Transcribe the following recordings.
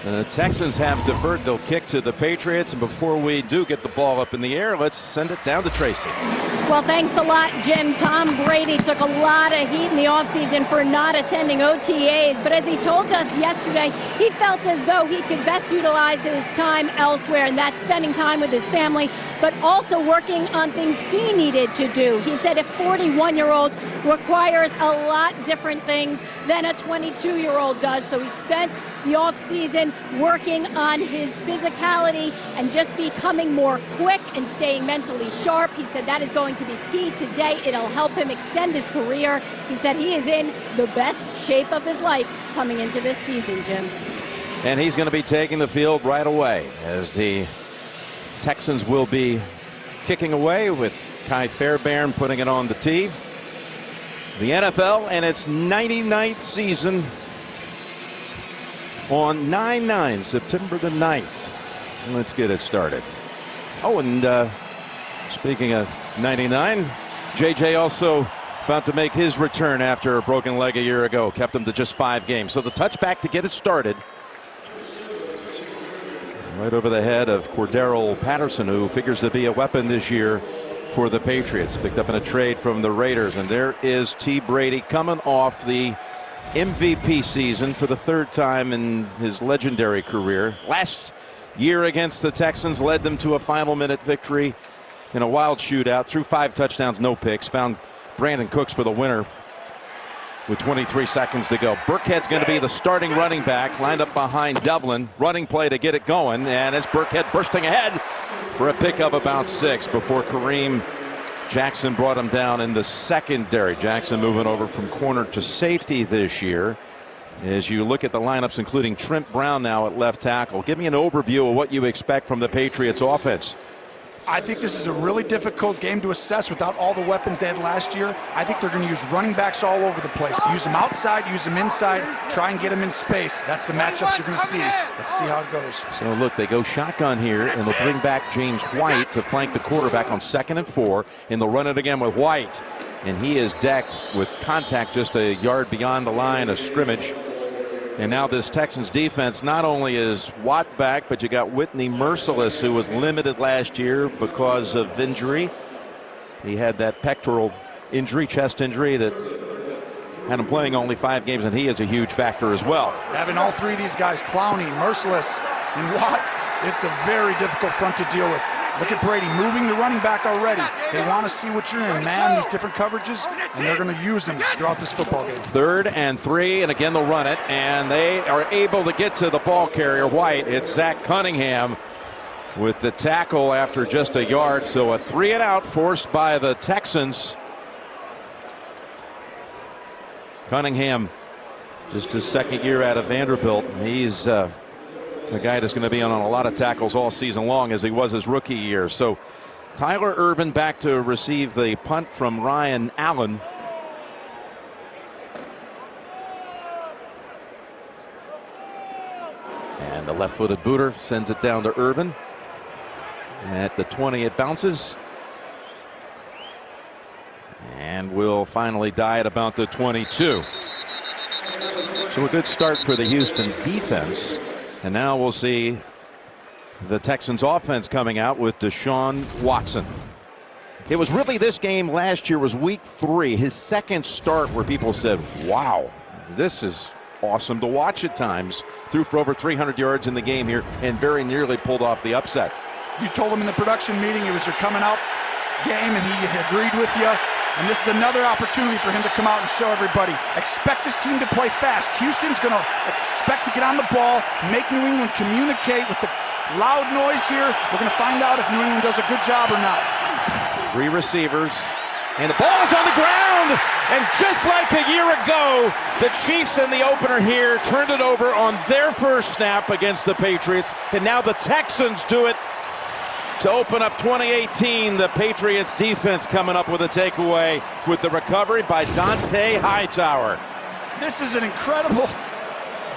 The Texans have deferred. They'll kick to the Patriots. And before we do get the ball up in the air, let's send it down to Tracy. Well, thanks a lot, Jim. Tom Brady took a lot of heat in the offseason for not attending OTAs. But as he told us yesterday, he felt as though he could best utilize his time elsewhere, and that's spending time with his family, but also working on things he needed to do. He said a 41-year-old requires a lot different things than a 22-year-old does. So he spent the offseason working on his physicality and just becoming more quick and staying mentally sharp. He said that is going to be key today. It'll help him extend his career. He said he is in the best shape of his life coming into this season, Jim. And he's going to be taking the field right away as the Texans will be kicking away with Kai Fairbairn putting it on the tee. The NFL and its 99th season on 9/9, September the 9th. Let's get it started. Oh, and speaking of 99, JJ also about to make his return after a broken leg a year ago. Kept him to just 5 games. So the touchback to get it started. Right over the head of Cordero Patterson, who figures to be a weapon this year for the Patriots. Picked up in a trade from the Raiders. And there is T. Brady coming off the MVP season for the 3rd time in his legendary career. Last year against the Texans led them to a final minute victory in a wild shootout. Threw 5 touchdowns, no picks. Found Brandon Cooks for the winner with 23 seconds to go. Burkhead's going to be the starting running back, lined up behind Devlin. Running play to get it going, and it's Burkhead bursting ahead for a pick of about 6 before Kareem Jackson brought him down in the secondary. Jackson moving over from corner to safety this year. As you look at the lineups, including Trent Brown now at left tackle, give me an overview of what you expect from the Patriots offense. I think this is a really difficult game to assess without all the weapons they had last year. I think they're going to use running backs all over the place. Use them outside, use them inside, try and get them in space. That's the matchups you're going to see. Let's see how it goes. So look, they go shotgun here, and they'll bring back James White to flank the quarterback on 2nd and 4, and they'll run it again with White. And he is decked with contact just a yard beyond the line of scrimmage. And now this Texans defense not only is Watt back, but you got Whitney Merciless, who was limited last year because of injury. He had that pectoral injury, chest injury, that had him playing only 5 games, and he is a huge factor as well. Having all 3 of these guys, Clowney, Merciless, and Watt, it's a very difficult front to deal with. Look at Brady moving the running back already. They want to see what you're in, man, these different coverages, and they're going to use them throughout this football game. 3rd and 3, and again they'll run it, and they are able to get to the ball carrier, White. It's Zach Cunningham with the tackle after just a yard, so a 3 and out forced by the Texans. Cunningham, just his 2nd year out of Vanderbilt. He's the guy that's going to be on a lot of tackles all season long, as he was his rookie year. So Tyler Ervin back to receive the punt from Ryan Allen. And the left-footed booter sends it down to Ervin. At the 20 it bounces. And will finally die at about the 22. So a good start for the Houston defense. And now we'll see the Texans offense coming out with Deshaun Watson. It was really, this game last year was week 3, his 2nd start, where people said, wow, this is awesome to watch at times. Threw for over 300 yards in the game here and very nearly pulled off the upset. You told him in the production meeting it was your coming out game, and he agreed with you. And this is another opportunity for him to come out and show everybody. Expect this team to play fast. Houston's going to expect to get on the ball, make New England communicate with the loud noise here. We're going to find out if New England does a good job or not. 3 receivers, and the ball is on the ground. And just like a year ago, the Chiefs in the opener here turned it over on their first snap against the Patriots. And now the Texans do it to open up 2018. The Patriots defense coming up with a takeaway with the recovery by Dante Hightower. This is an incredible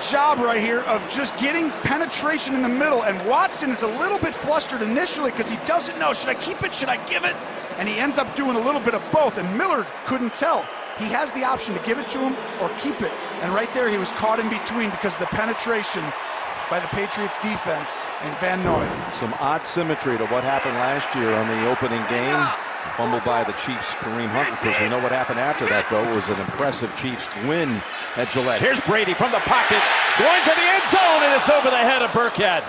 job right here of just getting penetration in the middle, and Watson is a little bit flustered initially because he doesn't know, should I keep it, should I give it? And he ends up doing a little bit of both, and Miller couldn't tell. He has the option to give it to him or keep it, and right there he was caught in between because of the penetration. by the Patriots defense and Van Noy. Some odd symmetry to what happened last year on the opening game. Fumbled by the Chiefs' Kareem Hunt. Of course, we know what happened after that, though. It was an impressive Chiefs win at Gillette. Here's Brady from the pocket, going to the end zone, and it's over the head of Burkhead.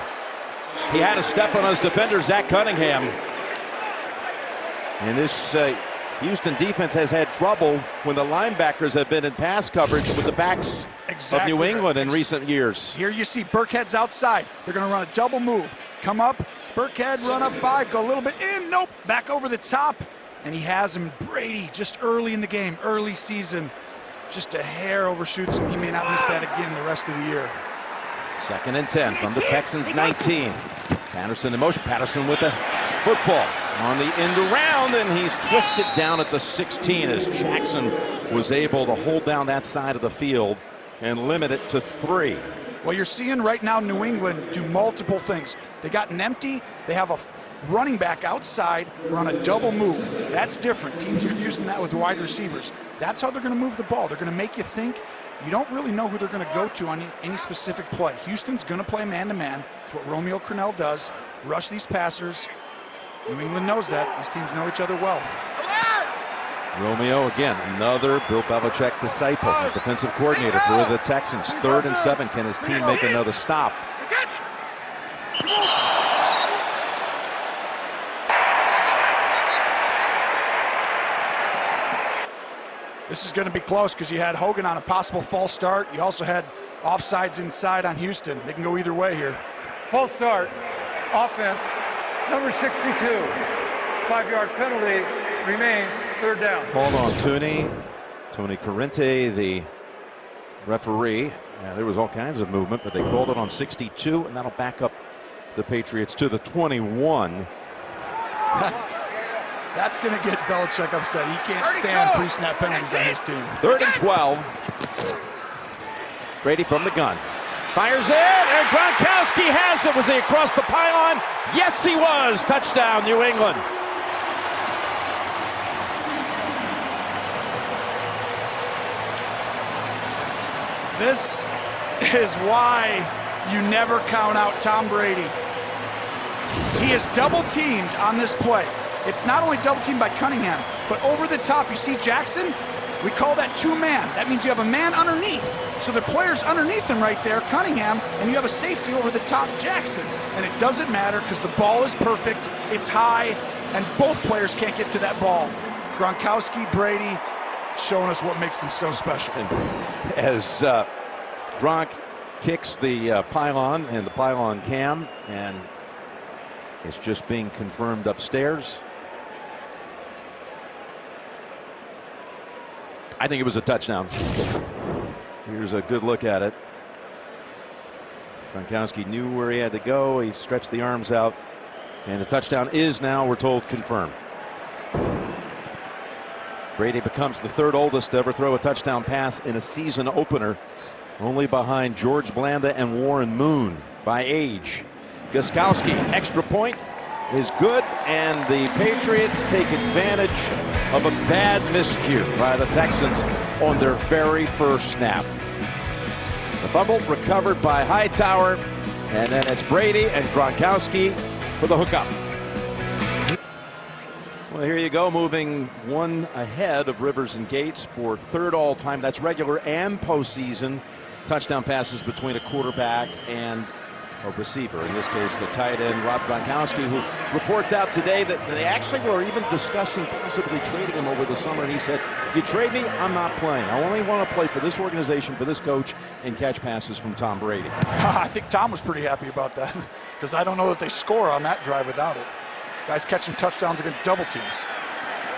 He had a step on his defender, Zach Cunningham. And this Houston defense has had trouble when the linebackers have been in pass coverage with the backs of New England in recent years. Here you see Burkhead's outside. They're going to run a double move. Come up, Burkhead, run up 5, go a little bit in, nope, back over the top. And he has him. Brady just early in the game, early season, just a hair overshoots him. He may not miss that again the rest of the year. 2nd and 10 from the Texans 19. Patterson in motion. Patterson with the football on the end around, and he's twisted down at the 16 as Jackson was able to hold down that side of the field and limit it to 3. Well, you're seeing right now New England do multiple things. They got an empty, they have a running back outside, run a double move. That's different. Teams are using that with wide receivers. That's how they're going to move the ball. They're going to make you think. You don't really know who they're going to go to on any specific play. Houston's going to play man-to-man. It's what Romeo Crennel does. Rush these passers. New England knows that. These teams know each other well. Romeo again, another Bill Belichick disciple, defensive coordinator for the Texans. 3rd and 7. Can his team make another stop? This is going to be close because you had Hogan on a possible false start. You also had offsides inside on Houston. They can go either way here. False start, offense, number 62. 5-yard penalty, remains 3rd down. Called on Tony Corrente, the referee. There was all kinds of movement, but they called it on 62, and that'll back up the Patriots to the 21. That's going to get Belichick upset. He can't stand pre-snap penalties on his team. 3rd and 12. Brady from the gun. Fires it, and Gronkowski has it. Was he across the pylon? Yes, he was. Touchdown, New England. This is why you never count out Tom Brady. He is double teamed on this play. It's not only double teamed by Cunningham, but over the top. You see Jackson? We call that 2-man. That means you have a man underneath. So the player's underneath him right there, Cunningham, and you have a safety over the top, Jackson. And it doesn't matter because the ball is perfect, it's high, and both players can't get to that ball. Gronkowski, Brady, showing us what makes them so special. And as Gronk kicks the pylon and the pylon cam, and it's just being confirmed upstairs. I think it was a touchdown. Here's a good look at it. Gronkowski knew where he had to go. He stretched the arms out, and the touchdown is now, we're told, confirmed. Brady becomes the 3rd oldest to ever throw a touchdown pass in a season opener, only behind George Blanda and Warren Moon by age. Gostkowski, extra point is good, and the Patriots take advantage of a bad miscue by the Texans on their very first snap. The fumble recovered by Hightower, and then it's Brady and Gronkowski for the hookup. Well, here you go, moving one ahead of Rivers and Gates for 3rd all-time. That's regular and postseason touchdown passes between a quarterback and a receiver. In this case, the tight end, Rob Gronkowski, who reports out today that they actually were even discussing possibly trading him over the summer. And he said, if you trade me, I'm not playing. I only want to play for this organization, for this coach, and catch passes from Tom Brady. I think Tom was pretty happy about that because I don't know that they score on that drive without it. Guys catching touchdowns against double teams.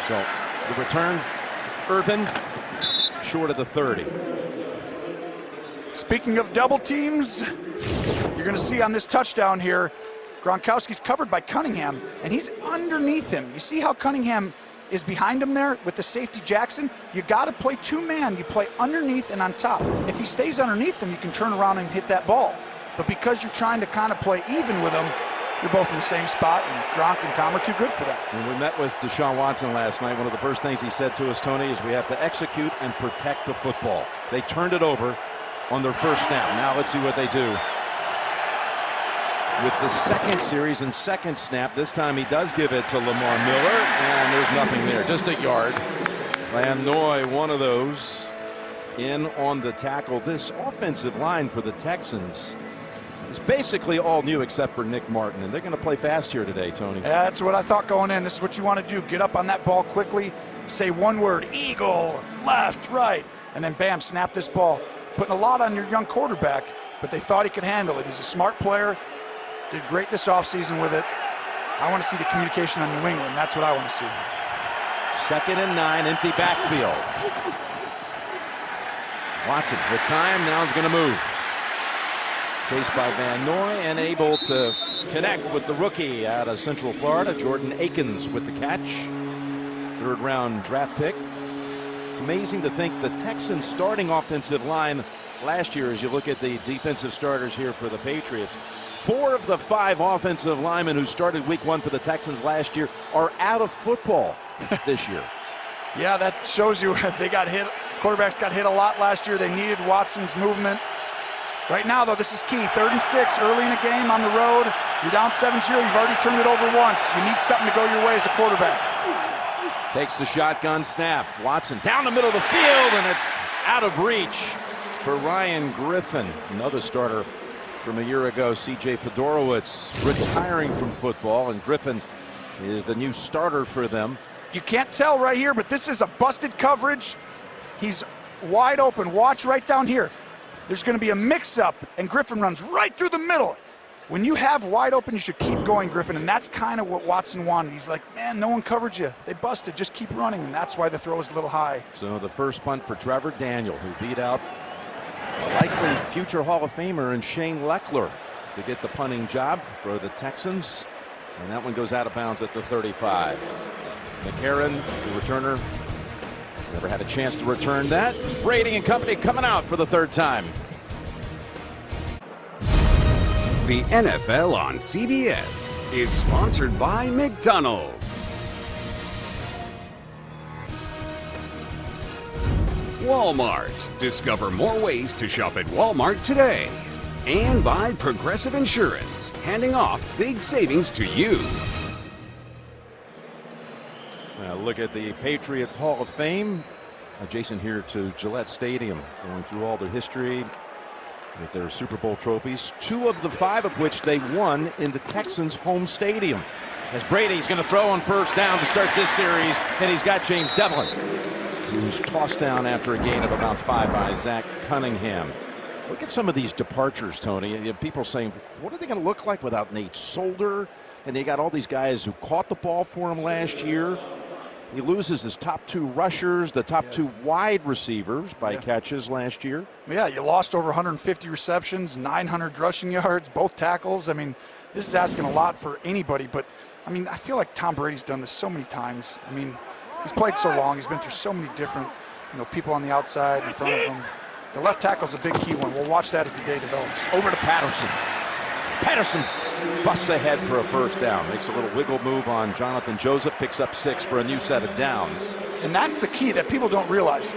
So the return, Urban, short of the 30. Speaking of double teams, you're going to see on this touchdown here, Gronkowski's covered by Cunningham, and he's underneath him. You see how Cunningham is behind him there with the safety Jackson? You got to play 2-man. You play underneath and on top. If he stays underneath him, you can turn around and hit that ball. But because you're trying to kind of play even with him, you're both in the same spot, and Gronk and Tom are too good for that. When we met with Deshaun Watson last night, one of the first things he said to us, Tony, is we have to execute and protect the football. They turned it over on their first snap. Now let's see what they do with the second series and second snap. This time he does give it to Lamar Miller, and there's nothing there. Just a yard. Van Noy, one of those, in on the tackle. This offensive line for the Texans is basically all new except for Nick Martin, and they're going to play fast here today, Tony. Yeah, that's what I thought going in. This is what you want to do. Get up on that ball quickly, say one word, eagle, left, right, and then bam, snap this ball. Putting a lot on your young quarterback, but they thought he could handle it. He's a smart player, did great this offseason with it. I want to see the communication on New England. That's what I want to see. 2nd and 9, empty backfield. Watson with time, now he's going to move. Chased by Van Noy and able to connect with the rookie out of Central Florida, Jordan Akins, with the catch. 3rd round draft pick. It's amazing to think the Texans starting offensive line last year, as you look at the defensive starters here for the Patriots, 4 of the 5 offensive linemen who started week 1 for the Texans last year are out of football this year. Yeah, that shows you they got hit. Quarterbacks got hit a lot last year. They needed Watson's movement. Right now, though, this is key. 3rd and 6, early in the game on the road. You're down 7-0. You've already turned it over once. You need something to go your way as a quarterback. Takes the shotgun snap. Watson down the middle of the field, and it's out of reach for Ryan Griffin. Another starter from a year ago, C.J. Fedorowicz, retiring from football, and Griffin is the new starter for them. You can't tell right here, but this is a busted coverage. He's wide open. Watch right down here. There's going to be a mix-up, and Griffin runs right through the middle. When you have wide open, you should keep going, Griffin, and that's kind of what Watson wanted. He's like, man, no one covered you. They busted. Just keep running, and that's why the throw is a little high. So the first punt for Trevor Daniel, who beat out a likely future Hall of Famer and Shane Leckler to get the punting job for the Texans. And that one goes out of bounds at the 35. McCarron, the returner, never had a chance to return that. It's Brady and company coming out for the 3rd time. The NFL on CBS is sponsored by McDonald's, Walmart. Discover more ways to shop at Walmart today. And by Progressive Insurance, handing off big savings to you. Look at the Patriots Hall of Fame. Adjacent here to Gillette Stadium, going through all their history with their Super Bowl trophies, 2 of the 5 of which they won in the Texans' home stadium. As Brady's going to throw on 1st down to start this series, and he's got James Devlin, who's tossed down after a gain of about 5 by Zach Cunningham. Look at some of these departures, Tony. People saying, what are they going to look like without Nate Solder? And they got all these guys who caught the ball for him last year. He loses his top 2 rushers, the top 2 wide receivers by catches last year. Yeah, you lost over 150 receptions, 900 rushing yards, both tackles. I mean, this is asking a lot for anybody, but I mean, I feel like Tom Brady's done this so many times. I mean, he's played so long. He's been through so many different, people on the outside, in front of him. The left tackle's a big key one. We'll watch that as the day develops. Over to Patterson. Patterson busts ahead for a 1st down. Makes a little wiggle move on Jonathan Joseph. Picks up 6 for a new set of downs. And that's the key that people don't realize.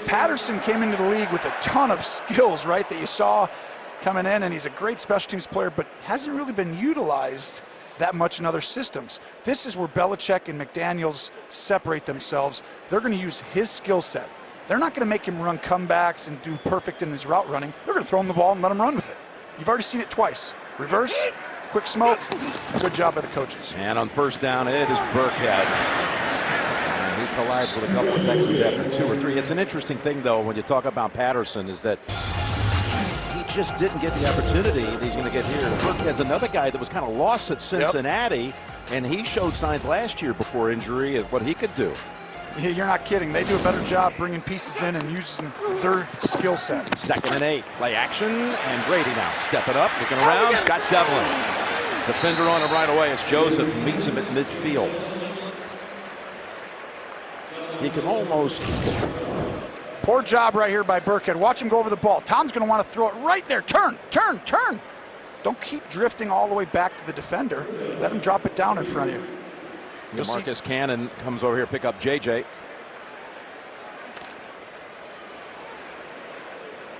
Patterson came into the league with a ton of skills, right, that you saw coming in, and he's a great special teams player, but hasn't really been utilized that much in other systems. This is where Belichick and McDaniels separate themselves. They're going to use his skill set. They're not going to make him run comebacks and do perfect in his route running. They're going to throw him the ball and let him run with it. You've already seen it twice. Reverse, quick smoke. Good job by the coaches. And on 1st down, it is Burkhead. And he collides with a couple of Texans after 2 or 3. It's an interesting thing, though, when you talk about Patterson, is that he just didn't get the opportunity that he's going to get here. Burkhead's another guy that was kind of lost at Cincinnati, and he showed signs last year before injury of what he could do. Yeah, you're not kidding. They do a better job bringing pieces in and using their skill set. 2nd and 8. Play action, and Brady now stepping up, looking around. Got Devlin. Defender on him right away. It's Joseph. Meets him at midfield. He can almost... Poor job right here by Burkhead. Watch him go over the ball. Tom's going to want to throw it right there. Turn, turn, turn. Don't keep drifting all the way back to the defender. Let him drop it down in front of you. Marcus Cannon comes over here, pick up JJ.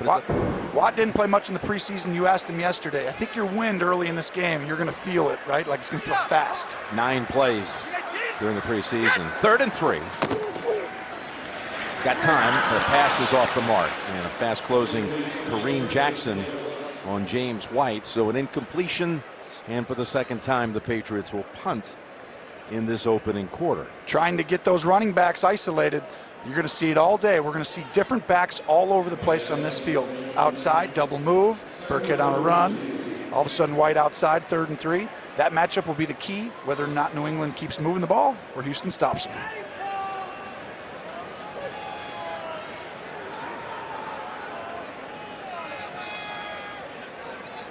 Watt didn't play much in the preseason. You asked him yesterday. I think your wind early in this game, you're going to feel it, right? Like it's going to feel fast. 9 plays during the preseason. 3rd and 3. He's got time. The pass is off the mark. And a fast closing Kareem Jackson on James White. So an incompletion. And for the second time, the Patriots will punt in this opening quarter. Trying to get those running backs isolated. You're going to see it all day. We're going to see different backs all over the place on this field. Outside, double move, Burkhead on a run. All of a sudden, White outside, 3rd and 3. That matchup will be the key, whether or not New England keeps moving the ball or Houston stops them.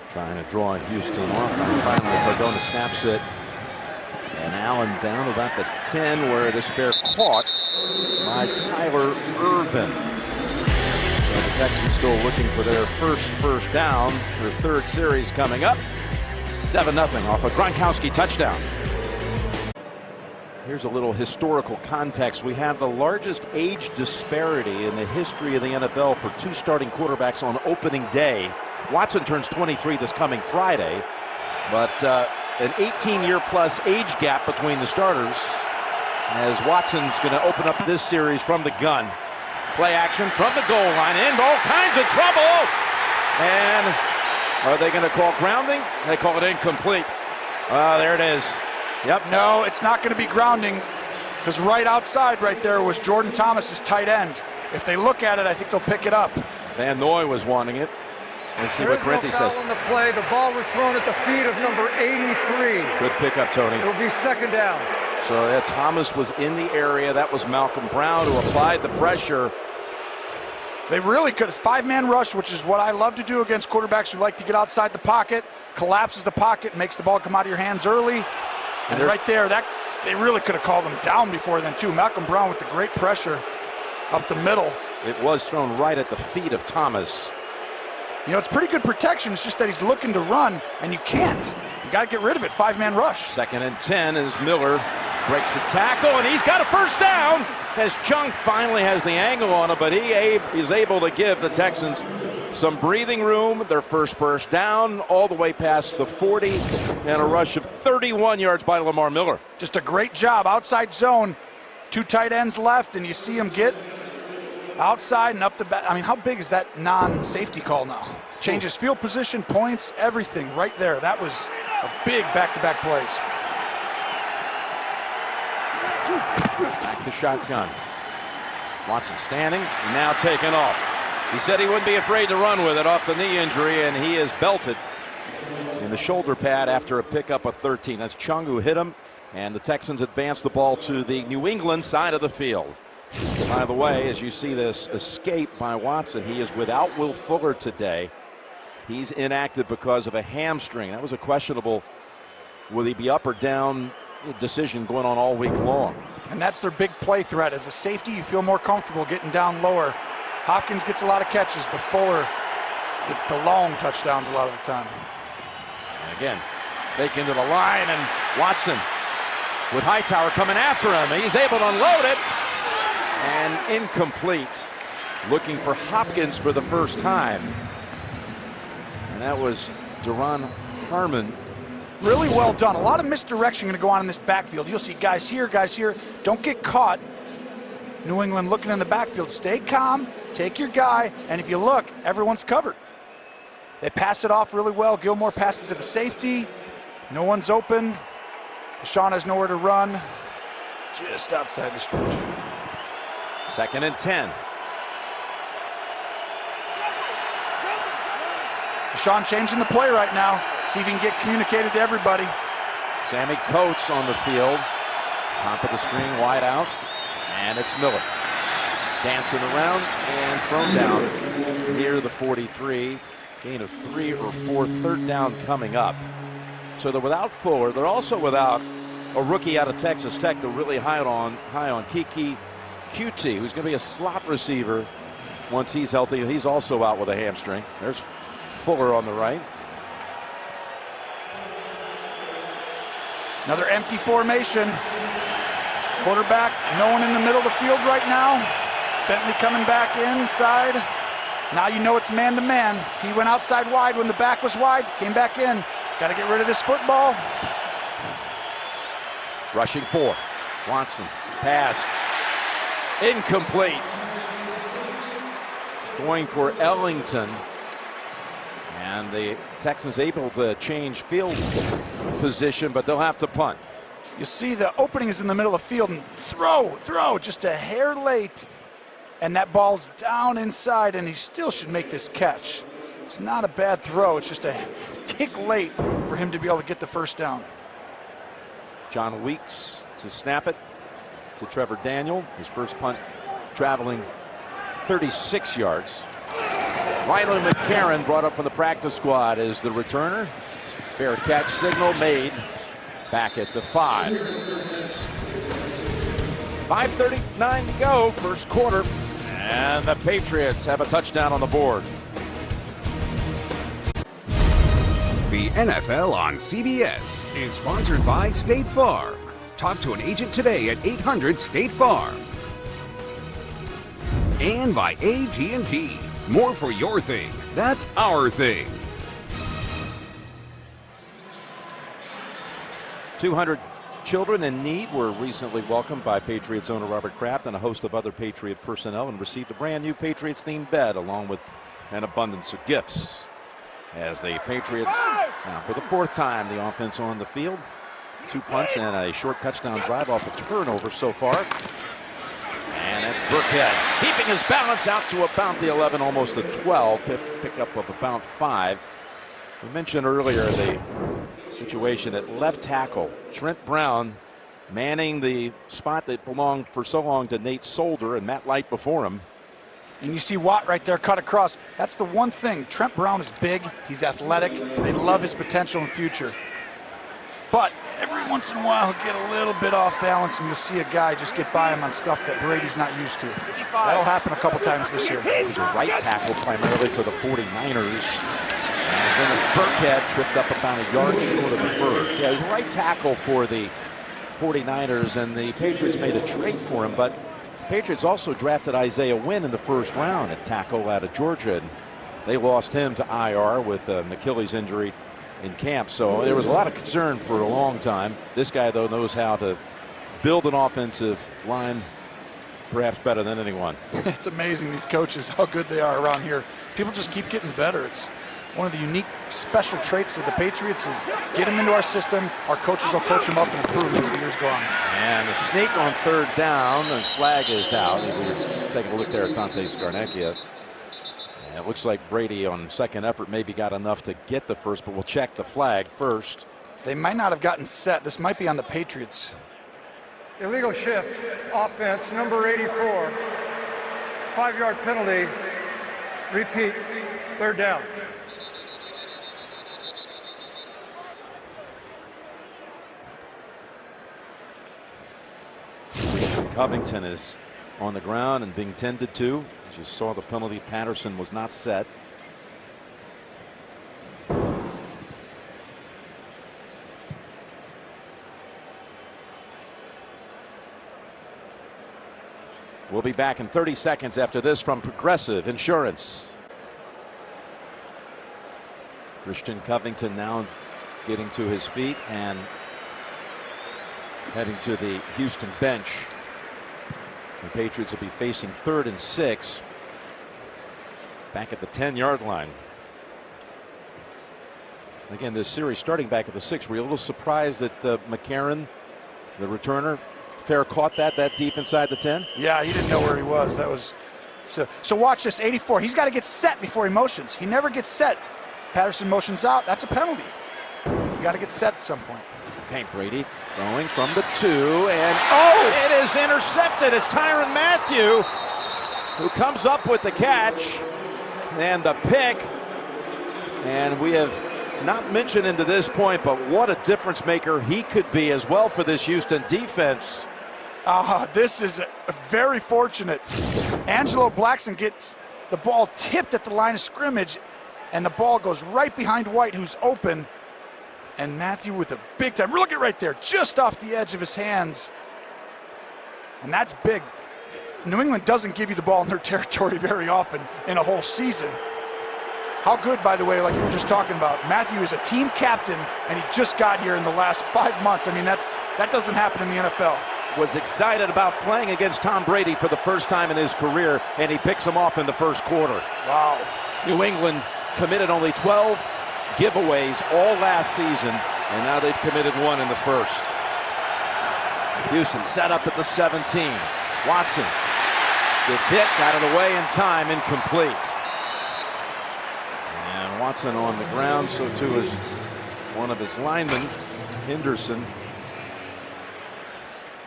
Trying to draw Houston off. And finally, Cardona snaps it. And Allen down about the 10, where it is fair caught by Tyler Irvin. So the Texans still looking for their first down. Their 3rd series coming up. 7-0 off a Gronkowski touchdown. Here's a little historical context. We have the largest age disparity in the history of the NFL for 2 starting quarterbacks on opening day. Watson turns 23 this coming Friday, but an 18-year-plus age gap between the starters, as Watson's going to open up this series from the gun. Play action from the goal line, in all kinds of trouble. And are they going to call grounding? They call it incomplete. There it is. Yep. No, it's not going to be grounding, because right outside right there was Jordan Thomas's tight end. If they look at it, I think they'll pick it up. Van Noy was wanting it. Let's see what Parenti says. On the play, the ball was thrown at the feet of number 83. Good pickup, Tony. It'll be 2nd down. So yeah, Thomas was in the area. That was Malcolm Brown who applied the pressure. They really could. It's 5-man rush, which is what I love to do against quarterbacks who like to get outside the pocket, collapses the pocket, makes the ball come out of your hands early. And right there, that they really could have called him down before then too. Malcolm Brown with the great pressure up the middle. It was thrown right at the feet of Thomas. You know, it's pretty good protection. It's just that he's looking to run, and you can't. You got to get rid of it. 5-man rush. 2nd and 10 as Miller breaks the tackle, and he's got a 1st down as Chung finally has the angle on it, but he is able to give the Texans some breathing room. Their first down all the way past the 40, and a rush of 31 yards by Lamar Miller. Just a great job. Outside zone. 2 tight ends left, and you see him get outside and up the back. I mean, how big is that non-safety call now? Changes field position, points, everything right there. That was a big back-to-back plays. Back to shotgun. Watson standing and now taking off. He said he wouldn't be afraid to run with it off the knee injury, and he is belted in the shoulder pad after a pickup of 13. That's Chung who hit him, and the Texans advance the ball to the New England side of the field. By the way, as you see this escape by Watson, he is without Will Fuller today. He's inactive because of a hamstring. That was a questionable, will he be up or down decision going on all week long. And that's their big play threat. As a safety, you feel more comfortable getting down lower. Hopkins gets a lot of catches, but Fuller gets the long touchdowns a lot of the time. And again, fake into the line, and Watson with Hightower coming after him. He's able to unload it. And incomplete. Looking for Hopkins for the first time. And that was Duron Harmon. Really well done. A lot of misdirection going to go on in this backfield. You'll see guys here, guys here. Don't get caught. New England looking in the backfield. Stay calm, take your guy, and if you look, everyone's covered. They pass it off really well. Gilmore passes to the safety. No one's open. Deshaun has nowhere to run. Just outside the stretch. 2nd and 10. Deshaun changing the play right now. See if he can get communicated to everybody. Sammy Coates on the field. Top of the screen, wide out. And it's Miller. Dancing around and thrown down near the 43. Gain of 3 or 4, 3rd down coming up. So they're without Fuller. They're also without a rookie out of Texas Tech. They're really high on Kiki QT, who's going to be a slot receiver once he's healthy. He's also out with a hamstring. There's Fuller on the right. Another empty formation. Quarterback, no one in the middle of the field right now. Bentley coming back inside. Now you know it's man-to-man. He went outside wide when the back was wide, came back in. Got to get rid of this football. Rushing 4. Watson, pass, incomplete. Going for Ellington. And the Texans able to change field position, but they'll have to punt. You see the opening is in the middle of the field, and throw, just a hair late. And that ball's down inside, and he still should make this catch. It's not a bad throw. It's just a tick late for him to be able to get the first down. John Weeks to snap it to Trevor Daniel. His first punt traveling 36 yards. Riley McCarron brought up from the practice squad as the returner. Fair catch signal made. Back at the 5. 5:39 to go, first quarter. And the Patriots have a touchdown on the board. The NFL on CBS is sponsored by State Farm. Talk to an agent today at 800-STATE-FARM. And by AT&T. More for your thing. That's our thing. 200 children in need were recently welcomed by Patriots owner Robert Kraft and a host of other Patriot personnel and received a brand new Patriots-themed bed along with an abundance of gifts. As the Patriots, now for the 4th time, the offense on the field. 2 punts and a short touchdown drive off a turnover so far. And that's Burkhead keeping his balance out to about the 11, almost the 12. Pick up of about 5. We mentioned earlier the situation at left tackle. Trent Brown manning the spot that belonged for so long to Nate Solder and Matt Light before him. And you see Watt right there cut across. That's the one thing. Trent Brown is big. He's athletic. They love his potential in future. But every once in a while he'll get a little bit off balance and you'll see a guy just get by him on stuff that Brady's not used to. That'll happen a couple times this year. He's a right tackle primarily for the 49ers. And then Burkhead tripped up about a yard short of the first. Yeah, he was a right tackle for the 49ers, and the Patriots made a trade for him, but the Patriots also drafted Isaiah Wynn in the first round at tackle out of Georgia, and they lost him to IR with an Achilles injury in camp. So there was a lot of concern for a long time. This guy, though, knows how to build an offensive line perhaps better than anyone. It's amazing, these coaches, how good they are around here. People just keep getting better. It's one of the unique special traits of the Patriots is get them into our system. Our coaches will coach them up and improve as the years go on. And a sneak on 3rd down. The flag is out. We're taking a look there at Dante Scarnecchia. And it looks like Brady on second effort maybe got enough to get the first, but we'll check the flag first. They might not have gotten set. This might be on the Patriots. Illegal shift, offense, number 84. 5-yard penalty. Repeat, 3rd down. Covington is on the ground and being tended to. As you saw, the penalty, Patterson was not set. We'll be back in 30 seconds after this from Progressive Insurance. Christian Covington now getting to his feet and heading to the Houston bench. The Patriots will be facing 3rd and 6 back at the 10-yard line. Again, this series starting back at the 6. Were you a little surprised that McCarron, the returner, Fair caught that deep inside the 10? Yeah, he didn't know where he was. That was so watch this. 84. He's got to get set before he motions. He never gets set. Patterson motions out. That's a penalty. You got to get set at some point. Okay, Brady throwing from the 2, and it is intercepted. It's Tyrann Mathieu who comes up with the catch and the pick. And we have not mentioned him to this point, but what a difference maker he could be as well for this Houston defense. This is very fortunate. Angelo Blackson gets the ball tipped at the line of scrimmage, and the ball goes right behind White, who's open. And Mathieu with a big time. Look at right there, just off the edge of his hands. And that's big. New England doesn't give you the ball in their territory very often in a whole season. How good, by the way, like you were just talking about, Matthew is a team captain, and he just got here in the last 5 months. I mean, that doesn't happen in the NFL. Was excited about playing against Tom Brady for the first time in his career, and he picks him off in the first quarter. Wow. New England committed only 12 giveaways all last season, and now they've committed 1 in the first. Houston set up at the 17. Watson gets hit, got it away in time, incomplete. And Watson on the ground, so too is one of his linemen, Henderson.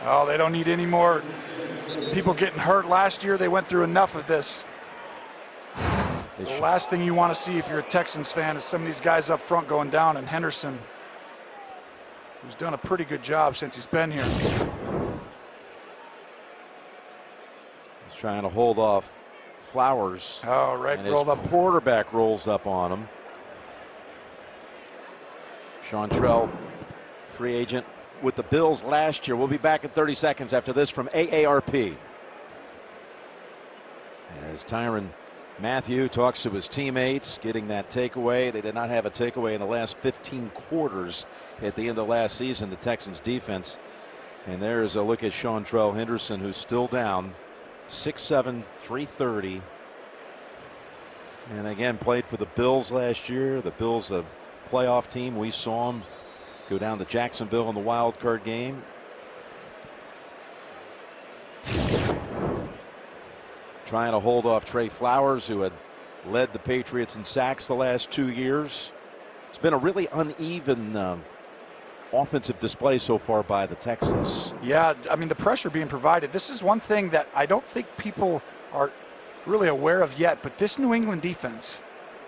Oh, they don't need any more people getting hurt. Last year, they went through enough of this. So the last thing you want to see if you're a Texans fan is some of these guys up front going down, and Henderson, who's done a pretty good job since he's been here. He's trying to hold off Flowers. Oh, right, and rolled his up. quarterback rolls up on him. Chantrell, free agent with the Bills last year. We'll be back in 30 seconds after this from AARP. As Tyrann Mathieu talks to his teammates, getting that takeaway. They did not have a takeaway in the last 15 quarters at the end of last season, the Texans defense. And there's a look at Chantrell Henderson, who's still down. 6'7", 330. And again, played for the Bills last year. The Bills, a playoff team. We saw him go down to Jacksonville in the wild card game. Trying to hold off Trey Flowers, who had led the Patriots in sacks the last 2 years. It's been a really uneven offensive display so far by the Texans. Yeah, I mean, the pressure being provided. This is one thing that I don't think people are really aware of yet, but this New England defense,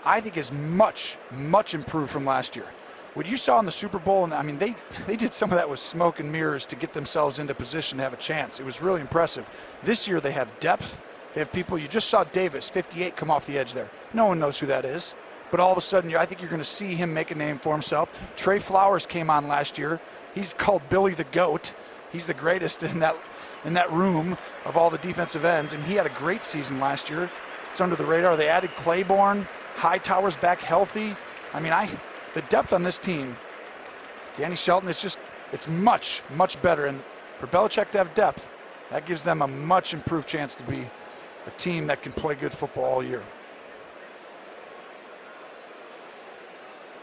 I think, is much, much improved from last year. What you saw in the Super Bowl, and I mean, they did some of that with smoke and mirrors to get themselves into position to have a chance. It was really impressive. This year they have depth. They have people. You just saw Davis, 58, come off the edge there. No one knows who that is. But all of a sudden, I think you're going to see him make a name for himself. Trey Flowers came on last year. He's called Billy the GOAT. He's the greatest in that room of all the defensive ends, and he had a great season last year. It's under the radar. They added Claiborne. Hightower's back healthy. I mean, the depth on this team, Danny Shelton, it's much, much better. And for Belichick to have depth, that gives them a much improved chance to be a team that can play good football all year.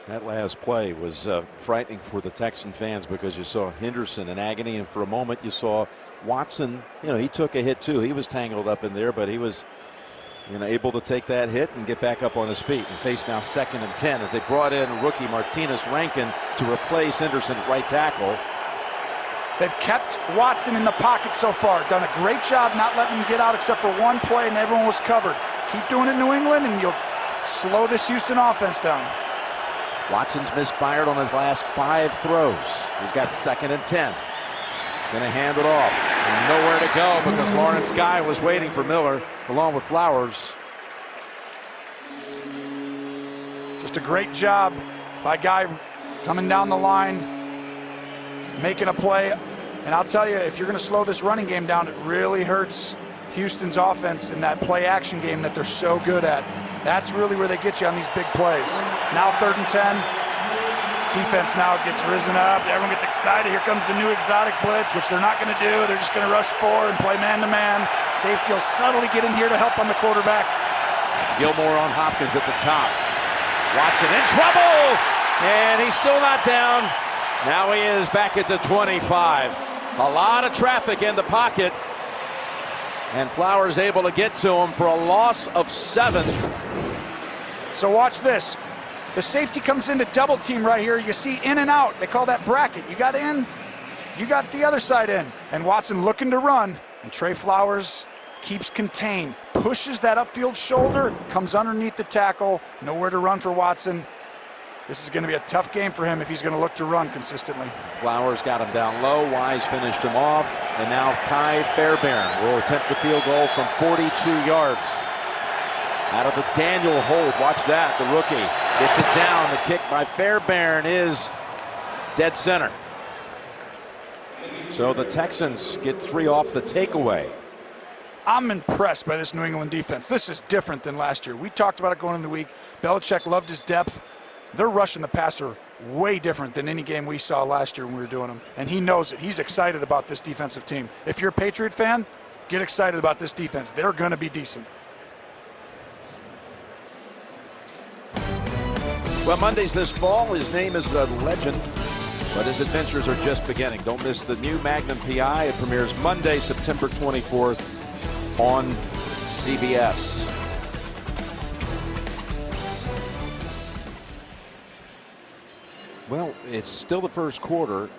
That last play was frightening for the Texan fans because you saw Henderson in agony, and for a moment you saw Watson. You know, he took a hit too. He was tangled up in there, but he was, you know, able to take that hit and get back up on his feet and face now 2nd and 10 as they brought in rookie Martinez Rankin to replace Henderson at right tackle. They've kept Watson in the pocket so far. Done a great job not letting him get out except for one play, and everyone was covered. Keep doing it in New England, and you'll slow this Houston offense down. Watson's misfired on his last 5 throws. He's got 2nd and 10. Gonna hand it off. And nowhere to go because Lawrence Guy was waiting for Miller along with Flowers. Just a great job by Guy coming down the line, making a play. And I'll tell you, if you're going to slow this running game down, it really hurts Houston's offense in that play action game that they're so good at. That's really where they get you on these big plays. Now 3rd and 10. Defense now gets risen up. Everyone gets excited. Here comes the new exotic blitz, which they're not going to do. They're just going to rush 4 and play man-to-man. Safety will subtly get in here to help on the quarterback. Gilmore on Hopkins at the top. Watson in trouble, and he's still not down. Now he is back at the 25. A lot of traffic in the pocket, and Flowers able to get to him for a loss of 7. So watch this. The safety comes into double team right here. You see in and out. They call that bracket. You got in, you got the other side in. And Watson looking to run, and Trey Flowers keeps contained. Pushes that upfield shoulder, comes underneath the tackle. Nowhere to run for Watson. This is going to be a tough game for him if he's going to look to run consistently. Flowers got him down low. Wise finished him off. And now Kai Fairbairn will attempt the field goal from 42 yards. Out of the Daniel hold. Watch that. The rookie gets it down. The kick by Fairbairn is dead center. So the Texans get 3 off the takeaway. I'm impressed by this New England defense. This is different than last year. We talked about it going into the week. Belichick loved his depth. They're rushing the passer way different than any game we saw last year when we were doing them. And he knows it. He's excited about this defensive team. If you're a Patriot fan, get excited about this defense. They're going to be decent. Well, Mondays this fall, his name is a legend, but his adventures are just beginning. Don't miss the new Magnum PI. It premieres Monday, September 24th on CBS. Well, it's still the first quarter.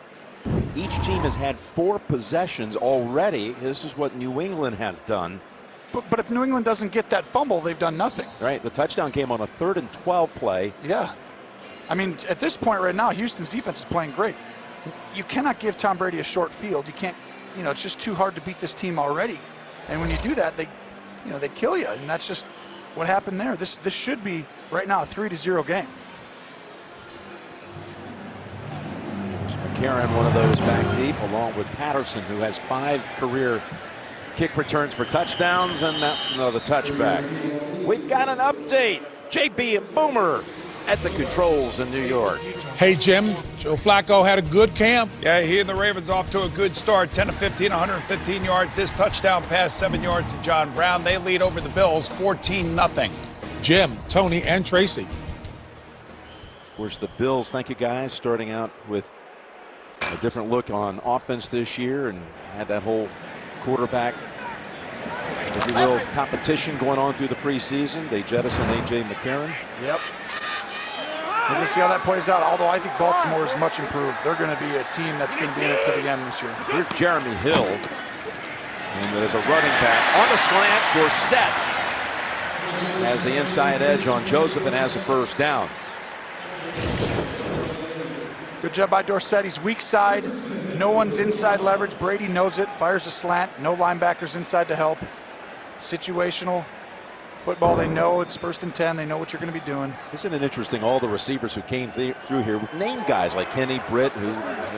Each team has had 4 possessions already. This is what New England has done. But if New England doesn't get that fumble, they've done nothing. Right, the touchdown came on a 3rd and 12 play. Yeah. I mean, at this point right now, Houston's defense is playing great. You cannot give Tom Brady a short field. You can't, it's just too hard to beat this team already. And when you do that, they kill you. And that's just what happened there. This should be, right now, a 3-0 game. McCarron, one of those back deep, along with Patterson, who has 5 career kick returns for touchdowns, and that's another touchback. We've got an update. JB and Boomer at the controls in New York. Hey, Jim, Joe Flacco had a good camp. Yeah, he and the Ravens off to a good start. 10 of 15, 115 yards. This touchdown pass, 7 yards to John Brown. They lead over the Bills 14-0. Jim, Tony, and Tracy. Of course, the Bills, thank you guys, starting out with a different look on offense this year and had that whole quarterback, if you will, competition going on through the preseason. They jettisoned A.J. McCarron. Yep. We're going to see how that plays out, although I think Baltimore is much improved. They're going to be a team that's going to be in it to the end this year. Here's Jeremy Hill. And there's a running back on the slant. Dorsett has the inside edge on Joseph and has a first down. Good job by Dorsett. He's weak side. No one's inside leverage. Brady knows it. Fires a slant. No linebackers inside to help. Situational football. They know it's 1st and 10. They know what you're going to be doing. Isn't it interesting? All the receivers who came through here name guys like Kenny Britt, who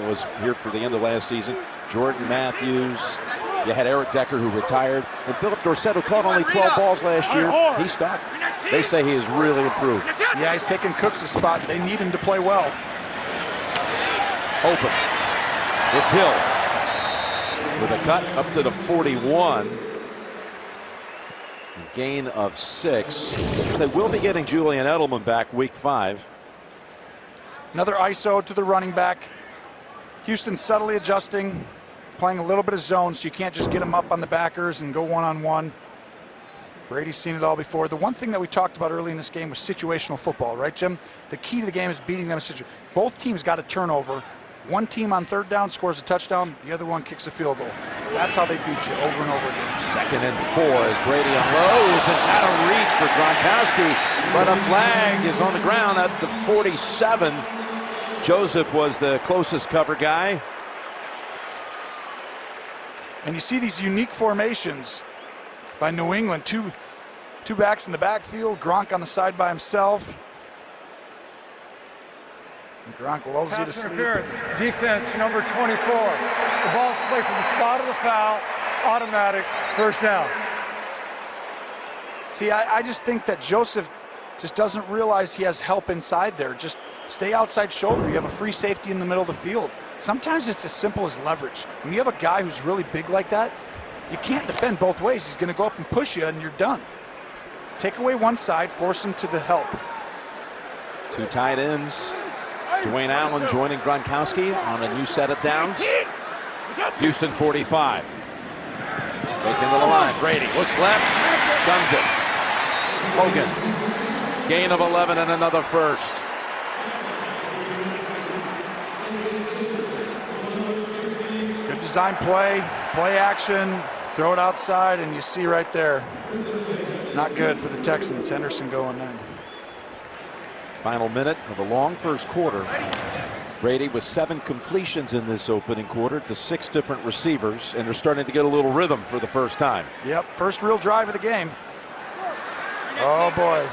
was here for the end of last season, Jordan Matthews. You had Eric Decker, who retired, and Philip Dorsett, who caught only 12 balls last year. He stuck. They say he has really improved. Yeah, he's taking Cooks' spot. They need him to play well. Open. It's Hill with a cut up to the 41. A gain of 6. They will be getting Julian Edelman back week 5. Another ISO to the running back. Houston subtly adjusting, playing a little bit of zone, so you can't just get them up on the backers and go one-on-one. Brady's seen it all before. The one thing that we talked about early in this game was situational football, right, Jim? The key to the game is beating them. Both teams got a turnover. One team on 3rd down scores a touchdown. The other one kicks a field goal. That's how they beat you over and over again. 2nd and 4 as Brady unloads. It's out of reach for Gronkowski, but a flag is on the ground at the 47. Joseph was the closest cover guy. And you see these unique formations by New England. Two backs in the backfield. Gronk on the side by himself. And Gronk lulls you to sleep. Interference, defense number 24. The ball's placed at the spot of the foul, automatic, 1st down. See, I just think that Joseph just doesn't realize he has help inside there. Just stay outside shoulder. You have a free safety in the middle of the field. Sometimes it's as simple as leverage. When you have a guy who's really big like that, you can't defend both ways. He's going to go up and push you, and you're done. Take away one side, force him to the help. 2 tight ends. Dwayne Allen joining Gronkowski on a new set of downs. Houston 45. Back into the line. Brady looks left, guns it. Hogan. Gain of 11 and another first. Good design play action, throw it outside, and you see right there. It's not good for the Texans. Henderson going in. Final minute of a long first quarter. Brady with 7 completions in this opening quarter to 6 different receivers, and they're starting to get a little rhythm for the first time. Yep, first real drive of the game. Oh boy.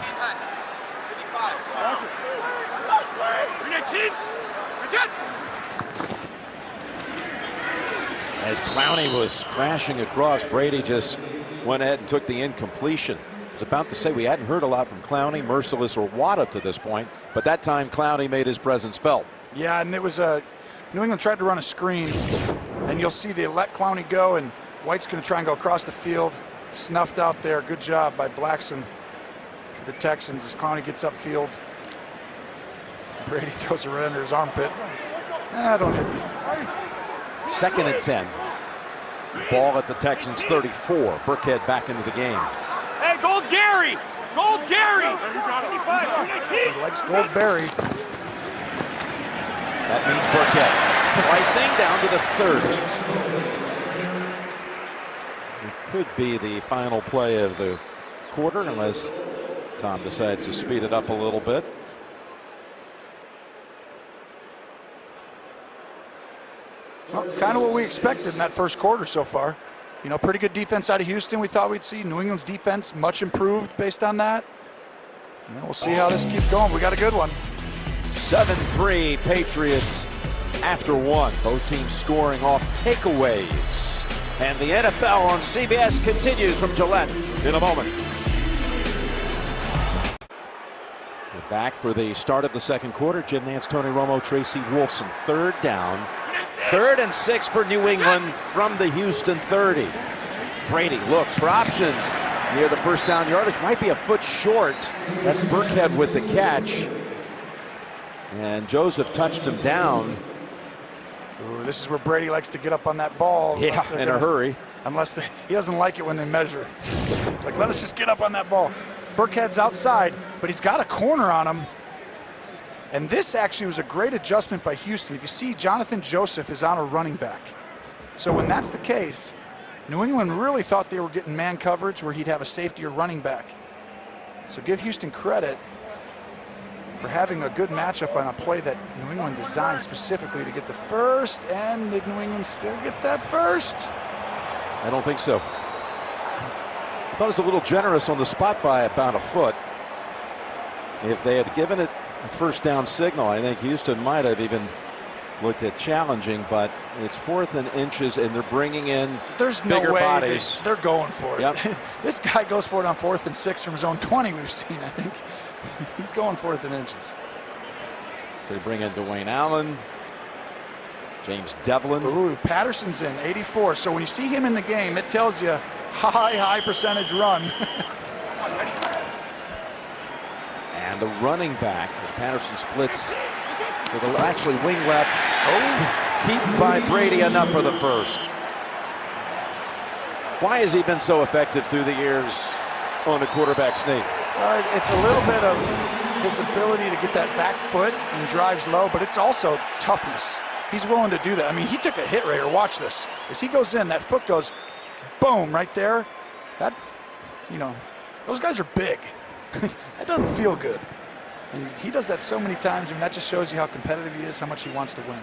As Clowney was crashing across, Brady just went ahead and took the incompletion. I was about to say we hadn't heard a lot from Clowney, Merciless, or Watt up to this point, but that time Clowney made his presence felt. Yeah, and it was New England tried to run a screen, and you'll see they let Clowney go, and White's going to try and go across the field. Snuffed out there. Good job by Blackson for the Texans as Clowney gets upfield. Brady throws it right under his armpit. Don't hit me. 2nd and 10. Ball at the Texans 34. Burkhead back into the game. Hey, Gold Gary! Gold Gary! He likes Goldberry. That means Burkhead slicing down to the 30. It could be the final play of the quarter unless Tom decides to speed it up a little bit. Well, kind of what we expected in that first quarter so far. You know, pretty good defense out of Houston we thought we'd see. New England's defense much improved based on that. And we'll see how this keeps going. We got a good one. 7-3 Patriots after one. Both teams scoring off takeaways. And the NFL on CBS continues from Gillette in a moment. We're back for the start of the second quarter. Jim Nance, Tony Romo, Tracy Wolfson. 3rd down. 3rd and 6 for New England from the Houston 30. Brady looks for options near the first down yardage. Might be a foot short. That's Burkhead with the catch. And Joseph touched him down. Ooh, this is where Brady likes to get up on that ball. Yeah, in a hurry. He doesn't like it when they measure. It's like, let us just get up on that ball. Burkhead's outside, but he's got a corner on him. And this actually was a great adjustment by Houston. If you see, Jonathan Joseph is on a running back. So when that's the case, New England really thought they were getting man coverage where he'd have a safety or running back. So give Houston credit for having a good matchup on a play that New England designed specifically to get the first. And did New England still get that first? I don't think so. I thought it was a little generous on the spot by about a foot. If they had given it a first down signal, I think Houston might have even looked at challenging, but it's 4th and inches, and they're bringing in There's no bigger way bodies. they're going for it. Yep. This guy goes for it on 4th and 6 from his own 20 we've seen, I think. He's going 4th and inches. So they bring in Dwayne Allen, James Devlin. Ooh, Patterson's in, 84. So when you see him in the game, it tells you high percentage run. And the running back, as Patterson splits to the actually wing left. Oh, keep by Brady enough for the first. Why has he been so effective through the years on the quarterback sneak? It's a little bit of his ability to get that back foot and drives low, but it's also toughness. He's willing to do that. I mean, he took a hit right here. Watch this. As he goes in, that foot goes boom right there. That's, you know, those guys are big. That doesn't feel good. And he does that so many times, and that just shows you how competitive he is, how much he wants to win.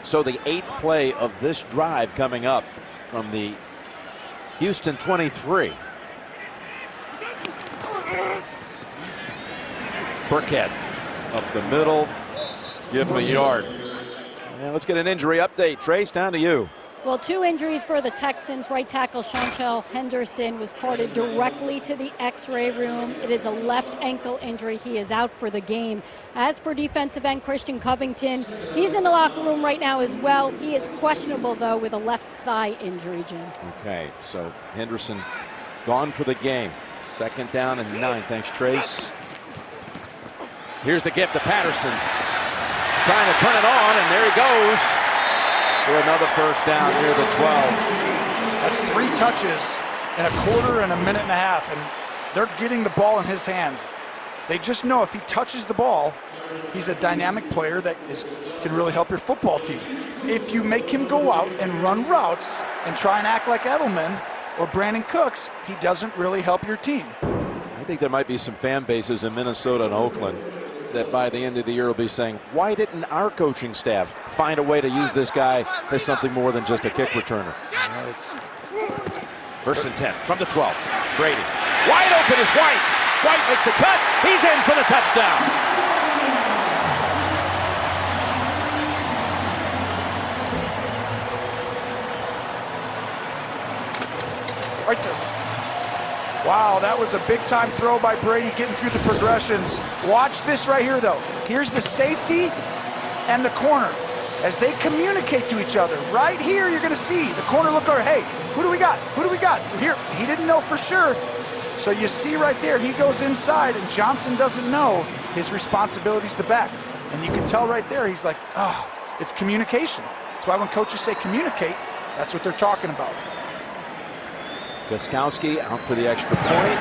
So the 8th play of this drive coming up from the Houston 23. Burkhead up the middle, give him a yard. And let's get an injury update. Trace, down to you. Well, 2 injuries for the Texans. Right tackle Chantel Henderson was carted directly to the X-ray room. It is a left ankle injury. He is out for the game. As for defensive end Christian Covington, he's in the locker room right now as well. He is questionable, though, with a left thigh injury, Jim. Okay, so Henderson gone for the game. 2nd down and 9. Thanks, Trace. Here's the gift to Patterson. Trying to turn it on, and there he goes. For another first down near the 12. That's 3 touches in a quarter and a minute and a half, and they're getting the ball in his hands. They just know if he touches the ball, he's a dynamic player that can really help your football team. If you make him go out and run routes and try and act like Edelman or Brandon Cooks, he doesn't really help your team. I think there might be some fan bases in Minnesota and Oakland that by the end of the year will be saying, why didn't our coaching staff find a way to use this guy as something more than just a kick returner? It's 1st and 10 from the 12. Brady. Wide open is White. White makes the cut. He's in for the touchdown. Wow, that was a big-time throw by Brady getting through the progressions. Watch this right here, though. Here's the safety and the corner as they communicate to each other. Right here, you're going to see the corner look over. Hey, who do we got? Who do we got? Here, he didn't know for sure. So you see right there, he goes inside, and Johnson doesn't know his responsibility's to back. And you can tell right there, he's like, oh, it's communication. That's why when coaches say communicate, that's what they're talking about. Gostkowski out for the extra point,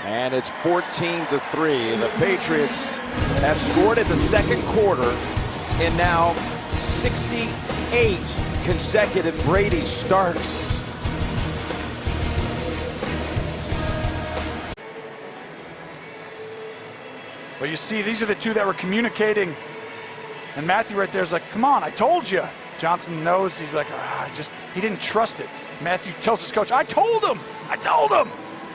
and it's 14-3. The Patriots have scored in the second quarter in now 68 consecutive Brady starts. Well, you see, these are the two that were communicating, and Matthew right there is like, come on, I told you. Johnson knows, he's like, he didn't trust it. Matthew tells his coach, I told him.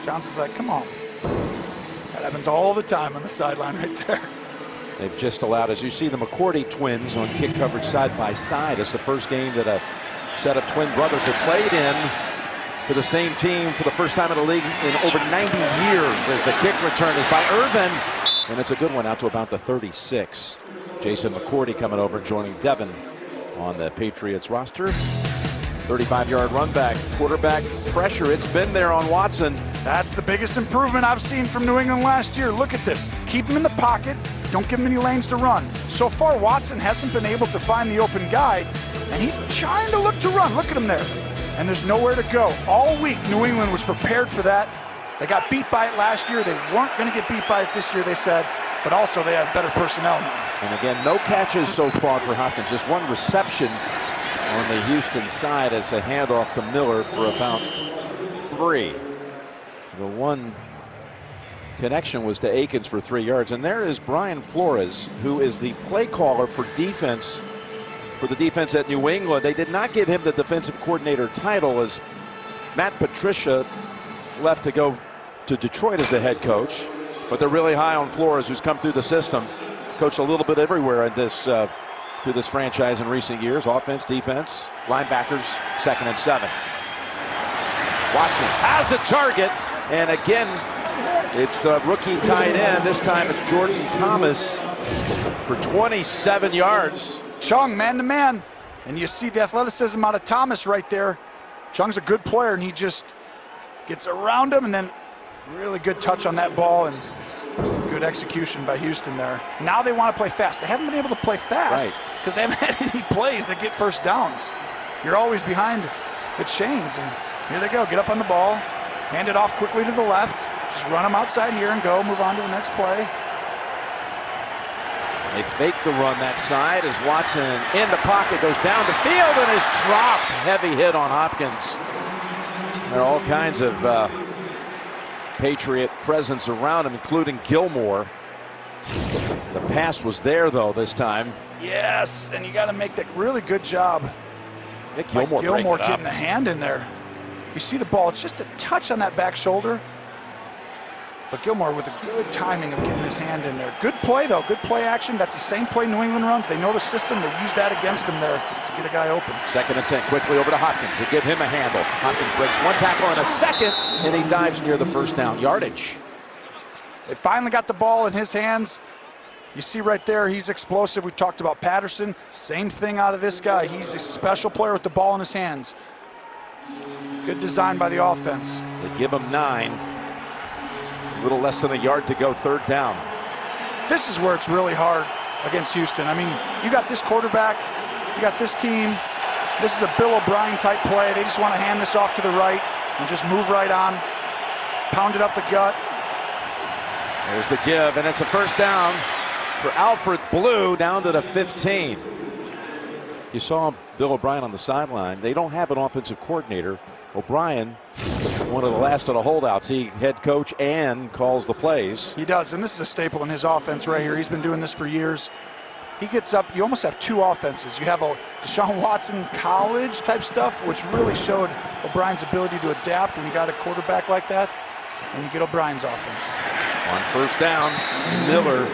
Johnson's like, come on. That happens all the time on the sideline right there. They've just allowed, as you see, the McCourty twins on kick coverage side by side. It's the first game that a set of twin brothers have played in for the same team for the first time in the league in over 90 years, as the kick return is by Irvin. And it's a good one out to about the 36. Jason McCourty coming over and joining Devin on the Patriots roster. 35-yard run back, quarterback pressure. It's been there on Watson. That's the biggest improvement I've seen from New England last year. Look at this. Keep him in the pocket. Don't give him any lanes to run. So far, Watson hasn't been able to find the open guy, and he's trying to look to run. Look at him there. And there's nowhere to go. All week, New England was prepared for that. They got beat by it last year. They weren't going to get beat by it this year, they said. But also, they have better personnel now. And again, no catches so far for Hopkins. Just one reception on the Houston side as a handoff to Miller for about 3. The one connection was to Akins for 3 yards. And there is Brian Flores, who is the play caller for defense, for the defense at New England. They did not give him the defensive coordinator title, as Matt Patricia left to go to Detroit as the head coach. But they're really high on Flores, who's come through the system, coached a little bit everywhere in this through this franchise in recent years. Offense, defense, linebackers, 2nd and 7. Watson has a target, and again, it's a rookie tight end. This time it's Jordan Thomas for 27 yards. Chung, man-to-man, and you see the athleticism out of Thomas right there. Chung's a good player, and he just gets around him, and then really good touch on that ball, and good execution by Houston there. Now they want to play fast. They haven't been able to play fast because they haven't had any plays that get first downs. You're always behind the chains, and here they go. Get up on the ball, hand it off quickly to the left, just run them outside here and go, move on to the next play. They fake the run that side as Watson in the pocket goes down the field and is dropped. Heavy hit on Hopkins. There are all kinds of Patriot presence around him, including Gilmore. The pass was there, though, this time. Yes, and you got to make that really good job. Gilmore getting a hand in there. You see the ball, it's just a touch on that back shoulder. But Gilmore with a good timing of getting his hand in there. Good play, though. Good play action. That's the same play New England runs. They know the system. They use that against him there to get a guy open. 2nd and 10. Quickly over to Hopkins. They give him a handle. Hopkins breaks one tackle and a second, and he dives near the first down yardage. They finally got the ball in his hands. You see right there, he's explosive. We talked about Patterson. Same thing out of this guy. He's a special player with the ball in his hands. Good design by the offense. They give him 9. A little less than a yard to go, 3rd down. This is where it's really hard against Houston. I mean, you got this quarterback, you got this team. This is a Bill O'Brien type play. They just want to hand this off to the right and just move right on, pound it up the gut. There's the give, and it's a first down for Alfred Blue down to the 15. You saw Bill O'Brien on the sideline. They don't have an offensive coordinator. O'Brien, one of the last of the holdouts. He head coach and calls the plays. He does, and this is a staple in his offense right here. He's been doing this for years. He gets up, you almost have 2 offenses. You have a Deshaun Watson college type stuff, which really showed O'Brien's ability to adapt when you got a quarterback like that, and you get O'Brien's offense. On first down, Miller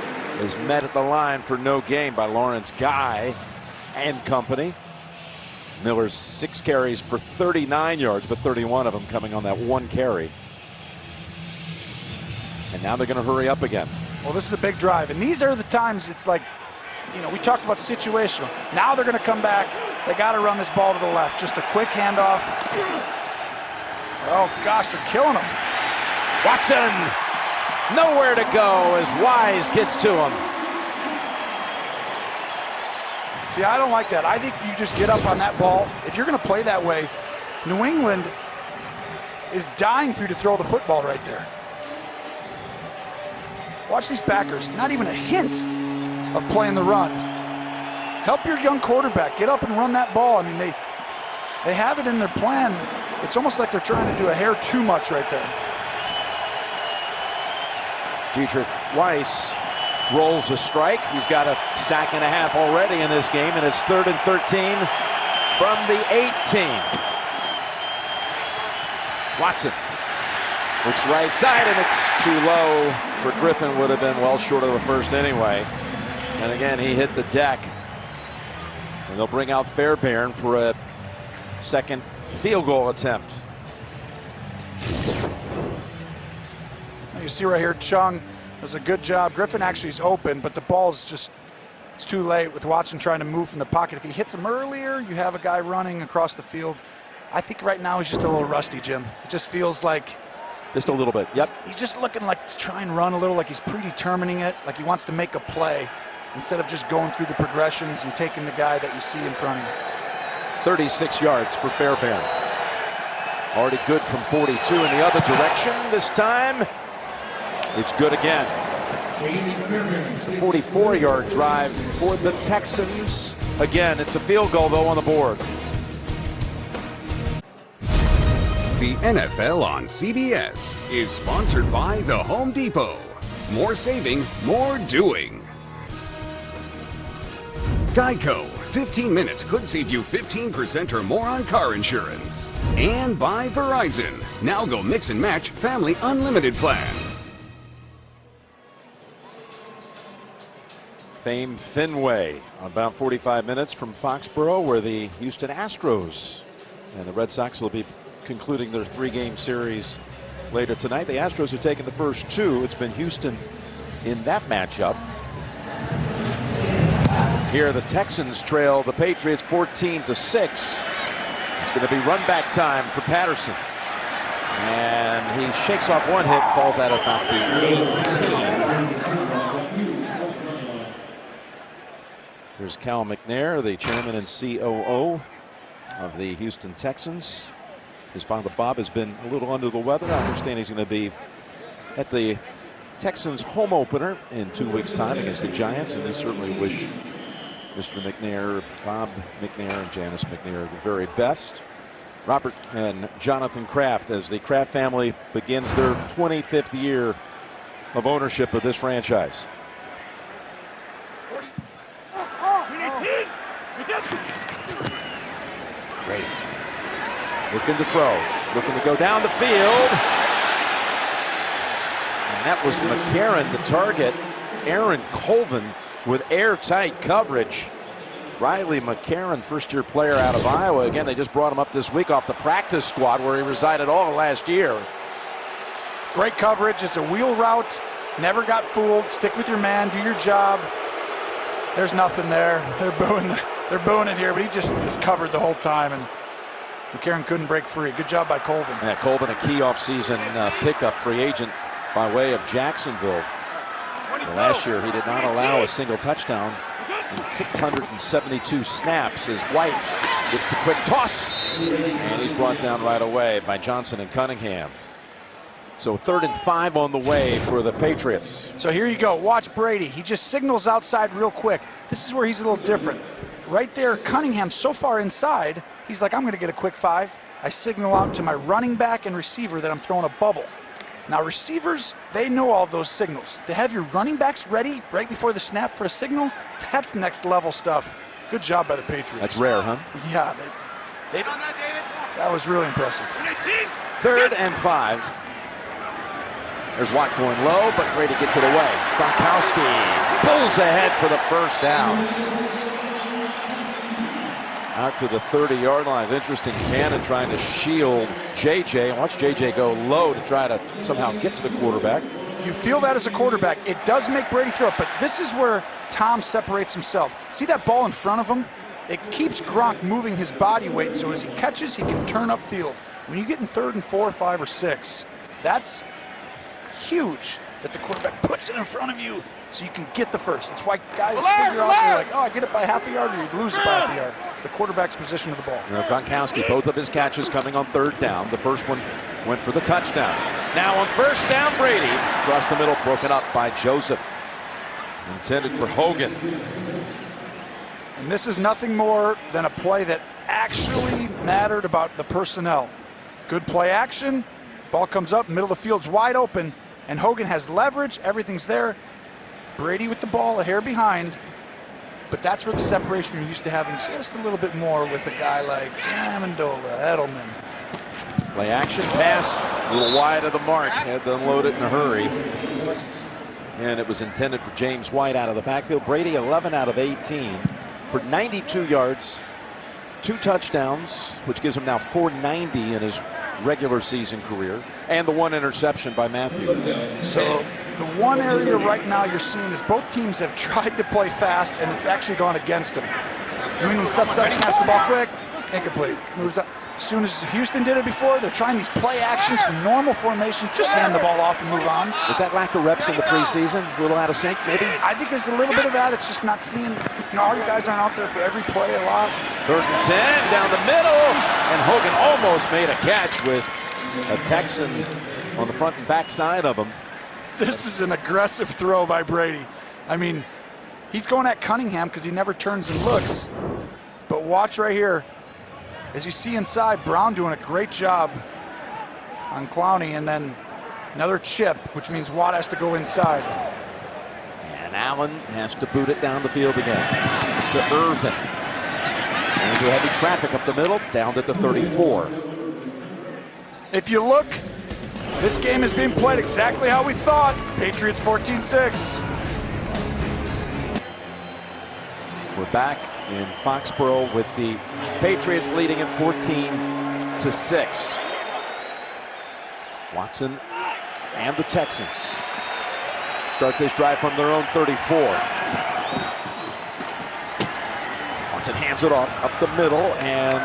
is met at the line for no gain by Lawrence Guy and company. Miller's 6 carries for 39 yards, but 31 of them coming on that 1 carry. And now they're going to hurry up again. Well, this is a big drive, and these are the times it's like, we talked about situational. Now they're going to come back. They got to run this ball to the left. Just a quick handoff. Oh, gosh, they're killing him. Watson, nowhere to go as Wise gets to him. See, I don't like that. I think you just get up on that ball. If you're going to play that way, New England is dying for you to throw the football right there. Watch these backers, not even a hint of playing the run. Help your young quarterback, get up and run that ball. I mean, they have it in their plan. It's almost like they're trying to do a hair too much right there. Dietrich Weiss rolls a strike. He's got a sack and a half already in this game, and it's 3rd and 13 from the 18. Watson looks right side, and it's too low for Griffin. Would have been well short of the first anyway. And again, he hit the deck. And they'll bring out Fairbairn for a second field goal attempt. You see right here, Chung does a good job. Griffin actually is open, but the ball's just, it's too late with Watson trying to move from the pocket. If he hits him earlier, you have a guy running across the field. I think right now he's just a little rusty, Jim. It just feels like, just a little bit, yep. He's just looking like to try and run a little, like he's predetermining it, like he wants to make a play instead of just going through the progressions and taking the guy that you see in front of you. 36 yards for Fairbairn. Already good from 42 in the other direction. This time, it's good again. It's a 44-yard drive for the Texans. Again, it's a field goal, though, on the board. The NFL on CBS is sponsored by The Home Depot. More saving, more doing. Geico. 15 minutes could save you 15% or more on car insurance. And by Verizon. Now go mix and match family unlimited plans. Famed Fenway, about 45 minutes from Foxborough, where the Houston Astros and the Red Sox will be concluding their 3-game series later tonight. The Astros have taken the first 2. It's been Houston in that matchup. Here the Texans trail the Patriots 14-6. It's going to be run back time for Patterson. And he shakes off one hit, falls out about the 18. Here's Cal McNair, the chairman and COO of the Houston Texans. His father Bob has been a little under the weather. I understand he's going to be at the Texans home opener in 2 weeks' time against the Giants, and we certainly wish Mr. McNair, Bob McNair, and Janice McNair the very best. Robert and Jonathan Kraft, as the Kraft family begins their 25th year of ownership of this franchise. Great. Looking to throw, looking to go down the field. And that was McCarron, the target. Aaron Colvin with airtight coverage. Riley McCarron, first-year player out of Iowa. Again, they just brought him up this week off the practice squad where he resided all last year. Great coverage. It's a wheel route. Never got fooled. Stick with your man. Do your job. There's nothing there. They're booing it here, but he just is covered the whole time, and McCarron couldn't break free. Good job by Colvin. Yeah, Colvin, a key offseason pickup, free agent by way of Jacksonville. Well, last year, he did not allow a single touchdown in 672 snaps as White gets the quick toss, and he's brought down right away by Johnson and Cunningham. So 3rd and 5 on the way for the Patriots. So here you go. Watch Brady. He just signals outside real quick. This is where he's a little different. Right there, Cunningham so far inside, he's like, I'm going to get a quick 5. I signal out to my running back and receiver that I'm throwing a bubble. Now receivers, they know all those signals. To have your running backs ready right before the snap for a signal, that's next level stuff. Good job by the Patriots. That's rare, huh? Yeah, that was really impressive. 3rd and 5. There's Watt going low, but Brady gets it away. Gronkowski pulls ahead for the first down. Out to the 30-yard line. Interesting, Cannon trying to shield JJ. Watch JJ go low to try to somehow get to the quarterback. You feel that as a quarterback. It does make Brady throw it, but this is where Tom separates himself. See that ball in front of him? It keeps Gronk moving his body weight, so as he catches, he can turn upfield. When you get in 3rd and 4, 5, or 6, that's huge that the quarterback puts it in front of you so you can get the first. That's why guys figure out, they're like, oh, I get it by half a yard, or you lose it by half a yard. It's the quarterback's position of the ball. Gronkowski, both of his catches coming on 3rd down. The first one went for the touchdown. Now on 1st down, Brady across the middle, broken up by Joseph. Intended for Hogan. And this is nothing more than a play that actually mattered about the personnel. Good play action, ball comes up, middle of the field's wide open, and Hogan has leverage, everything's there. Brady with the ball, a hair behind, but that's where the separation you're used to having just a little bit more with a guy like Amendola, Edelman. Play action, pass, a little wide of the mark, had to unload it in a hurry. And it was intended for James White out of the backfield. Brady 11 out of 18 for 92 yards, 2 touchdowns, which gives him now 490 in his regular season career, and the 1 interception by Matthew. So the one area right now you're seeing is both teams have tried to play fast, and it's actually gone against them. New England steps up, snaps the ball quick, incomplete. Moves up. As soon as Houston did it before, they're trying these play actions from normal formations, just hand the ball off and move on. Is that lack of reps in the preseason? A little out of sync, maybe? I think there's a little bit of that. It's just not seeing, all you guys aren't out there for every play a lot. 3rd and 10, down the middle, and Hogan almost made a catch with a Texan on the front and back side of him. This is an aggressive throw by Brady. I mean, he's going at Cunningham because he never turns and looks. But watch right here. As you see inside, Brown doing a great job on Clowney, and then another chip, which means Watt has to go inside. And Allen has to boot it down the field again to Irvin. And through heavy traffic up the middle, down to the 34. If you look, this game is being played exactly how we thought. Patriots 14-6. We're back in Foxborough with the Patriots leading at 14-6. Watson and the Texans start this drive from their own 34. Watson hands it off up the middle, and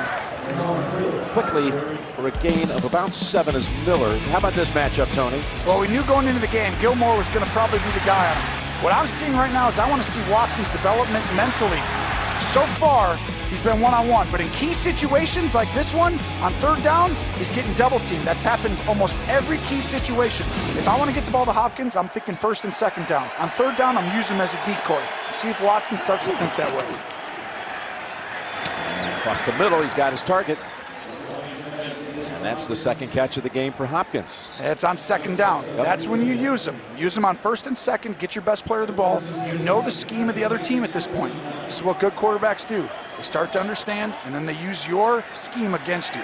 quickly for a gain of about 7 is Miller. How about this matchup, Tony? Well, we knew going into the game Gilmore was going to probably be the guy on him. What I'm seeing right now is I want to see Watson's development mentally. So far, he's been one-on-one, but in key situations like this one, on 3rd down, he's getting double-teamed. That's happened almost every key situation. If I want to get the ball to Hopkins, I'm thinking 1st and 2nd down. On 3rd down, I'm using him as a decoy. See if Watson starts to think that way. Across the middle, he's got his target. And that's the 2nd catch of the game for Hopkins. It's on 2nd down. Yep. That's when you use them. Use them on 1st and 2nd, get your best player of the ball. You know the scheme of the other team at this point. This is what good quarterbacks do. They start to understand, and then they use your scheme against you.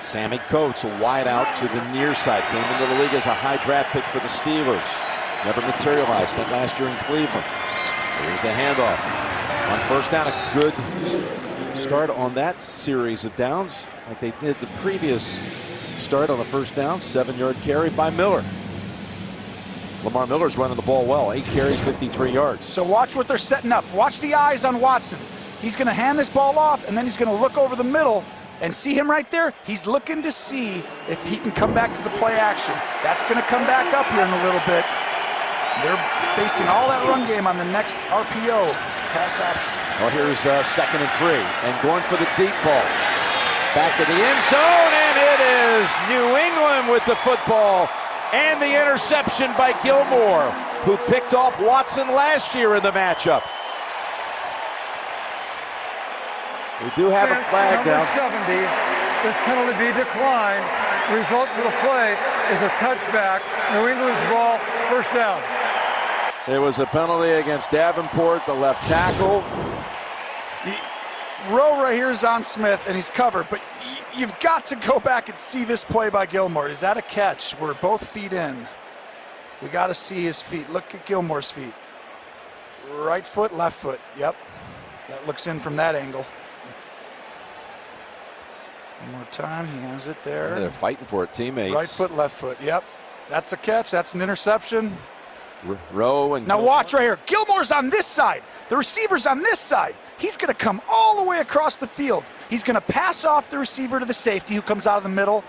Sammy Coates, a wide out to the near side. Came into the league as a high draft pick for the Steelers. Never materialized. Spent last year in Cleveland. Here's the handoff. On 1st down, a good start on that series of downs, like they did the previous start on the 1st down. 7-yard carry by Miller. Lamar Miller's running the ball well. 8 carries, 53 yards. So watch what they're setting up. Watch the eyes on Watson. He's going to hand this ball off, and then he's going to look over the middle and see him right there. He's looking to see if he can come back to the play action. That's going to come back up here in a little bit. They're basing all that run game on the next RPO, pass action. Well, here's 2nd and 3, and going for the deep ball. Back to the end zone, and it is New England with the football. And the interception by Gilmore, who picked off Watson last year in the matchup. We do have a flag down. Number 70, this penalty be declined. The result to the play is a touchback. New England's ball, 1st down. There was a penalty against Davenport, the left tackle. The row right here is on Smith, and he's covered, but you've got to go back and see this play by Gilmore. Is that a catch? We're both feet in. We got to see his feet. Look at Gilmore's feet. Right foot, left foot. Yep. That looks in from that angle. One more time. He has it there. They're fighting for it, teammates. Right foot, left foot. Yep. That's a catch. That's an interception. Rowe and now watch right here. Gilmore's on this side. The receiver's on this side. He's going to come all the way across the field. He's going to pass off the receiver to the safety who comes out of the middle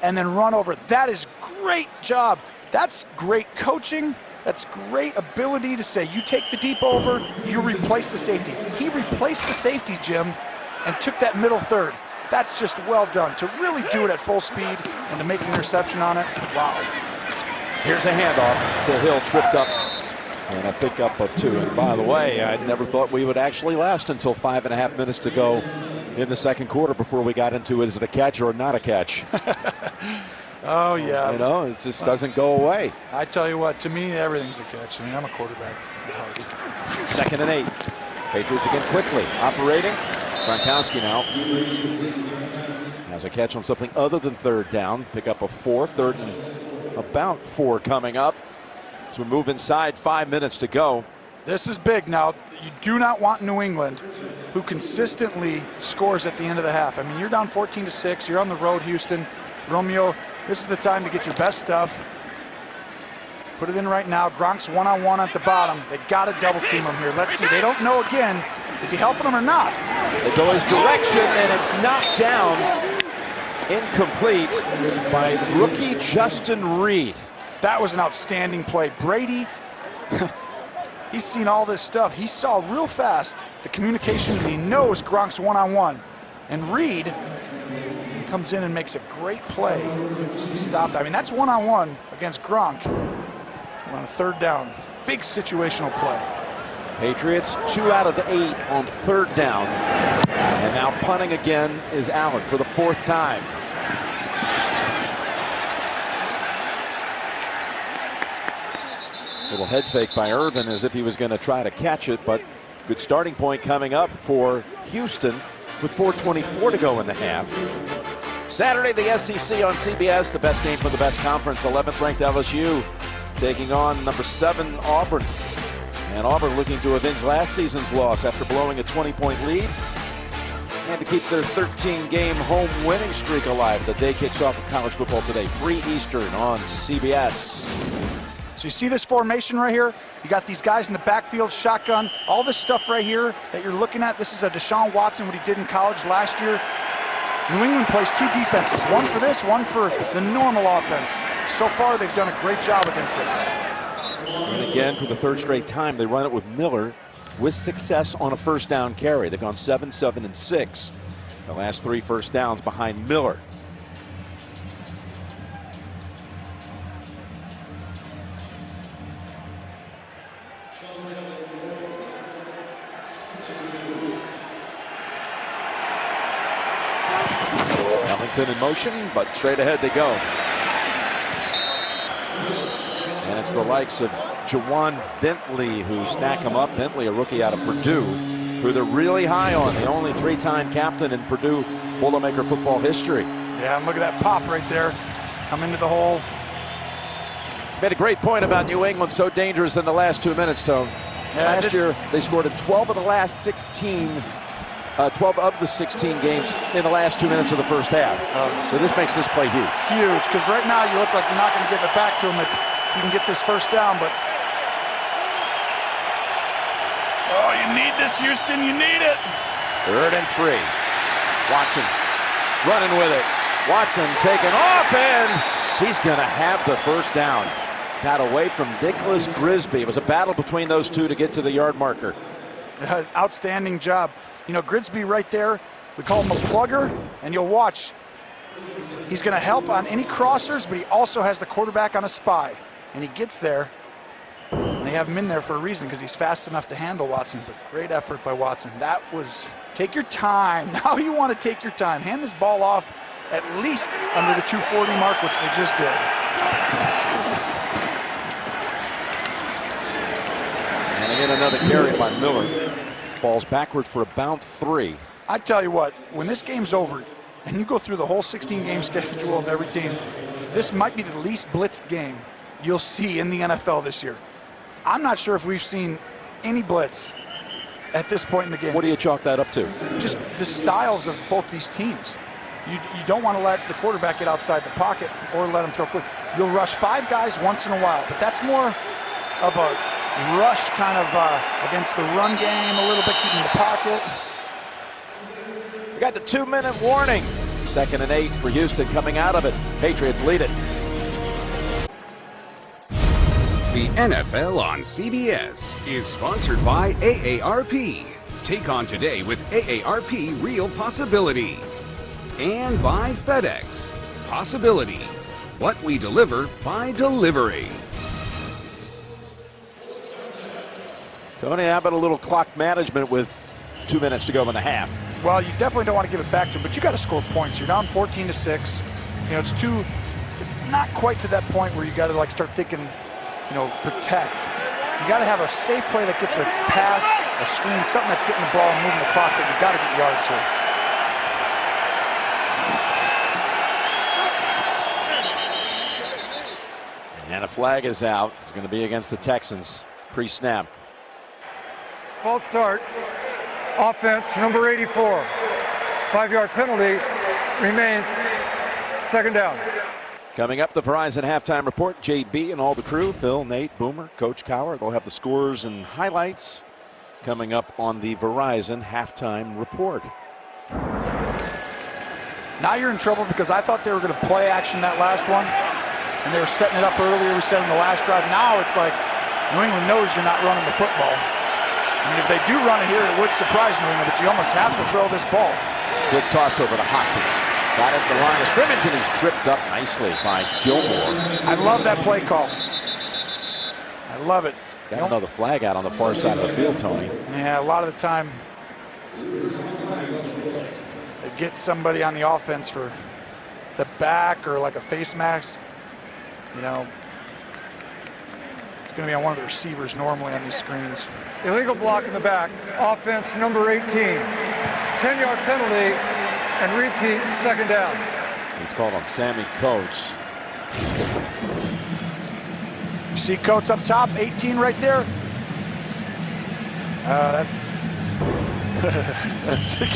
and then run over. That is great job. That's great coaching. That's great ability to say, you take the deep over, you replace the safety. He replaced the safety, Jim, and took that middle third. That's just well done. To really do it at full speed and to make an interception on it, wow. Here's a handoff to Hill, tripped up, and a pickup of 2. And by the way, I never thought we would actually last until 5.5 minutes to go in the second quarter before we got into is it a catch or not a catch. Oh, yeah. You know, it just doesn't go away. I tell you what, to me, everything's a catch. I mean, I'm a quarterback. 2nd and 8. Patriots again quickly operating. Gronkowski now has a catch on something other than 3rd down. Pick up a 4. 3rd and about 4 coming up. So we move inside, 5 minutes to go. This is big. Now, you do not want New England, who consistently scores at the end of the half. I mean, you're down 14-6. You're on the road, Houston. Romeo, this is the time to get your best stuff. Put it in right now. Gronk's one-on-one at the bottom. They got to double team him here. Let's see. They don't know again. Is he helping him or not? They go his direction, and it's knocked down, incomplete by rookie Justin Reed. That was an outstanding play. Brady, he's seen all this stuff. He saw real fast the communication, and he knows Gronk's one-on-one. And Reed comes in and makes a great play. He stopped. I mean, that's one-on-one against Gronk. We're on a 3rd down. Big situational play. Patriots 2 out of 8 on 3rd down. And now punting again is Allen for the 4th time. Little head fake by Irvin as if he was going to try to catch it, but good starting point coming up for Houston with 4:24 to go in the half. Saturday, the SEC on CBS, the best game for the best conference. 11th ranked LSU taking on number 7 Auburn. And Auburn looking to avenge last season's loss after blowing a 20-point lead and to keep their 13-game home winning streak alive. The day kicks off with college football today, 3 Eastern on CBS. So you see this formation right here? You got these guys in the backfield, shotgun, all this stuff right here that you're looking at. This is a Deshaun Watson, what he did in college last year. New England plays 2 defenses, one for this, one for the normal offense. So far, they've done a great job against this. And again, for the 3rd straight time, they run it with Miller with success on a 1st down carry. They've gone 7, 7, and 6. The last 3 first downs behind Miller. In motion, but straight ahead they go. And it's the likes of Jawan Bentley who snack him up. Bentley, a rookie out of Purdue, who they're really high on. The only 3-time captain in Purdue Boilermaker football history. Yeah, and look at that pop right there. Come into the hole. Made a great point about New England so dangerous in the last 2 minutes, Tone. Yeah, last year, they scored in 12 of the last 16 12 of the 16 games in the last 2 minutes of the first half. So this makes this play huge. Huge, because right now you look like you're not going to give it back to him if you can get this 1st down, but oh, you need this, Houston, you need it. 3rd and 3. Watson running with it. Watson taking off, and he's going to have the 1st down. Got away from Nicholas Grisby. It was a battle between those 2 to get to the yard marker. Outstanding job. You know, Grigsby right there, we call him a plugger, and you'll watch. He's going to help on any crossers, but he also has the quarterback on a spy. And he gets there, and they have him in there for a reason because he's fast enough to handle Watson. But great effort by Watson. That was, take your time. Now you want to take your time. Hand this ball off at least under the 240 mark, which they just did. And again, another carry by Miller. Falls backward for about 3. I tell you what, when this game's over and you go through the whole 16-game schedule of every team, this might be the least blitzed game you'll see in the NFL this year. I'm not sure if we've seen any blitz at this point in the game. What do you chalk that up to? Just the styles of both these teams. You don't want to let the quarterback get outside the pocket or let him throw quick. you'll rush 5 guys once in a while, but that's more of a rush kind of against the run game, a little bit keeping the pocket. We got the 2-minute warning. 2nd and 8 for Houston coming out of it. Patriots lead it. The NFL on CBS is sponsored by AARP. Take on today with AARP Real Possibilities. And by FedEx. Possibilities. What we deliver by delivering. Tony, how about a little clock management with 2 minutes to go in the half? Well, you definitely don't want to give it back to them, but you got to score points. You're down 14-6. You know, it's not quite to that point where you got to like start thinking, you know, protect. You got to have a safe play that gets a pass, a screen, something that's getting the ball and moving the clock, but you got to get yards here. And a flag is out. It's going to be against the Texans pre-snap. False start. Offense, number 84. 5-yard penalty. Remains 2nd down. Coming up, the Verizon Halftime Report. JB and all the crew, Phil, Nate, Boomer, Coach Cowher. They'll have the scores and highlights coming up on the Verizon Halftime Report. Now you're in trouble because I thought they were going to play action that last one, and they were setting it up earlier. We said in the last drive. Now it's like New England knows you're not running the football. I mean, if they do run it here, it would surprise New England, but you almost have to throw this ball. Good toss over to Hopkins. Got it at the line of scrimmage, and he's tripped up nicely by Gilmore. I love that play call. I love it. Got another flag out on the far side of the field, Tony. Yeah, a lot of the time they get somebody on the offense for the back or like a face mask. You know, it's going to be on one of the receivers normally on these screens. Illegal block in the back. Offense, number 18. 10-yard penalty and repeat 2nd down. It's called on Sammy Coates. You see Coates up top, 18 right there. That's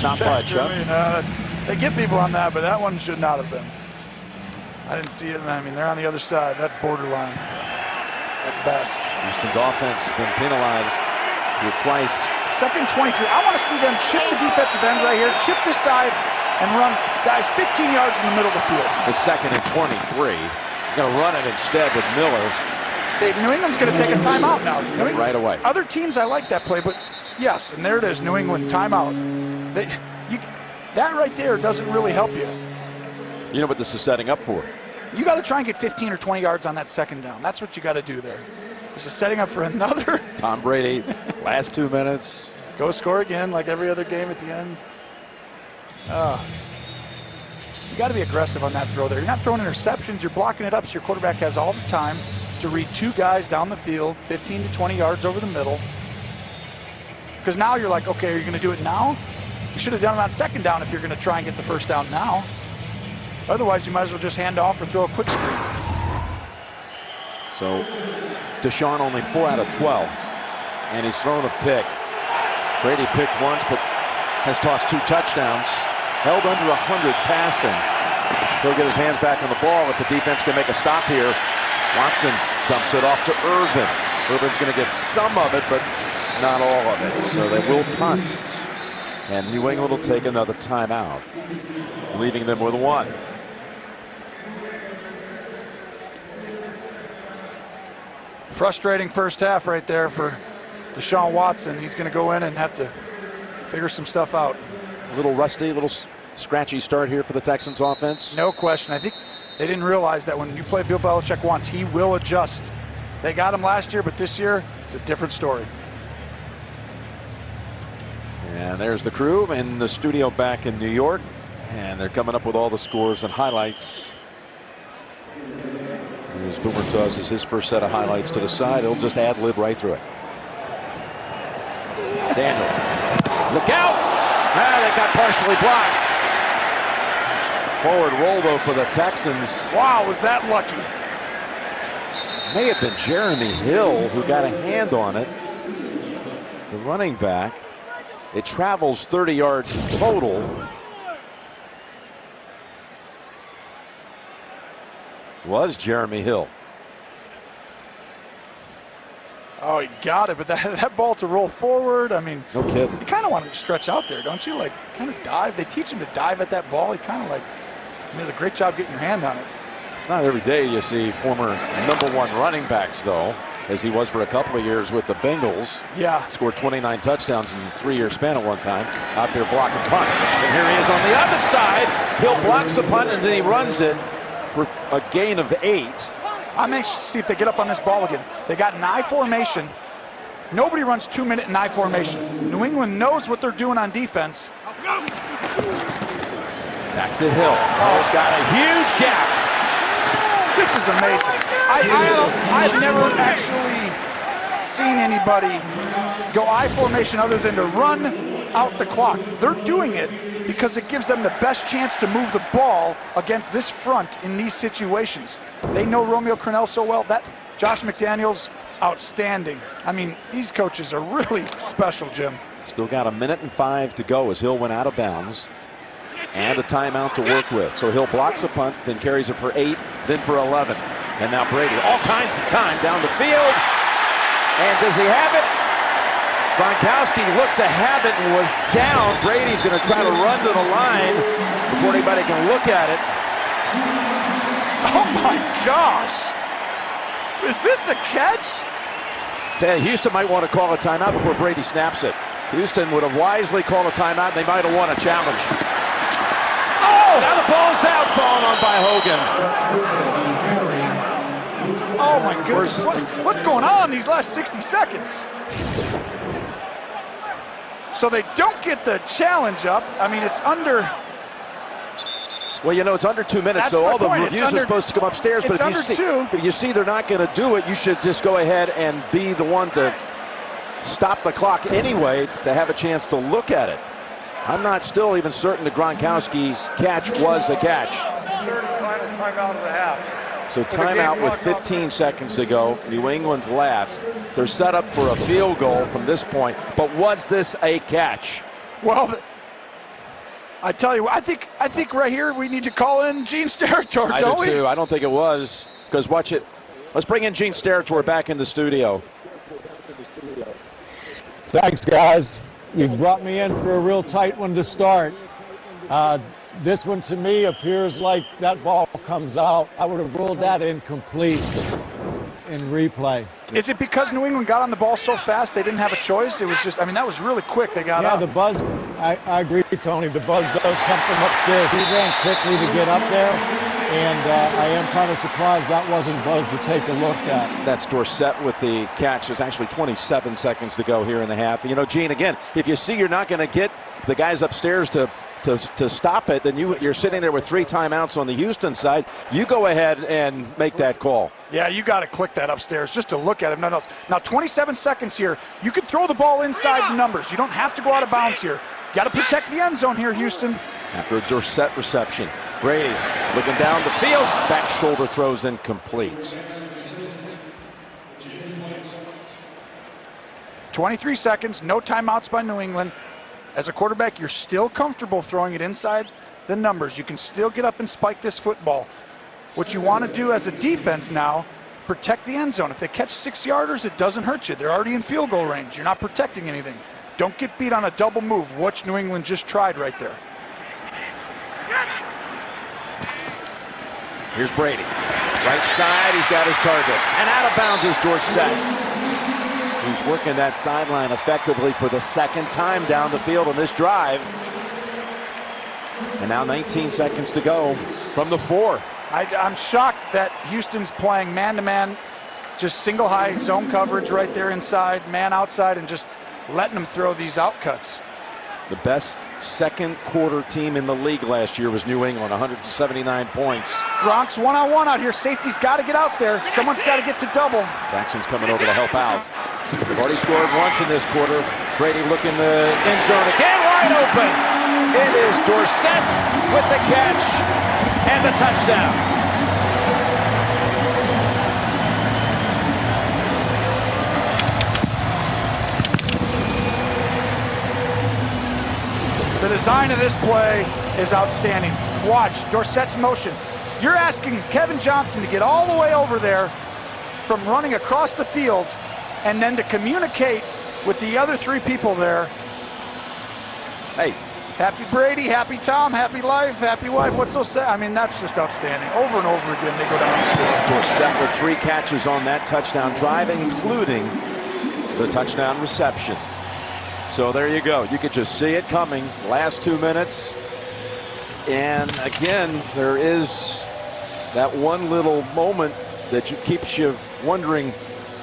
not much, huh? They get people on that, but that one should not have been. I didn't see it. I mean, they're on the other side. That's borderline at best. Houston's offense has been penalized here twice. 2nd 23. I want to see them chip the defensive end right here, chip this side, and run, guys, 15 yards in the middle of the field. The 2nd and 23. Going to run it instead with Miller. See, New England's going to take a timeout now. Right away. Other teams, I like that play, but yes, and there it is, New England timeout. That right there doesn't really help you. You know what this is setting up for? You got to try and get 15 or 20 yards on that 2nd down. That's what you got to do there. This is setting up for another. Tom Brady, last 2 minutes. Go score again like every other game at the end. You got to be aggressive on that throw there. You're not throwing interceptions. You're blocking it up so your quarterback has all the time to read 2 guys down the field, 15 to 20 yards over the middle. Because now you're like, okay, are you going to do it now? You should have done it on 2nd down if you're going to try and get the 1st down now. Otherwise, you might as well just hand off or throw a quick screen. So, Deshaun only 4 out of 12, and he's thrown a pick. Brady picked once, but has tossed 2 touchdowns. Held under 100 passing. He'll get his hands back on the ball if the defense can make a stop here. Watson dumps it off to Irvin. Irvin's going to get some of it, but not all of it. So they will punt. And New England will take another timeout, leaving them with 1. Frustrating first half right there for Deshaun Watson. He's going to go in and have to figure some stuff out. A little rusty, a little scratchy start here for the Texans offense. No question. I think they didn't realize that when you play Bill Belichick once, he will adjust. They got him last year, but this year, it's a different story. And there's the crew in the studio back in New York. And they're coming up with all the scores and highlights. As Boomer does is his first set of highlights to the side. He'll just ad-lib right through it. Daniel. Look out! They got partially blocked. Forward roll, though, for the Texans. Wow, was that lucky? May have been Jeremy Hill who got a hand on it. The running back. It travels 30 yards total. was Jeremy Hill. Oh, he got it, but that ball to roll forward, I mean, no kidding. You kind of want him to stretch out there, don't you? Like, kind of dive. They teach him to dive at that ball. He kind of like, he does a great job getting your hand on it. It's not every day you see former #1 running backs, though, as he was for a couple of years with the Bengals. Yeah. Scored 29 touchdowns in a 3-year span at one time. Out there blocking punts. And here he is on the other side. Hill blocks the punt, and then he runs it for a gain of 8. I'm anxious to see if they get up on this ball again. They got an I formation. Nobody runs 2-minute in I formation. New England knows what they're doing on defense. Back to Hill. Hill's got a huge gap. This is amazing. I've never actually seen anybody go I formation other than to run out the clock. They're doing it because it gives them the best chance to move the ball against this front in these situations. They know Romeo Crennel so well. That Josh McDaniels, outstanding. I mean, these coaches are really special, Jim. Still got 1:05 to go as Hill went out of bounds. And a timeout to work with. So Hill blocks a punt, then carries it for 8, then for 11. And now Brady, all kinds of time down the field. And does he have it? Gronkowski looked to have it and was down. Brady's going to try to run to the line before anybody can look at it. Oh my gosh! Is this a catch? Houston might want to call a timeout before Brady snaps it. Houston would have wisely called a timeout, and they might have won a challenge. Oh! Now the ball's out, falling on by Hogan. Oh my goodness! What's going on these last 60 seconds? So they don't get the challenge up. I mean, it's under. Well, you know, it's under 2 minutes, That's so all the point. reviews are supposed to come upstairs. But if you see they're not going to do it, you should just go ahead and be the one to stop the clock anyway to have a chance to look at it. I'm not still even certain the Gronkowski catch was a catch. Third and final timeout of the half. So timeout with 15 seconds to go. New England's last. They're set up for a field goal from this point. But was this a catch? Well, I tell you, I think right here we need to call in Gene Steratore, I don't do we? too. I don't think it was. Because watch it. Let's bring in Gene Steratore back in the studio. Thanks, guys. You brought me in for a real tight one to start. This one to me appears like that ball comes out. I would have ruled that incomplete in replay. Is it because New England got on the ball so fast they didn't have a choice? It was just, I mean, that was really quick. They got up. Yeah, the buzz, I agree, Tony. The buzz does come from upstairs. He ran quickly to get up there, and I am kind of surprised that wasn't Buzz to take a look at. That's Dorsett with the catch. There's actually 27 seconds to go here in the half. You know, Gene, again, if you see you're not going to get the guys upstairs to stop it, then you're sitting there with 3 timeouts on the Houston side. You go ahead and make that call. Yeah, you got to click that upstairs just to look at it. Nothing else. Now, 27 seconds here. You can throw the ball inside the numbers. You don't have to go out of bounds here. Got to protect the end zone here, Houston. After a Dorsett reception, Brady's looking down the field. Back shoulder throws incomplete. 23 seconds, no timeouts by New England. As a quarterback, you're still comfortable throwing it inside the numbers. You can still get up and spike this football. What you want to do as a defense now, protect the end zone. If they catch 6-yarders, it doesn't hurt you. They're already in field goal range. You're not protecting anything. Don't get beat on a double move, which New England just tried right there. Here's Brady. Right side, he's got his target. And out of bounds is Dorsett. He's working that sideline effectively for the second time down the field on this drive. And now 19 seconds to go from the 4. I'm shocked that Houston's playing man-to-man, just single high zone coverage right there inside, man outside, and just letting them throw these outcuts. The best second quarter team in the league last year was New England, 179 points. Gronk's one-on-one out here. Safety's got to get out there. Someone's got to get to double. Jackson's coming over to help out. They've already scored once in this quarter. Brady looking the end zone again, wide open. It is Dorsett with the catch and the touchdown. The design of this play is outstanding. Watch Dorsett's motion. You're asking Kevin Johnson to get all the way over there from running across the field and then to communicate with the other 3 people there. Hey, happy Brady, happy Tom, happy life, happy wife. What's so sad? I mean, that's just outstanding. Over and over again, they go down and score. Dorsett with 3 catches on that touchdown drive, including the touchdown reception. So there you go. You could just see it coming. Last 2 minutes. And again, there is that one little moment that keeps you wondering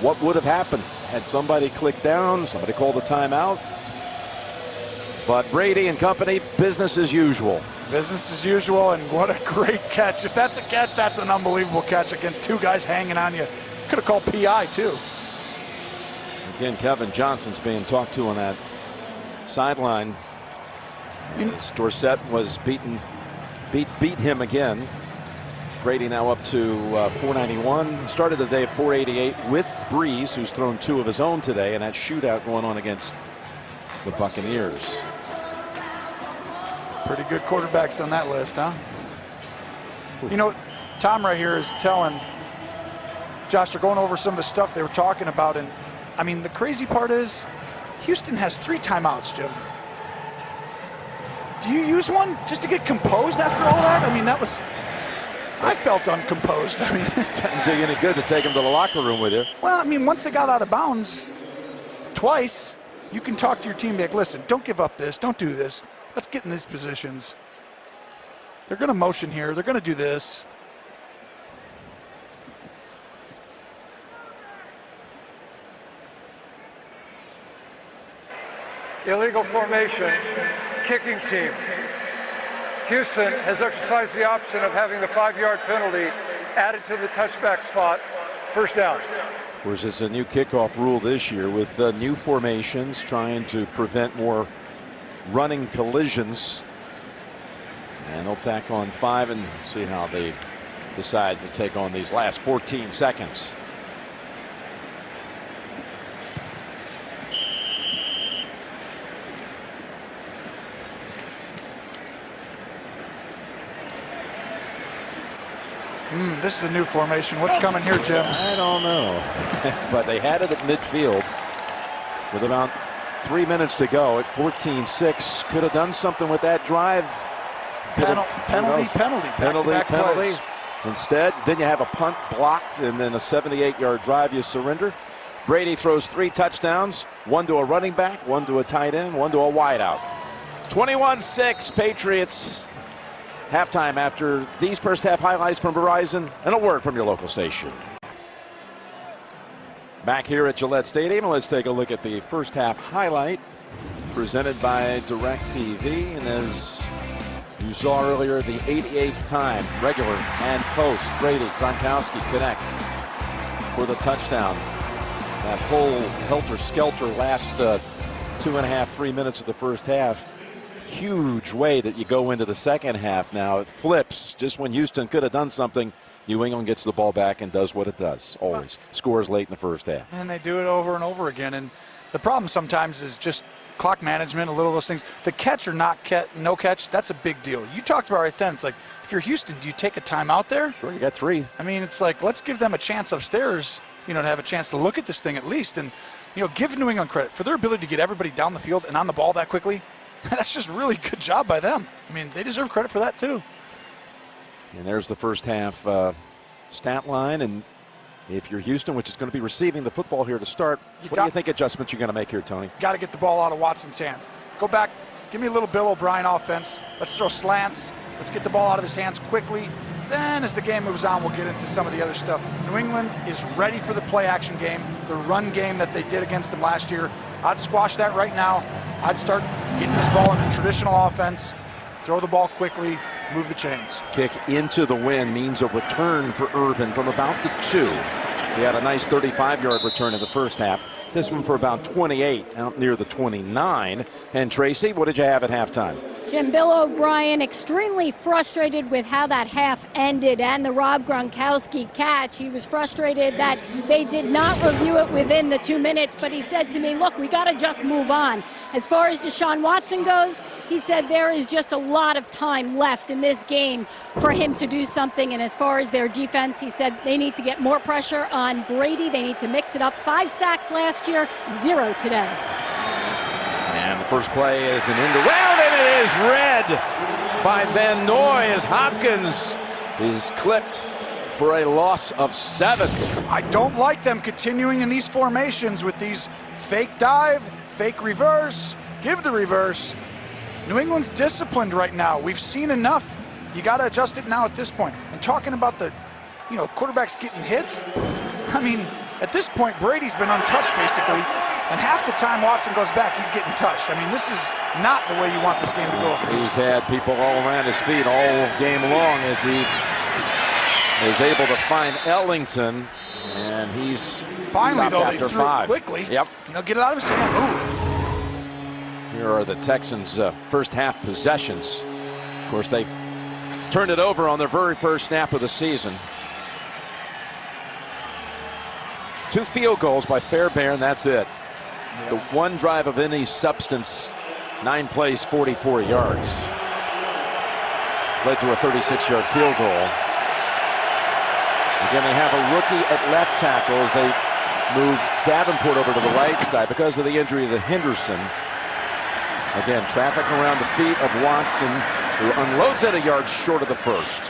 what would have happened had somebody clicked down, somebody called a timeout. But Brady and company, business as usual. Business as usual, and what a great catch. If that's a catch, that's an unbelievable catch against 2 guys hanging on you. Could have called PI too. Again, Kevin Johnson's being talked to on that sideline. As Dorsett was beat him again. Brady now up to 491. Started the day at 488 with Breeze, who's thrown 2 of his own today, and that shootout going on against the Buccaneers. Pretty good quarterbacks on that list, huh? You know, Tom right here is telling Josh, they're going over some of the stuff they were talking about, and I mean, the crazy part is Houston has 3 timeouts, Jim. Do you use one just to get composed after all that? I mean, I felt uncomposed. I mean, it didn't do you any good to take him to the locker room with you. Well, I mean, once they got out of bounds twice, you can talk to your team like, listen, don't give up this, don't do this. Let's get in these positions. They're going to motion here. They're going to do this. Illegal formation, kicking team. Houston has exercised the option of having the 5-yard penalty added to the touchback spot. First down. Of course, it's a new kickoff rule this year with new formations trying to prevent more running collisions. And they'll tack on 5 and see how they decide to take on these last 14 seconds. This is a new formation. What's coming here, Jim? I don't know. But they had it at midfield with about 3 minutes to go at 14-6. Could have done something with that drive. Penalty. Instead, then you have a punt blocked and then a 78-yard drive you surrender. Brady throws 3 touchdowns, 1 to a running back, 1 to a tight end, 1 to a wideout. 21-6 Patriots. Halftime after these first half highlights from Verizon and a word from your local station. Back here at Gillette Stadium, let's take a look at the first half highlight presented by DirecTV. And as you saw earlier, the 88th time, regular and post, Brady Gronkowski connect for the touchdown. That whole helter-skelter last 2.5, 3 minutes of the first half. Huge way that you go into the second half now. It flips just when Houston could have done something. New England gets the ball back and does what it does. Always scores late in the first half. And they do it over and over again. And the problem sometimes is just clock management, a little of those things. The catch or not catch, no catch, that's a big deal. You talked about right then, it's like, if you're Houston, do you take a timeout there? Sure, you got 3. I mean, it's like, let's give them a chance upstairs, to have a chance to look at this thing at least. And, give New England credit for their ability to get everybody down the field and on the ball that quickly. That's just really good job by them. I mean, they deserve credit for that too. And there's the first half stat line. And if you're Houston, which is going to be receiving the football here to start, what do you think adjustments you're going to make here, Tony? Got to get the ball out of Watson's hands. Go back, give me a little Bill O'Brien offense. Let's throw slants. Let's get the ball out of his hands quickly. Then as the game moves on, we'll get into some of the other stuff. New England is ready for the play-action game, the run game that they did against them last year. I'd squash that right now. I'd start getting this ball in a traditional offense, throw the ball quickly, move the chains. Kick into the wind means a return for Irvin from about the 2. He had a nice 35-yard return in the first half. This one for about 28, out near the 29. And Tracy, what did you have at halftime? Jim, Bill O'Brien extremely frustrated with how that half ended and the Rob Gronkowski catch. He was frustrated that they did not review it within the 2 minutes, but he said to me, look, we got to just move on. As far as Deshaun Watson goes, He said there is just a lot of time left in this game for him to do something. And as far as their defense, he said they need to get more pressure on Brady. They need to mix it up. 5 sacks last year, 0 today. And the first play is an well, and it is read by Van Noy as Hopkins is clipped for a loss of 7. I don't like them continuing in these formations with these fake dive, fake reverse, give the reverse. New England's disciplined right now. We've seen enough. You got to adjust it now at this point. And talking about the, quarterbacks getting hit, I mean, at this point, Brady's been untouched basically. And half the time Watson goes back, he's getting touched. I mean, this is not the way you want this game to go. He's had people all around his feet all game long as he is able to find Ellington, and he's finally though they threw 5. It quickly. Yep. Get it out of his hand, move. Here are the Texans' first half possessions. Of course, they turned it over on their very first snap of the season. 2 field goals by Fairbairn, that's it. Yeah. The one drive of any substance, 9 plays, 44 yards. Led to a 36-yard field goal. Again, they have a rookie at left tackle as they move Davenport over to the right side because of the injury to Henderson. Again, traffic around the feet of Watson, who unloads at a yard short of the first.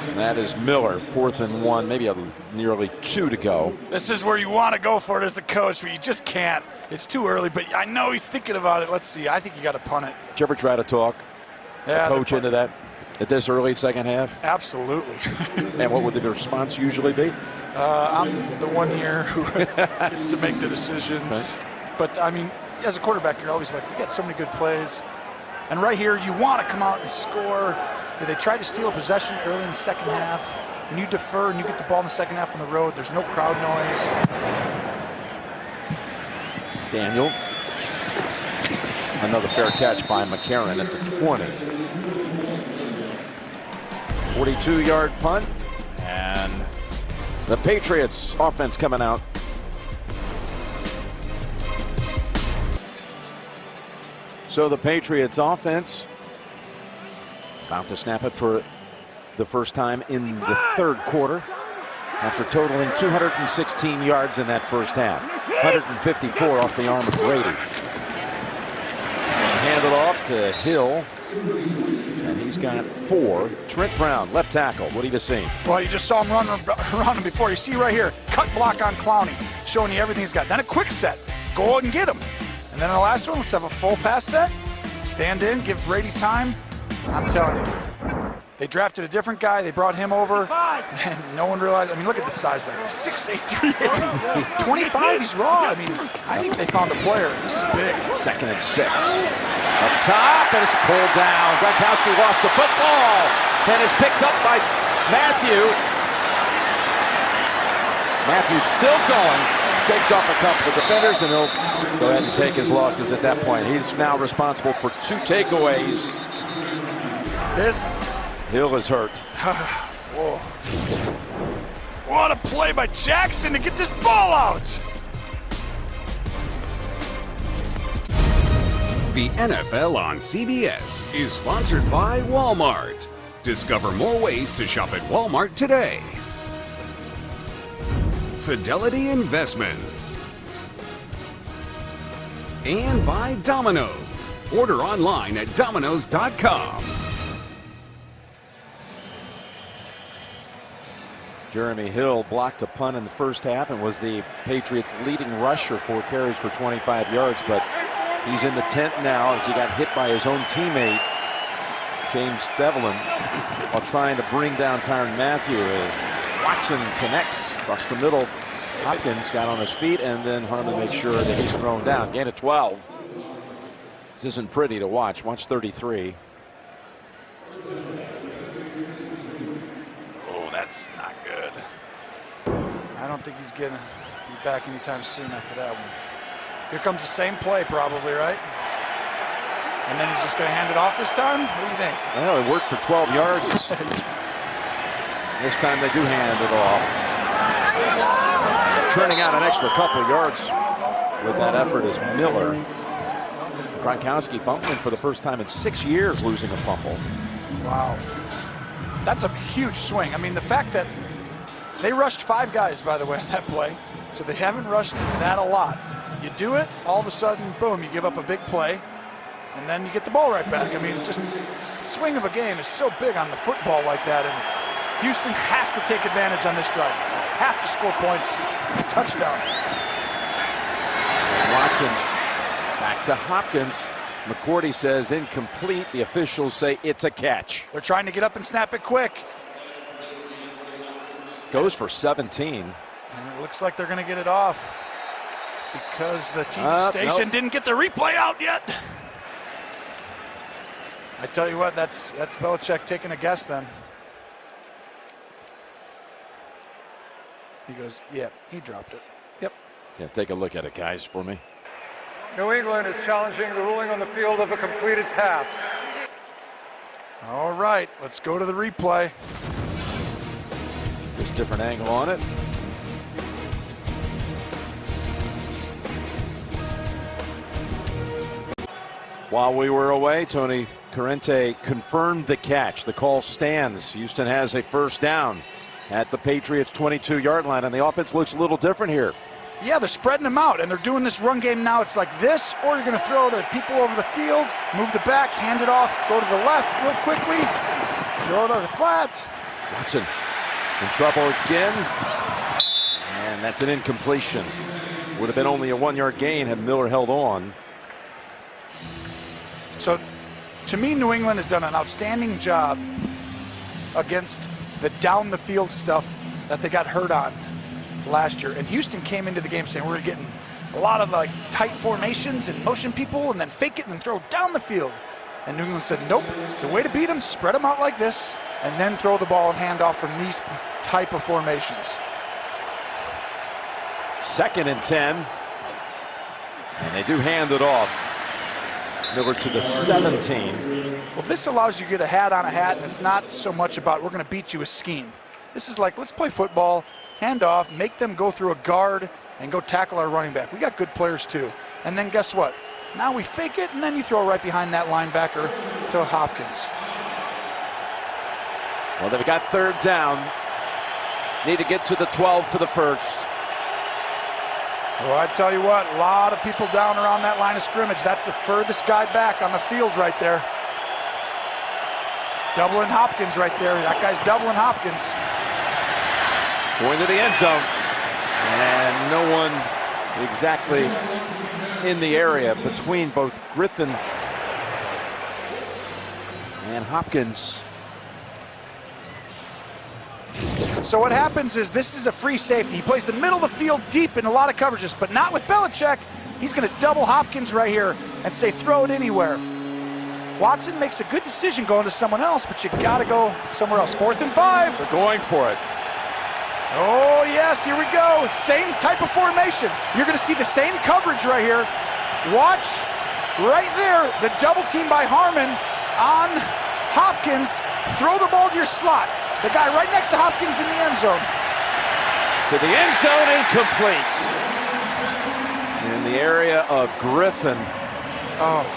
And that is Miller, 4th and 1, maybe nearly 2 to go. This is where you want to go for it as a coach, but you just can't. It's too early, but I know he's thinking about it. Let's see. I think you got to punt it. Did you ever try to talk a coach into that at this early second half? Absolutely. And what would the response usually be? I'm the one here who gets to make the decisions. Okay. But, I mean, as a quarterback, you're always like, we got so many good plays. And right here, you want to come out and score. They tried to steal a possession early in the second half. When you defer and you get the ball in the second half on the road, there's no crowd noise. Daniel. Another fair catch by McCarron at the 20. 42-yard punt. And the Patriots offense coming out. So the Patriots offense about to snap it for the first time in the third quarter after totaling 216 yards in that first half. 154 off the arm of Brady. Hand it off to Hill. And he's got 4. Trent Brown, left tackle. What have you seen? Well, you just saw him run him before. You see right here, cut block on Clowney, showing you everything he's got. Then a quick set. Go out and get him. And then the last one, let's have a full pass set. Stand in, give Brady time. I'm telling you, they drafted a different guy. They brought him over. And no one realized. I mean, look at the size of that guy. 6'8", 380. 25, he's raw. I mean, I think they found a player. This is big. 2nd and 6. Up top, and it's pulled down. Gronkowski lost the football. And it's picked up by Matthew. Matthew's still going. Shakes off a couple of defenders, and he'll go ahead and take his losses at that point. He's now responsible for 2 takeaways. Hill is hurt. Whoa. What a play by Jackson to get this ball out. The NFL on CBS is sponsored by Walmart. Discover more ways to shop at Walmart today. Fidelity Investments. And by Domino's. Order online at Domino's.com. Jeremy Hill blocked a punt in the first half and was the Patriots' leading rusher, 4 carries for 25 yards, but he's in the tent now as he got hit by his own teammate, James Devlin, while trying to bring down Tyrann Mathieu as Watson connects across the middle. Hopkins got on his feet, and then Harmon makes sure that he's thrown down. Gain of 12. This isn't pretty to watch. Watch 33. Oh, that's not good. I don't think he's going to be back anytime soon after that one. Here comes the same play probably, right? And then he's just going to hand it off this time? What do you think? Well, it worked for 12 yards. This time they do hand it off. Turning out an extra couple yards with that effort is Miller. Gronkowski fumbling for the first time in 6 years, losing a fumble. Wow. That's a huge swing. I mean, the fact that they rushed 5 guys, by the way, on that play, so they haven't rushed that a lot. You do it, all of a sudden, boom, you give up a big play, and then you get the ball right back. I mean, just swing of a game is so big on the football like that, and Houston has to take advantage on this drive. Have to score points. Touchdown. Watson back to Hopkins. McCourty says incomplete. The officials say it's a catch. They're trying to get up and snap it quick. Goes for 17. And it looks like they're going to get it off because the TV station didn't get the replay out yet. I tell you what, that's Belichick taking a guess then. He goes, yeah, he dropped it. Yep. Yeah, take a look at it, guys, for me. New England is challenging the ruling on the field of a completed pass. All right, let's go to the replay. There's a different angle on it. While we were away, Tony Corrente confirmed the catch. The call stands. Houston has a first down at the Patriots' 22-yard line, and the offense looks a little different here. Yeah, they're spreading them out, and they're doing this run game now. It's like this, or you're going to throw to people over the field, move the back, hand it off, go to the left real quickly, throw it on the flat. Watson in trouble again, and that's an incompletion. Would have been only a 1-yard gain had Miller held on. So, to me, New England has done an outstanding job against the down the field stuff that they got hurt on last year. And Houston came into the game saying we're getting a lot of like tight formations and motion people and then fake it and then throw down the field. And New England said, nope, the way to beat them, spread them out like this and then throw the ball and hand off from these type of formations. 2nd and 10. And they do hand it off. Miller to the 17. Well, this allows you to get a hat on a hat, and it's not so much about we're going to beat you with scheme. This is like, let's play football, hand off, make them go through a guard, and go tackle our running back. We got good players too. And then guess what? Now we fake it, and then you throw right behind that linebacker to Hopkins. Well, they've got 3rd down. Need to get to the 12 for the first. Well, I tell you what, a lot of people down around that line of scrimmage. That's the furthest guy back on the field right there. Doubling Hopkins right there. That guy's doubling Hopkins. Going to the end zone. And no one exactly in the area between both Griffin and Hopkins. So what happens is this is a free safety. He plays the middle of the field deep in a lot of coverages, but not with Belichick. He's going to double Hopkins right here and say throw it anywhere. Watson makes a good decision going to someone else, but you got to go somewhere else. 4th and 5. They're going for it. Oh, yes, here we go. Same type of formation. You're going to see the same coverage right here. Watch right there, the double team by Harmon on Hopkins. Throw the ball to your slot. The guy right next to Hopkins in the end zone. To the end zone, incomplete. In the area of Griffin.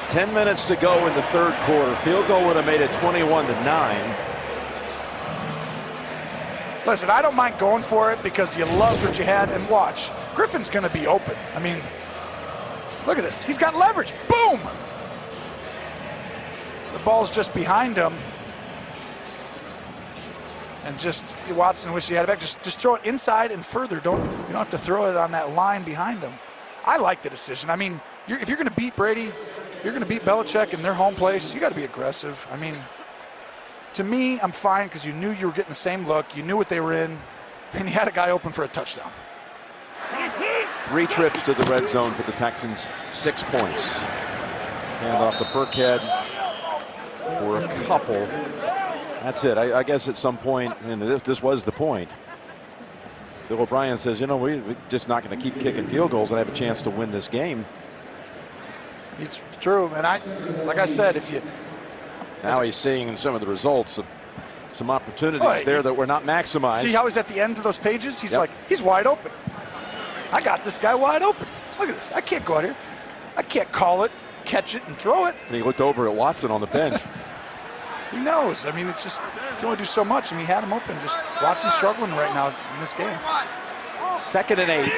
10 minutes to go in the 3rd quarter. Field goal would have made it 21-9. Listen, I don't mind going for it because you loved what you had, and watch. Griffin's going to be open. I mean, look at this. He's got leverage. Boom! The ball's just behind him. And just, Watson wish he had it back. Just throw it inside and further. You don't have to throw it on that line behind him. I like the decision. I mean, if you're going to beat Brady, you're going to beat Belichick in their home place, you got to be aggressive. I mean, to me, I'm fine because you knew you were getting the same look. You knew what they were in, and you had a guy open for a touchdown. 3 trips to the red zone for the Texans, 6 points. Hand off to Burkhead for a couple. That's it. I guess at some point, and this was the point, Bill O'Brien says, you know, we're just not going to keep kicking field goals and have a chance to win this game. It's true. And like I said, if you... Now he's seeing in some of the results some opportunities there that were not maximized. See how he's at the end of those pages? He's like, he's wide open. I got this guy wide open. Look at this. I can't go out here. I can't call it. catch it and throw it. And he looked over at Watson on the bench. He knows. I mean, it's just, you can only do so much. I mean, he had him open. Just Watson's struggling right now in this game. 2nd and 8.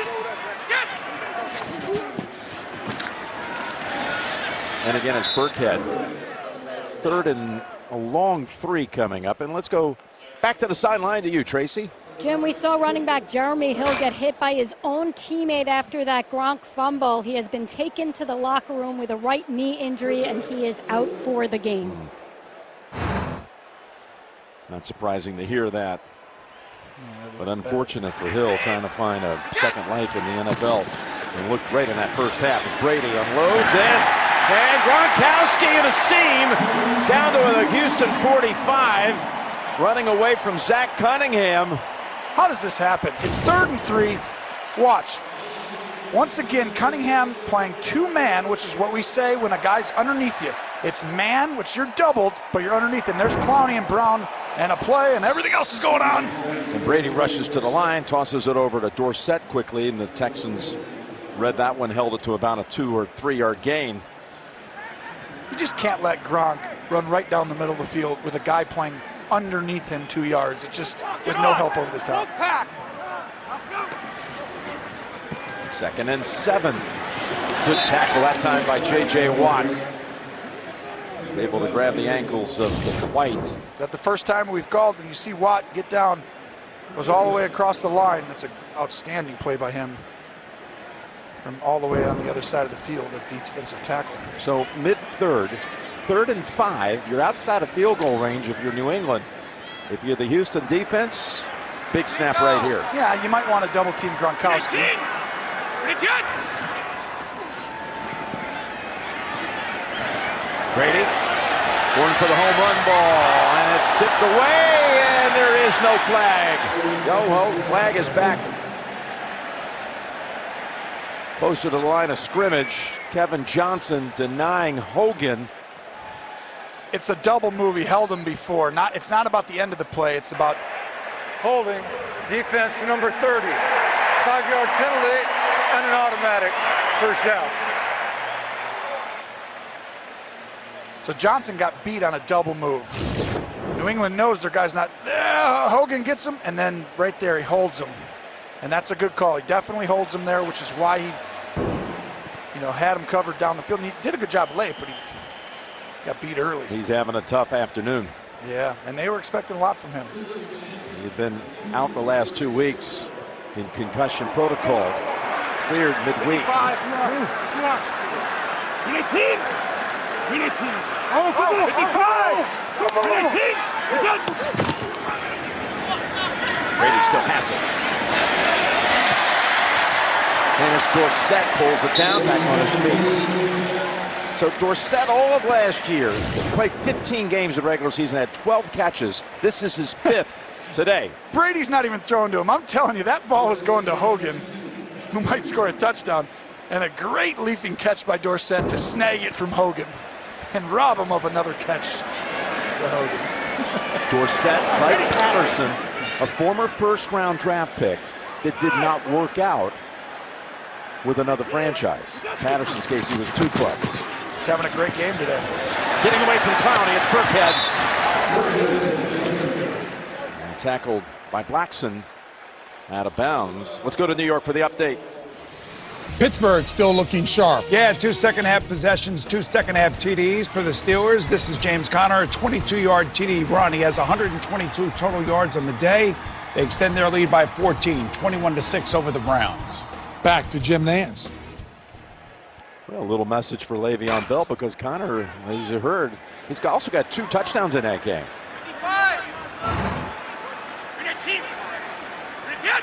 And again, it's Burkhead. 3rd and a long 3 coming up. And let's go back to the sideline to you, Tracy. Jim, we saw running back Jeremy Hill get hit by his own teammate after that Gronk fumble. He has been taken to the locker room with a right knee injury, and he is out for the game. Not surprising to hear that. But unfortunate for Hill, trying to find a second life in the NFL. And looked great in that first half as Brady unloads and Gronkowski in a seam down to the Houston 45, running away from Zach Cunningham. How does this happen? It's 3rd and 3. Watch. Once again, Cunningham playing 2-man, which is what we say when a guy's underneath you. It's man, which you're doubled, but you're underneath. And there's Clowney and Brown and a play, and everything else is going on. And Brady rushes to the line, tosses it over to Dorsett quickly, and the Texans read that one, held it to about a 2 or 3 yard gain. You just can't let Gronk run right down the middle of the field with a guy playing underneath him 2 yards. It's just with no help over the top. 2nd and 7. Good tackle that time by J.J. Watt. He's able to grab the ankles of White. That's the first time we've called, and you see Watt get down, goes all the way across the line. That's an outstanding play by him from all the way on the other side of the field at defensive tackle. So mid-3rd, 3rd and 5. You're outside of field goal range if you're New England. If you're the Houston defense, big snap right here. Yeah, you might want to double team Gronkowski. Brady going for the home run ball, and it's tipped away, and there is no flag. Yo-ho, flag is back. Closer to the line of scrimmage, Kevin Johnson denying Hogan. It's a double move. He held him before. It's not about the end of the play. It's about Holding, defense number 30. 5-yard penalty and an automatic first down. So Johnson got beat on a double move. New England knows their guy's not there. Hogan gets him, and then right there he holds him. And that's a good call. He definitely holds him there, which is why he had him covered down the field. And he did a good job late, but he got beat early. He's having a tough afternoon. Yeah, and they were expecting a lot from him. He'd been out the last 2 weeks in concussion protocol. Cleared midweek. 5, you need team. You need team. Oh, come on, 55. You need team. Brady still has it. And it's Dorsett pulls it down back on his feet. So Dorsett all of last year played 15 games of regular season, had 12 catches. This is his 5th today. Brady's not even throwing to him. I'm telling you, that ball was going to Hogan, who might score a touchdown. And a great leaping catch by Dorsett to snag it from Hogan and rob him of another catch to Hogan. Dorsett, like Patterson, a former first-round draft pick that did not work out with another franchise. Patterson's case, he was 2 clubs. He's having a great game today. Getting away from Clowney, it's Burkhead. And tackled by Blackson out of bounds. Let's go to New York for the update. Pittsburgh still looking sharp. Yeah, 2 second-half possessions, 2 second-half TDs for the Steelers. This is James Conner, a 22-yard TD run. He has 122 total yards on the day. They extend their lead by 14, 21-6 over the Browns. Back to Jim Nance. Well, a little message for Le'Veon Bell because Conner, as you heard, he's also got 2 touchdowns in that game.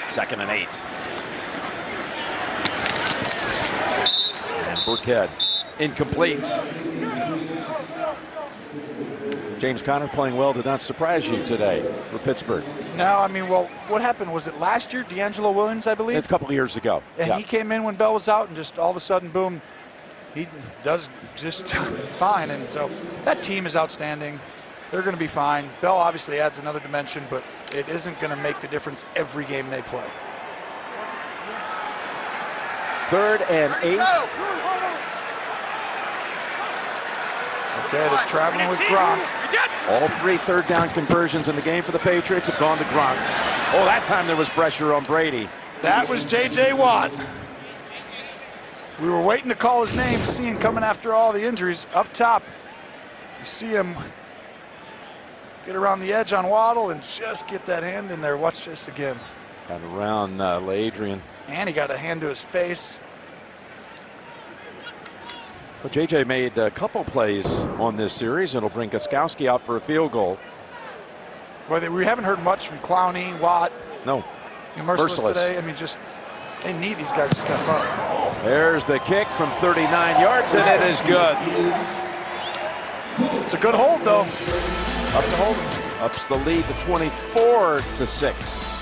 2nd and 8. And Burkhead incomplete. James Conner playing well did not surprise you today for Pittsburgh. No, I mean, well, what happened? Was it last year? D'Angelo Williams, I believe? It's a couple of years ago. And he came in when Bell was out, and just all of a sudden, boom, he does just fine. And so that team is outstanding. They're going to be fine. Bell obviously adds another dimension, but it isn't going to make the difference every game they play. 3rd and 8. Okay, they're traveling with Gronk. All 3 third down conversions in the game for the Patriots have gone to Gronk. Oh, that time there was pressure on Brady. That was J.J. Watt. We were waiting to call his name, seeing coming after all the injuries. Up top, you see him get around the edge on Waddle and just get that hand in there. Watch this again. Got around Adrian. And he got a hand to his face. Well, J.J. made a couple plays on this series. It'll bring Gostkowski out for a field goal. Well, we haven't heard much from Clowney, Watt. No. Merciless today. I mean, just they need these guys to step up. There's the kick from 39 yards, and it is good. It's a good hold, though. Ups the lead to 24-6.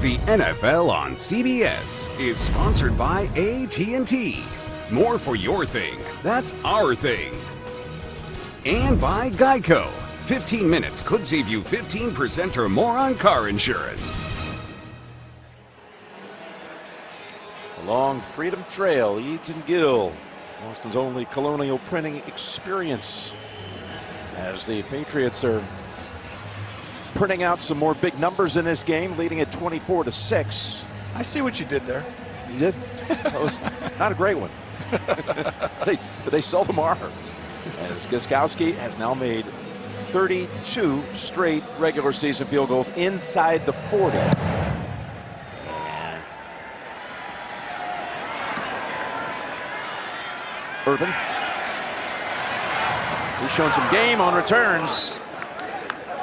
The NFL on CBS is sponsored by AT&T. More for your thing. That's our thing. And by Geico. 15 minutes could save you 15% or more on car insurance. Along Freedom Trail, Eads and Gill, Boston's only colonial printing experience, as the Patriots are printing out some more big numbers in this game, leading at 24-6. I see what you did there. You did? That was not a great one. they seldom are. As Gostkowski has now made 32 straight regular season field goals inside the 40. And Irvin. He's shown some game on returns.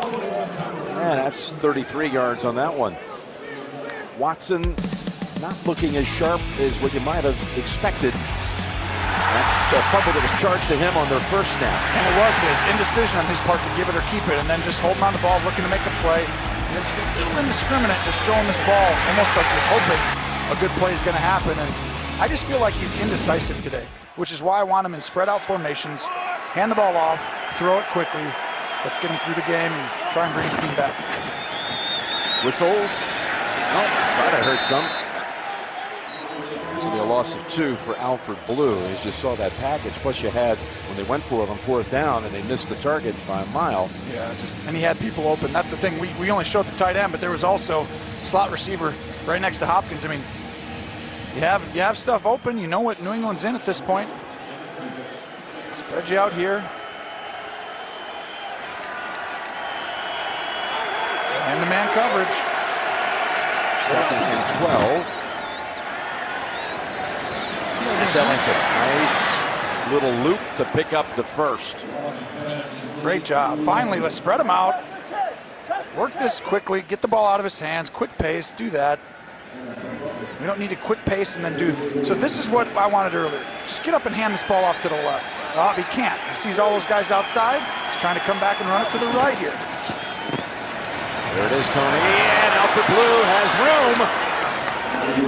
And that's 33 yards on that one. Watson not looking as sharp as what you might have expected. That's a fumble that was charged to him on their first snap. And it was his indecision on his part to give it or keep it, and then just holding on the ball, looking to make a play. And it's a little indiscriminate, just throwing this ball almost like you're hoping a good play is going to happen. And I just feel like he's indecisive today, which is why I want him in spread out formations, hand the ball off, throw it quickly. Let's get him through the game and try and bring his team back. Whistles. Oh, thought I heard some. It's going to be a loss of 2 for Alfred Blue. As you saw that package, plus you had when they went for it on 4th down and they missed the target by a mile. Yeah, and he had people open. That's the thing. We only showed the tight end, but there was also slot receiver right next to Hopkins. I mean, you have stuff open. You know what New England's in at this point. Spread you out here. And the man coverage. 2nd and 12. It's Ellington. Nice little loop to pick up the first. Great job. Finally, let's spread him out. Work this quickly. Get the ball out of his hands. Quick pace. Do that. We don't need a quick pace and then do. So this is what I wanted earlier. Just get up and hand this ball off to the left. He can't. He sees all those guys outside. He's trying to come back and run it to the right here. There it is, Tony. And Alfred Blue has room.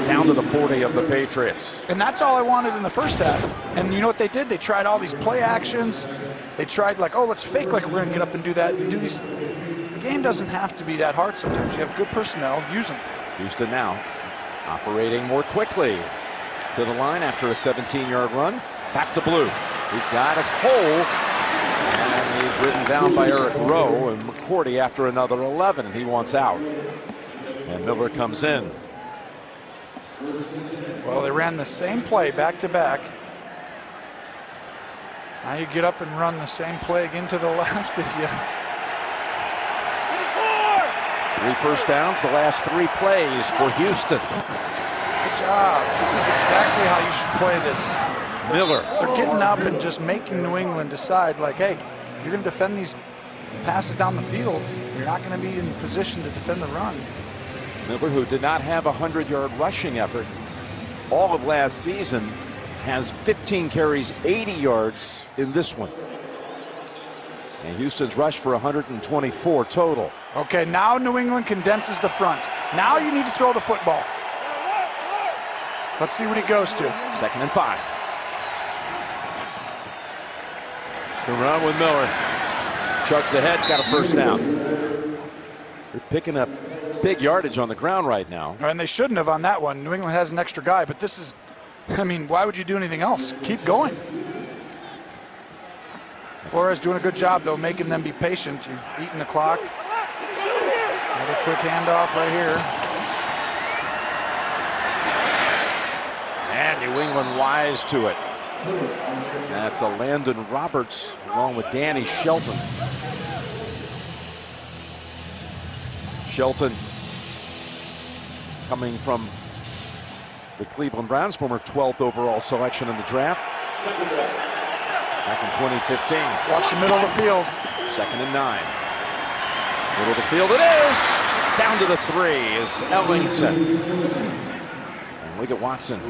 Down to the 40 of the Patriots. And that's all I wanted in the first half. And you know what they did? They tried all these play actions. They tried like, oh, let's fake like we're going to get up and do that. And do these. The game doesn't have to be that hard sometimes. You have good personnel. Use them. Houston now operating more quickly to the line after a 17-yard run. Back to Blue. He's got a hole. And he's ridden down by Eric Rowe. And McCourty after another 11. And he wants out. And Miller comes in. Well, they ran the same play back to back. Now you get up and run the same play again to the left as you. 3 first downs, the last 3 plays for Houston. Good job. This is exactly how you should play this. Miller. They're getting up and just making New England decide, like, hey, you're going to defend these passes down the field. You're not going to be in position to defend the run. Miller, who did not have a 100-yard rushing effort all of last season, has 15 carries, 80 yards in this one. And Houston's rushed for 124 total. Okay, now New England condenses the front. Now you need to throw the football. Let's see what he goes to. 2nd and 5. The run with Miller. Chugs ahead, got a first down. They're picking up big yardage on the ground right now. And they shouldn't have on that one. New England has an extra guy, but this is I mean, why would you do anything else? Keep going. Flores doing a good job, though, making them be patient. You're eating the clock. Another quick handoff right here. And New England wise to it. That's a Landon Roberts along with Danny Shelton. Shelton coming from the Cleveland Browns, former 12th overall selection in the draft back in 2015. Watch the middle of the field. 2nd and 9. Middle of the field it is. Down to the 3 is Ellington. And look at Watson.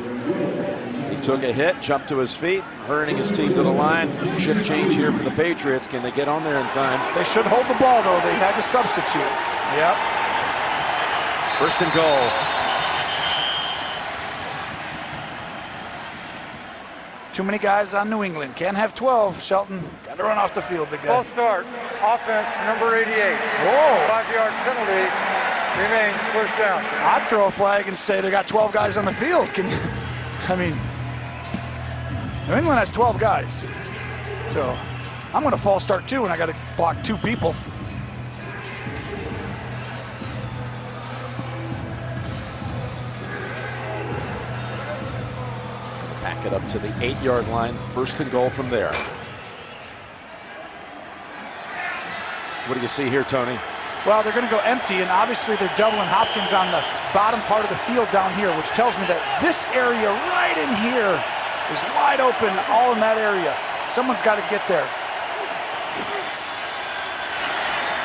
He took a hit, jumped to his feet, hurrying his team to the line. Shift change here for the Patriots. Can they get on there in time? They should hold the ball, though. They had to substitute. Yep. 1st and goal. Too many guys on New England. Can't have 12, Shelton. Got to run off the field, big guy. False start. Offense, number 88. Whoa. 5-yard penalty. Remains 1st down. I'd throw a flag and say they got 12 guys on the field. Can you? I mean, New England has 12 guys. So I'm going to false start too, and I got to block 2 people. Back it up to the 8-yard line. 1st and goal from there. What do you see here, Tony? Well, they're going to go empty, and obviously they're doubling Hopkins on the bottom part of the field down here, which tells me that this area right in here is wide open, all in that area. Someone's got to get there.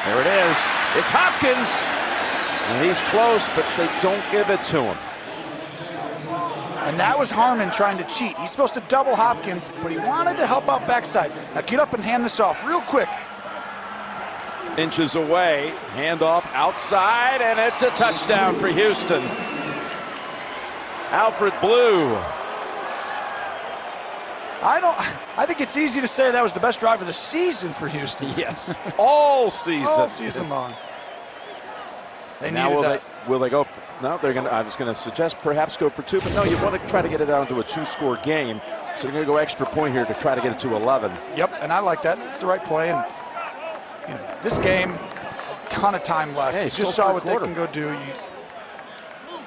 There it is. It's Hopkins. And he's close, but they don't give it to him. And that was Harmon trying to cheat. He's supposed to double Hopkins, but he wanted to help out backside. Now get up and hand this off real quick. Inches away, handoff outside, and it's a touchdown for Houston. Alfred Blue. I think it's easy to say that was the best drive of the season for Houston. Yes, all season. All season long. They now needed that. will they go? No, they're going to. I was going to suggest perhaps go for 2, but no, you want to try to get it down to a 2-score game. So they're going to go extra point here to try to get it to 11. Yep, and I like that. It's the right play. And you know, this game, a ton of time left. Hey, you just saw what they can go do.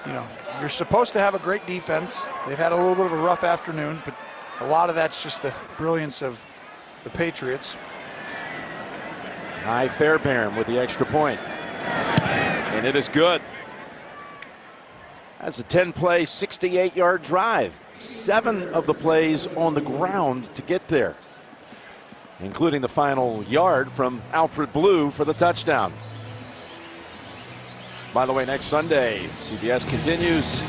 You know, you're supposed to have a great defense. They've had a little bit of a rough afternoon, but a lot of that's just the brilliance of the Patriots. High Fairbairn with the extra point. And it is good. That's a 10-play, 68-yard drive. 7 of the plays on the ground to get there, including the final yard from Alfred Blue for the touchdown. By the way, next Sunday, CBS continues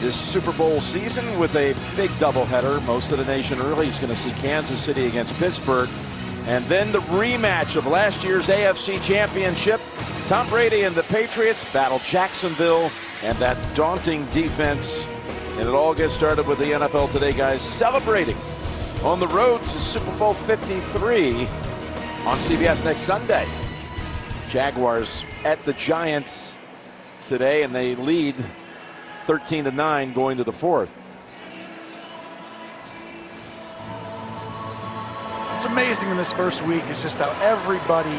this Super Bowl season with a big doubleheader. Most of the nation early is going to see Kansas City against Pittsburgh. And then the rematch of last year's AFC Championship. Tom Brady and the Patriots battle Jacksonville and that daunting defense. And it all gets started with the NFL Today guys celebrating on the road to Super Bowl 53 on CBS next Sunday. Jaguars at the Giants today, and they lead 13-9 going to the 4th. What's amazing in this first week is just how everybody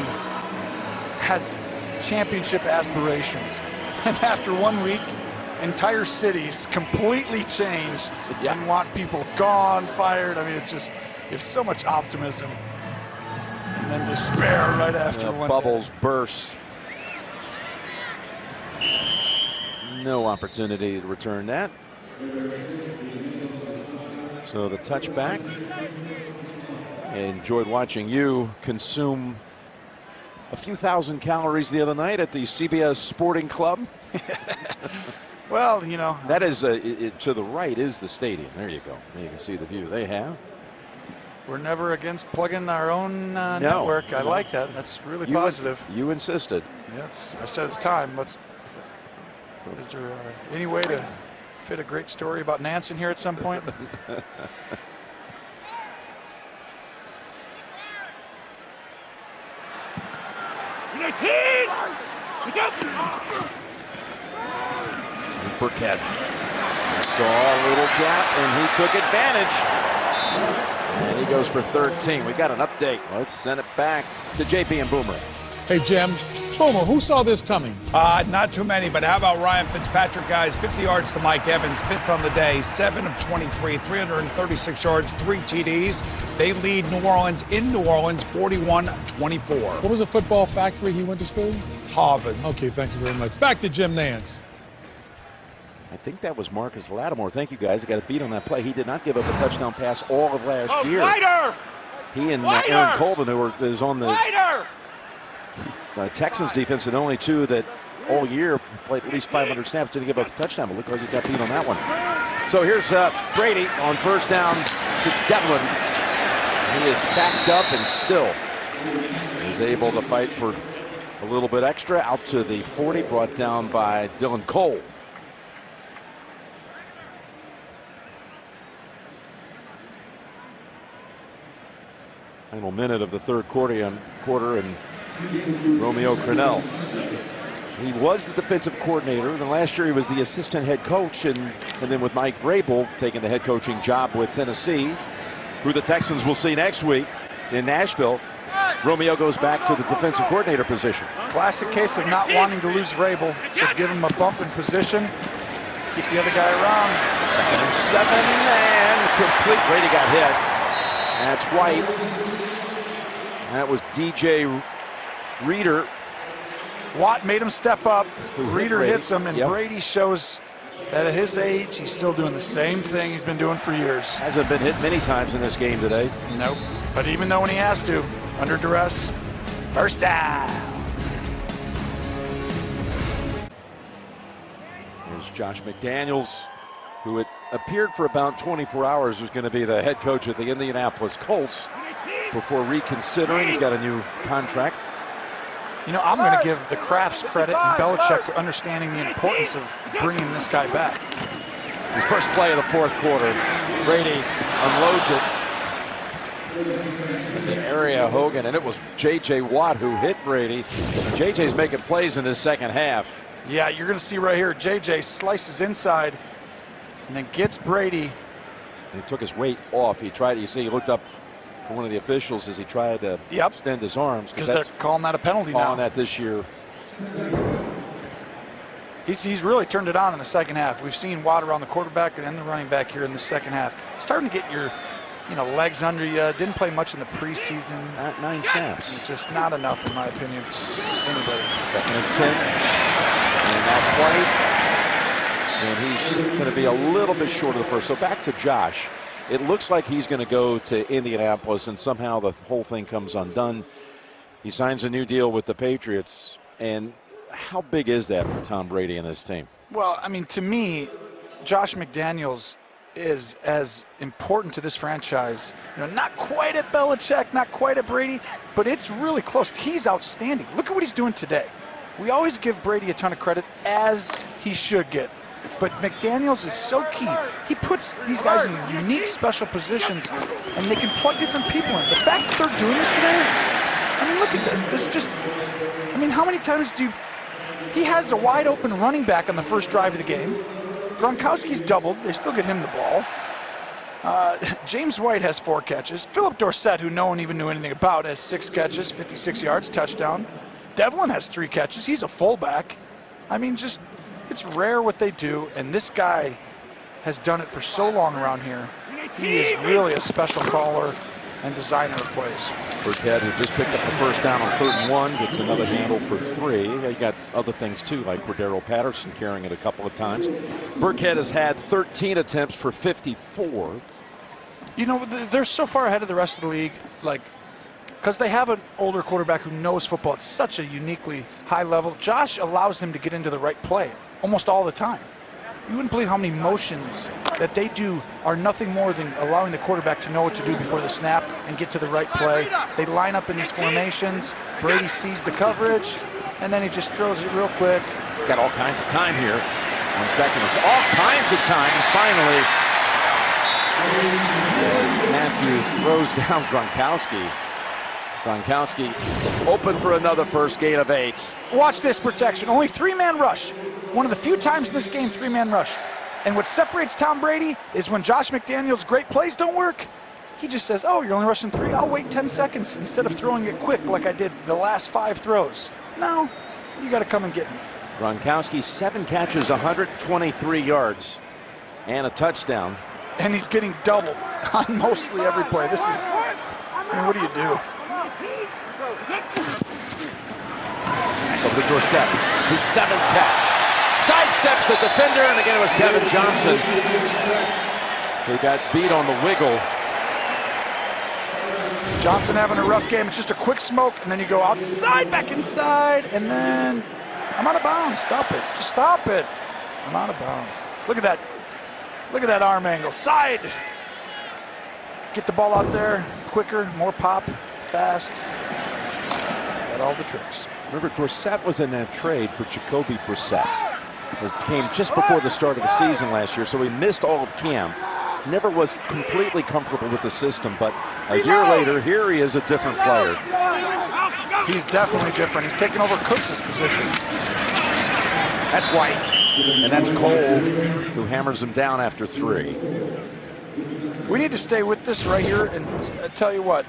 has championship aspirations. And after 1 week, entire cities completely change and want people gone, fired. I mean, it's just, there's so much optimism and then despair right after one. Bubbles burst. No opportunity to return that. So the touchback. I enjoyed watching you consume a few thousand calories the other night at the CBS Sporting Club. Well, you know. That is, to the right is the stadium. There you go. There you can see the view they have. We're never against plugging our own network. I like that. That's really positive. You insisted. Yes, I said it's time. Is there any way to fit a great story about Nance in here at some point? Burkhead Saw a little gap, and he took advantage. And he goes for 13. We got an update. Let's send it back to JP and Boomer. Hey, Jim. Boomer, who saw this coming? Not too many, but how about Ryan Fitzpatrick, guys? 50 yards to Mike Evans. Fitz on the day, 7 of 23, 336 yards, 3 TDs. They lead New Orleans in New Orleans, 41-24. What was the football factory he went to school? Harvard. Okay, thank you very much. Back to Jim Nance. I think that was Marcus Lattimore. Thank you, guys. I got a beat on that play. He did not give up a touchdown pass all of last year. Wider! He and Wider! Aaron Colvin, who is on the Wider! Texans defense, and only 2 that all year played at least 500 snaps, didn't give up a touchdown, but looked like he got beat on that one. So here's Brady on first down to Devlin. He is stacked up and still is able to fight for a little bit extra out to the 40, brought down by Dylan Cole. Final minute of the third quarter, and Romeo Crennel. He was the defensive coordinator. Then last year he was the assistant head coach, and then with Mike Vrabel taking the head coaching job with Tennessee, who the Texans will see next week in Nashville. Romeo goes back to the defensive coordinator position. Classic case of not wanting to lose Vrabel. Should give him a bump in position. Keep the other guy around. 2nd and 7, and complete. Brady got hit. That's White. That was DJ Reader. Watt made him step up. Reader hits him, and Yep. Brady shows that at his age, he's still doing the same thing he's been doing for years. Hasn't been hit many times in this game today. Nope. But even though when he has to, under duress, first down. There's Josh McDaniels, who it appeared for about 24 hours was going to be the head coach of the Indianapolis Colts before reconsidering. He's got a new contract. You know, I'm going to give the Crafts credit and Belichick for understanding the importance of bringing this guy back. His first play of the fourth quarter, Brady unloads it in the area. Hogan, and it was J.J. Watt who hit Brady. J.J.'s making plays in his second half. Yeah, you're going to see right here, J.J. slices inside and then gets Brady. He took his weight off. He tried, you see, he looked up to one of the officials as he tried to extend his arms. Because they're calling that a penalty now. Calling that this year. He's really turned it on in the second half. We've seen Watt around the quarterback and the running back here in the second half. Starting to get your legs under you. Didn't play much in the preseason. At 9 snaps. It's just not enough, in my opinion, for anybody. 2nd and 10. And that's White. And he's going to be a little bit short of the first. So back to Josh. It looks like he's going to go to Indianapolis, and somehow the whole thing comes undone. He signs a new deal with the Patriots. And how big is that for Tom Brady and this team? Well, I mean, to me, Josh McDaniels is as important to this franchise. Not quite at Belichick, not quite at Brady, but it's really close. He's outstanding. Look at what he's doing today. We always give Brady a ton of credit, as he should get. But McDaniels is so key. He puts these guys in unique special positions, and they can plug different people in. The fact that they're doing this today, I mean, look at this. This just, I mean, how many times he has a wide open running back on the first drive of the game. Gronkowski's doubled. They still get him the ball. James White has 4 catches. Philip Dorsett, who no one even knew anything about, has 6 catches, 56 yards, touchdown. Devlin has 3 catches. He's a fullback. I mean, just, it's rare what they do, and this guy has done it for so long around here. He is really a special caller and designer of plays. Burkhead, who just picked up the first down on 3rd and 1, gets another handle for 3. You got other things too, like Cordero Patterson carrying it a couple of times. Burkhead has had 13 attempts for 54. They're so far ahead of the rest of the league, because they have an older quarterback who knows football at such a uniquely high level. Josh allows him to get into the right play almost all the time. You wouldn't believe how many motions that they do are nothing more than allowing the quarterback to know what to do before the snap and get to the right play. They line up in these formations. Brady sees the coverage, and then he just throws it real quick. Got all kinds of time here. 1 second. It's all kinds of time. And finally, as Matthew throws down Gronkowski. Gronkowski open for another first gain of 8. Watch this protection. Only 3-man rush. One of the few times in this game, 3-man rush. And what separates Tom Brady is when Josh McDaniels' great plays don't work, he just says, oh, you're only rushing 3, I'll wait 10 seconds instead of throwing it quick like I did the last 5 throws. No, you got to come and get me. Gronkowski, 7 catches, 123 yards, and a touchdown. And he's getting doubled on mostly every play. This is, I mean, what do you do? Over to Dorsett, his 7th catch. Sidesteps the defender, and again it was Kevin Johnson who got beat on the wiggle. Johnson having a rough game. It's just a quick smoke, and then you go outside, back inside, and then I'm out of bounds. Stop it. Just stop it. I'm out of bounds. Look at that. Look at that arm angle. Side. Get the ball out there quicker, more pop, fast. He's got all the tricks. Remember, Dorsett was in that trade for Jacoby Brissett. It came just before the start of the season last year, so he missed all of camp. Never was completely comfortable with the system, but a year later, here he is, a different player. He's definitely different. He's taking over Cooks' position. That's White, and that's Cole, who hammers him down after 3. We need to stay with this right here, and I tell you what,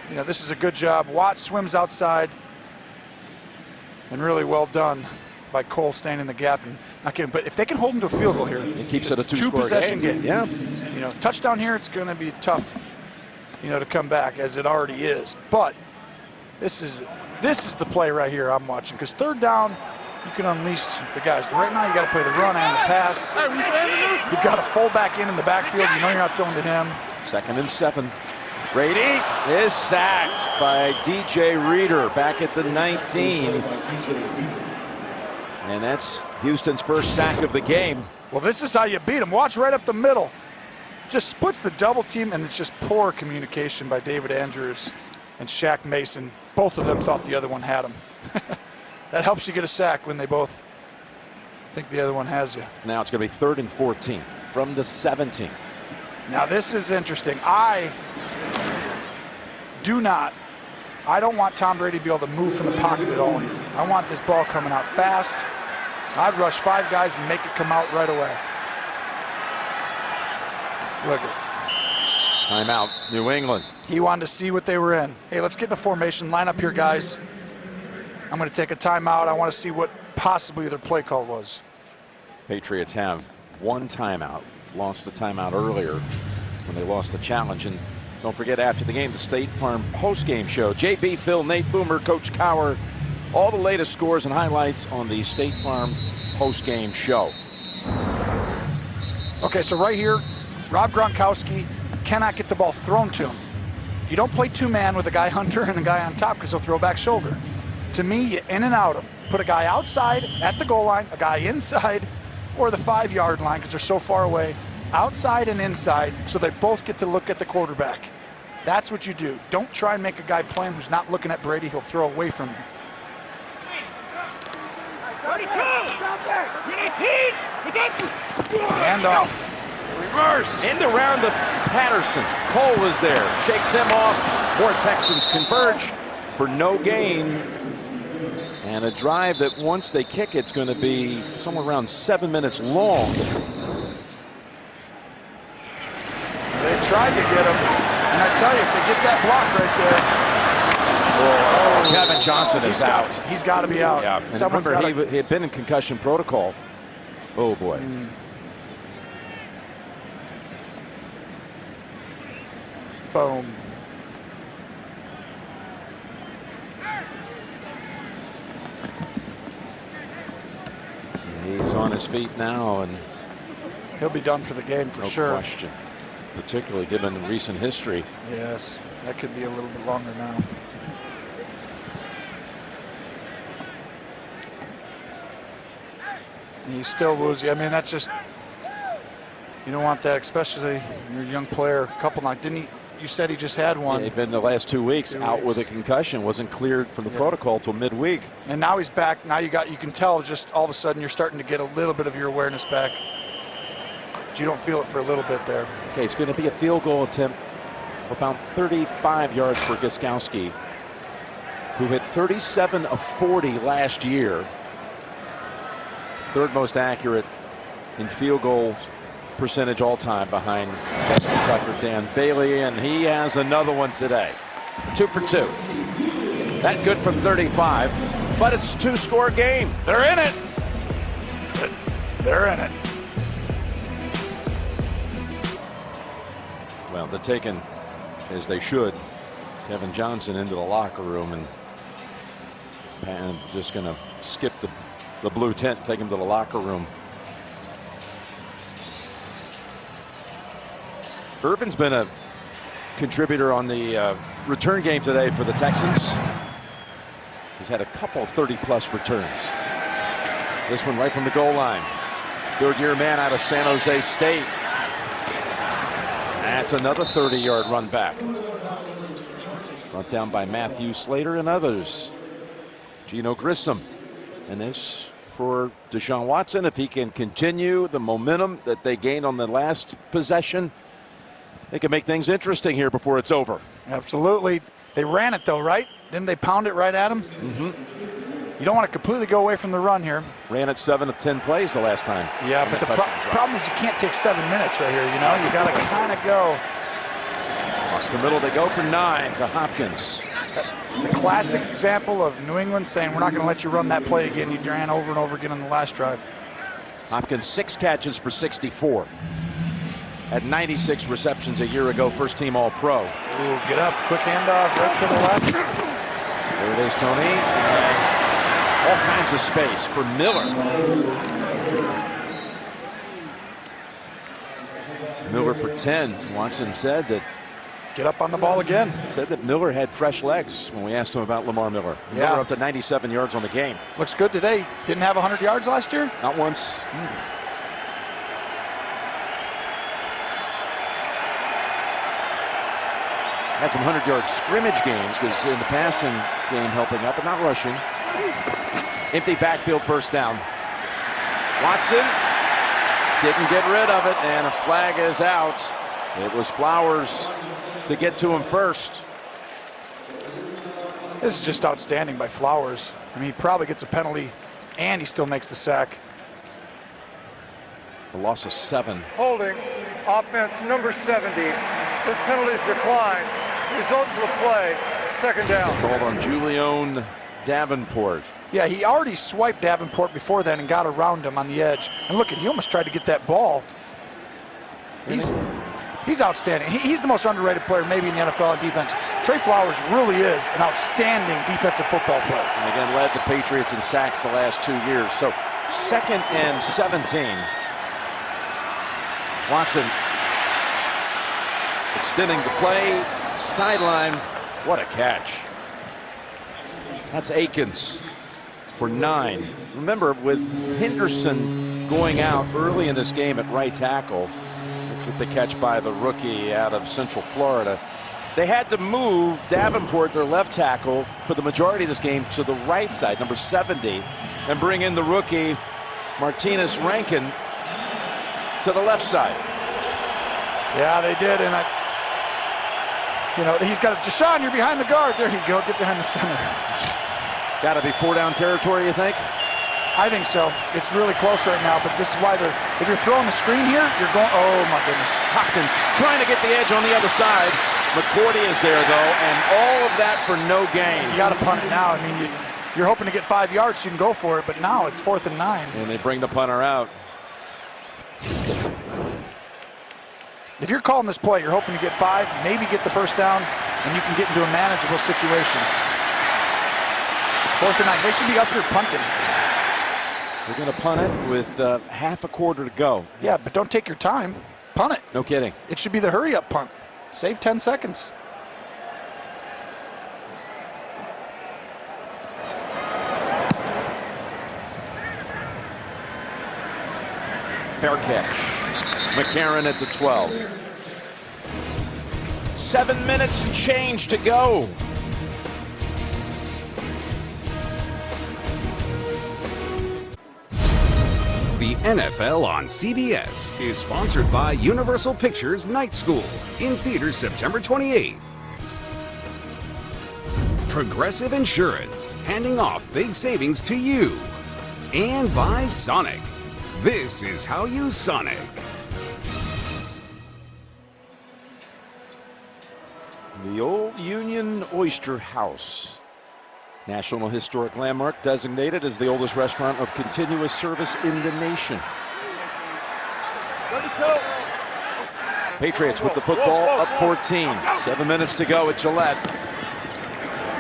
you know, this is a good job. Watt swims outside, and really well done by Cole staying in the gap and not getting. But if they can hold him to a field goal here, it keeps it a 2-score possession game. Yeah, you know, touchdown here, it's going to be tough, you know, to come back as it already is. But this is the play right here I'm watching, because 3rd down, you can unleash the guys. Right now, you got to play the run and the pass. You've got a fullback in the backfield. You know you're not throwing to him. 2nd and 7. Brady is sacked by DJ Reader back at the 19. And that's Houston's first sack of the game. Well, this is how you beat him. Watch right up the middle. Just splits the double team, and it's just poor communication by David Andrews and Shaq Mason. Both of them thought the other one had him. That helps you get a sack when they both think the other one has you. Now it's going to be 3rd and 14 from the 17. Now this is interesting. I don't want Tom Brady to be able to move from the pocket at all here. I want this ball coming out fast. I'd rush 5 guys and make it come out right away. Look at Timeout, New England. He wanted to see what they were in. Hey, let's get in a formation. Line up here, guys. I'm going to take a timeout. I want to see what possibly their play call was. Patriots have 1 timeout. Lost a timeout earlier when they lost the challenge. And don't forget, after the game, the State Farm post-game show. JB, Phil, Nate Boomer, Coach Cower. All the latest scores and highlights on the State Farm post-game show. Okay, so right here, Rob Gronkowski cannot get the ball thrown to him. You don't play 2-man with a guy under and a guy on top, because he'll throw back shoulder. To me, you in and out him. Put a guy outside at the goal line, a guy inside, or the 5-yard line, because they're so far away. Outside and inside, so they both get to look at the quarterback. That's what you do. Don't try and make a guy play him who's not looking at Brady. He'll throw away from you. Hand off. Reverse. End around to Patterson. Cole was there. Shakes him off. More Texans converge for no gain. And a drive that once they kick, it's going to be somewhere around 7 minutes long. They tried to get him, and I tell you, if they get that block right there. Kevin Johnson is out. He's got to be out. Yeah, and remember, he had been in concussion protocol. Oh, boy. Boom. He's on his feet now, and he'll be done for the game for sure. No question, particularly given the recent history. Yes, that could be a little bit longer now. He's still woozy. I mean, that's just, you don't want that, especially you're a young player. A couple nights, didn't he? You said he just had one. Yeah, he'd been the last 2 weeks out with a concussion. Wasn't cleared from the protocol till midweek. And now he's back. Now you can tell just all of a sudden you're starting to get a little bit of your awareness back. But you don't feel it for a little bit there. Okay, it's going to be a field goal attempt of about 35 yards for Gostkowski, who hit 37 of 40 last year. 3rd most accurate in field goals percentage all time behind Pesky Tucker, Dan Bailey, and he has another one today. 2 for 2. That good from 35, but it's a 2-score game. They're in it. They're in it. Well, they're taking, as they should, Kevin Johnson into the locker room, and just going to skip the blue tent, take him to the locker room. Urban's been a contributor on the return game today for the Texans. He's had a couple 30-plus returns. This one right from the goal line. Third-year man out of San Jose State. That's another 30-yard run back. Brought down by Matthew Slater and others. Gino Grissom. And this for Deshaun Watson, if he can continue the momentum that they gained on the last possession, they can make things interesting here before it's over. Absolutely. They ran it, though, right? Didn't they pound it right at him? Mm-hmm. You don't want to completely go away from the run here. Ran it 7 of 10 plays the last time. Yeah, but the problem is you can't take 7 minutes right here, you know? You got to kind of go. Across the middle, they go for 9 to Hopkins. It's a classic example of New England saying, we're not going to let you run that play again. You ran over and over again on the last drive. Hopkins 6 catches for 64. Had 96 receptions a year ago, first team All-Pro. Ooh, get up, quick handoff right to the left. There it is, Tony. And all kinds of space for Miller. Miller for 10. Watson said that. Get up on the ball again. Said that Miller had fresh legs when we asked him about Lamar Miller. Yeah. Miller up to 97 yards on the game. Looks good today. Didn't have 100 yards last year? Not once. Had some 100-yard scrimmage games because in the passing game helping up, but not rushing. Empty backfield, first down. Watson didn't get rid of it, and a flag is out. It was Flowers to get to him first. This is just outstanding by Flowers. I mean, he probably gets a penalty, and he still makes the sack. A loss of 7. Holding, offense number 70. This penalty is declined. Result to the play, second down. Called on Julian Davenport. Yeah, he already swiped Davenport before then and got around him on the edge. And look, he almost tried to get that ball. He's outstanding. He's the most underrated player maybe in the NFL on defense. Trey Flowers really is an outstanding defensive football player. And again, led the Patriots in sacks the last 2 years. So 2nd and 17. Watson extending the play, sideline. What a catch. That's Akins for 9. Remember, with Henderson going out early in this game at right tackle, the catch by the rookie out of Central Florida, they had to move Davenport, their left tackle, for the majority of this game to the right side, number 70, and bring in the rookie Martinez Rankin to the left side. Yeah, they did, and he's got Deshaun, you're behind the guard. There you go, get behind the center. Got to be 4-down territory, you think? I think so. It's really close right now, but this is why if you're throwing the screen here, you're going, oh my goodness. Hopkins trying to get the edge on the other side. McCourty is there, though, and all of that for no gain. You got to punt it now. I mean, you're hoping to get 5 yards, so you can go for it, but now it's 4th and 9. And they bring the punter out. If you're calling this play, you're hoping to get 5, maybe get the first down, and you can get into a manageable situation. 4th and 9. They should be up here punting. They're going to punt it with half a quarter to go. Yeah, but don't take your time. Punt it. No kidding. It should be the hurry-up punt. Save 10 seconds. Fair catch. McCarron at the 12. 7 minutes and change to go. The NFL on CBS is sponsored by Universal Pictures Night School, in theaters September 28th. Progressive Insurance, handing off big savings to you. And by Sonic. This is How You Sonic. The Old Union Oyster House. National Historic Landmark, designated as the oldest restaurant of continuous service in the nation. Patriots with the football, up 14. 7 minutes to go at Gillette.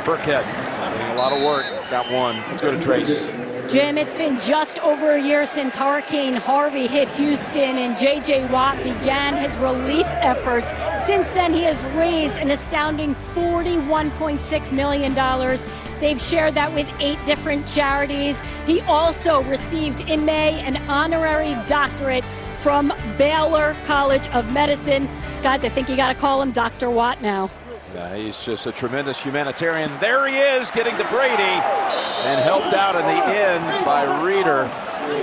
Burkhead getting a lot of work. It's got one. Let's go to Trace. Jim, it's been just over a year since Hurricane Harvey hit Houston and J.J. Watt began his relief efforts. Since then, he has raised an astounding $41.6 million. They've shared that with 8 different charities. He also received in May an honorary doctorate from Baylor College of Medicine. Guys, I think you got to call him Dr. Watt now. Yeah, he's just a tremendous humanitarian. There he is, getting to Brady, and helped out in the end by Reeder.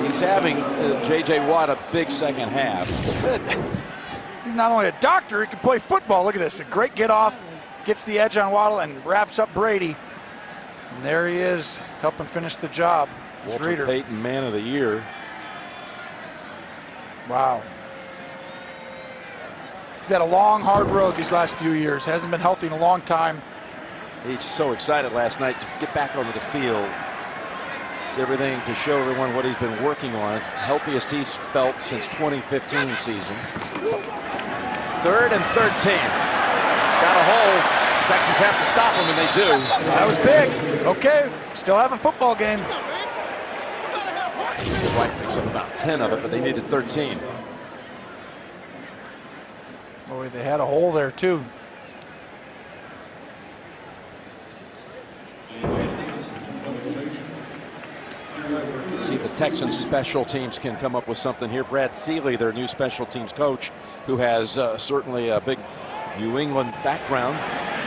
He's having J.J. Watt a big second half. He's not only a doctor, he can play football. Look at this, a great get off, gets the edge on Waddle and wraps up Brady. And there he is, helping finish the job. Walter Reeder. Payton, Man of the Year. Wow. He's had a long, hard road these last few years. Hasn't been healthy in a long time. He's so excited last night to get back onto the field. It's everything to show everyone what he's been working on. Healthiest he's felt since 2015 season. 3rd and 13. Got a hole. Texans have to stop him, and they do. That was big. Okay, still have a football game. White picks up about 10 of it, but they needed 13. Boy, they had a hole there too. See if the Texans special teams can come up with something here. Brad Seeley, their new special teams coach, who has certainly a big New England background.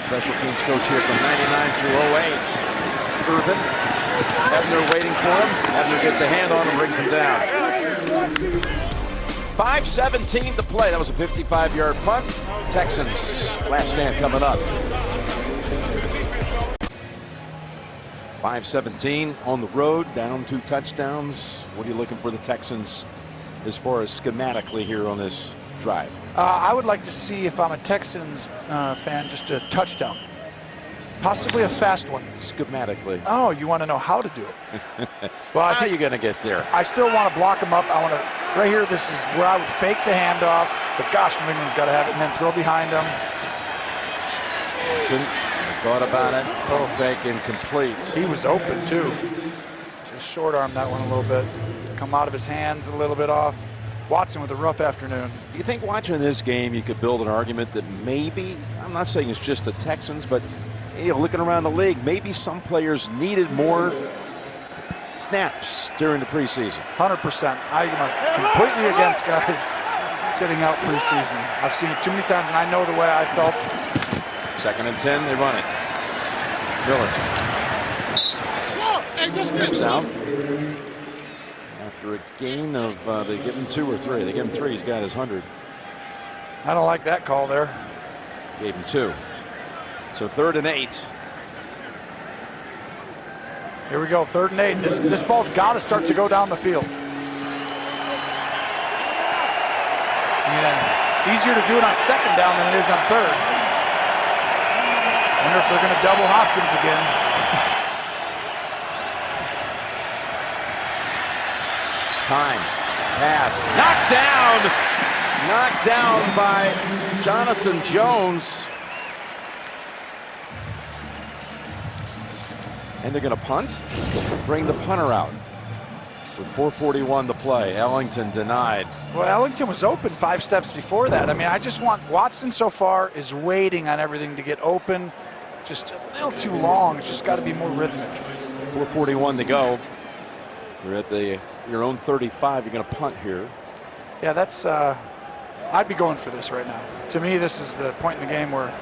Special teams coach here from 99 through 08. Irvin, Hebner waiting for him. Hebner gets a hand on him, brings him down. 5:17 to play. That was a 55-yard punt. Texans last stand coming up. 5:17 on the road, down 2 touchdowns. What are you looking for the Texans as far as schematically here on this drive? I would like to see, if I'm a Texans fan, just a touchdown. Possibly a fast one. Schematically. Oh, you want to know how to do it? Well, How are you going to get there? I still want to block him up. I want to, right here, this is where I would fake the handoff. But gosh, New England's got to have it and then throw behind him. Watson thought about it. Total fake incomplete. He was open too. Just short arm that one a little bit. Come out of his hands a little bit off. Watson with a rough afternoon. You think watching this game you could build an argument that maybe, I'm not saying it's just the Texans, but looking around the league, maybe some players needed more snaps during the preseason. 100%. I am completely against guys sitting out preseason. I've seen it too many times, and I know the way I felt. 2nd and 10, they run it. Miller. Steps out. After a gain of, they give him 2 or 3. They give him 3, he's got his 100. I don't like that call there. Gave him 2. So 3rd and 8. Here we go, 3rd and 8. This ball's got to start to go down the field. And it's easier to do it on 2nd down than it is on 3rd. Wonder if they're going to double Hopkins again. Time. Pass. Knocked down by Jonathan Jones. And they're going to punt. Bring the punter out. With 4:41 to play. Ellington denied. Well, Ellington was open 5 steps before that. I mean, I just want, Watson so far is waiting on everything to get open. Just a little too long. It's just got to be more rhythmic. 4:41 to go. You're at your own 35. You're going to punt here. Yeah, that's, I'd be going for this right now. To me, this is the point in the game where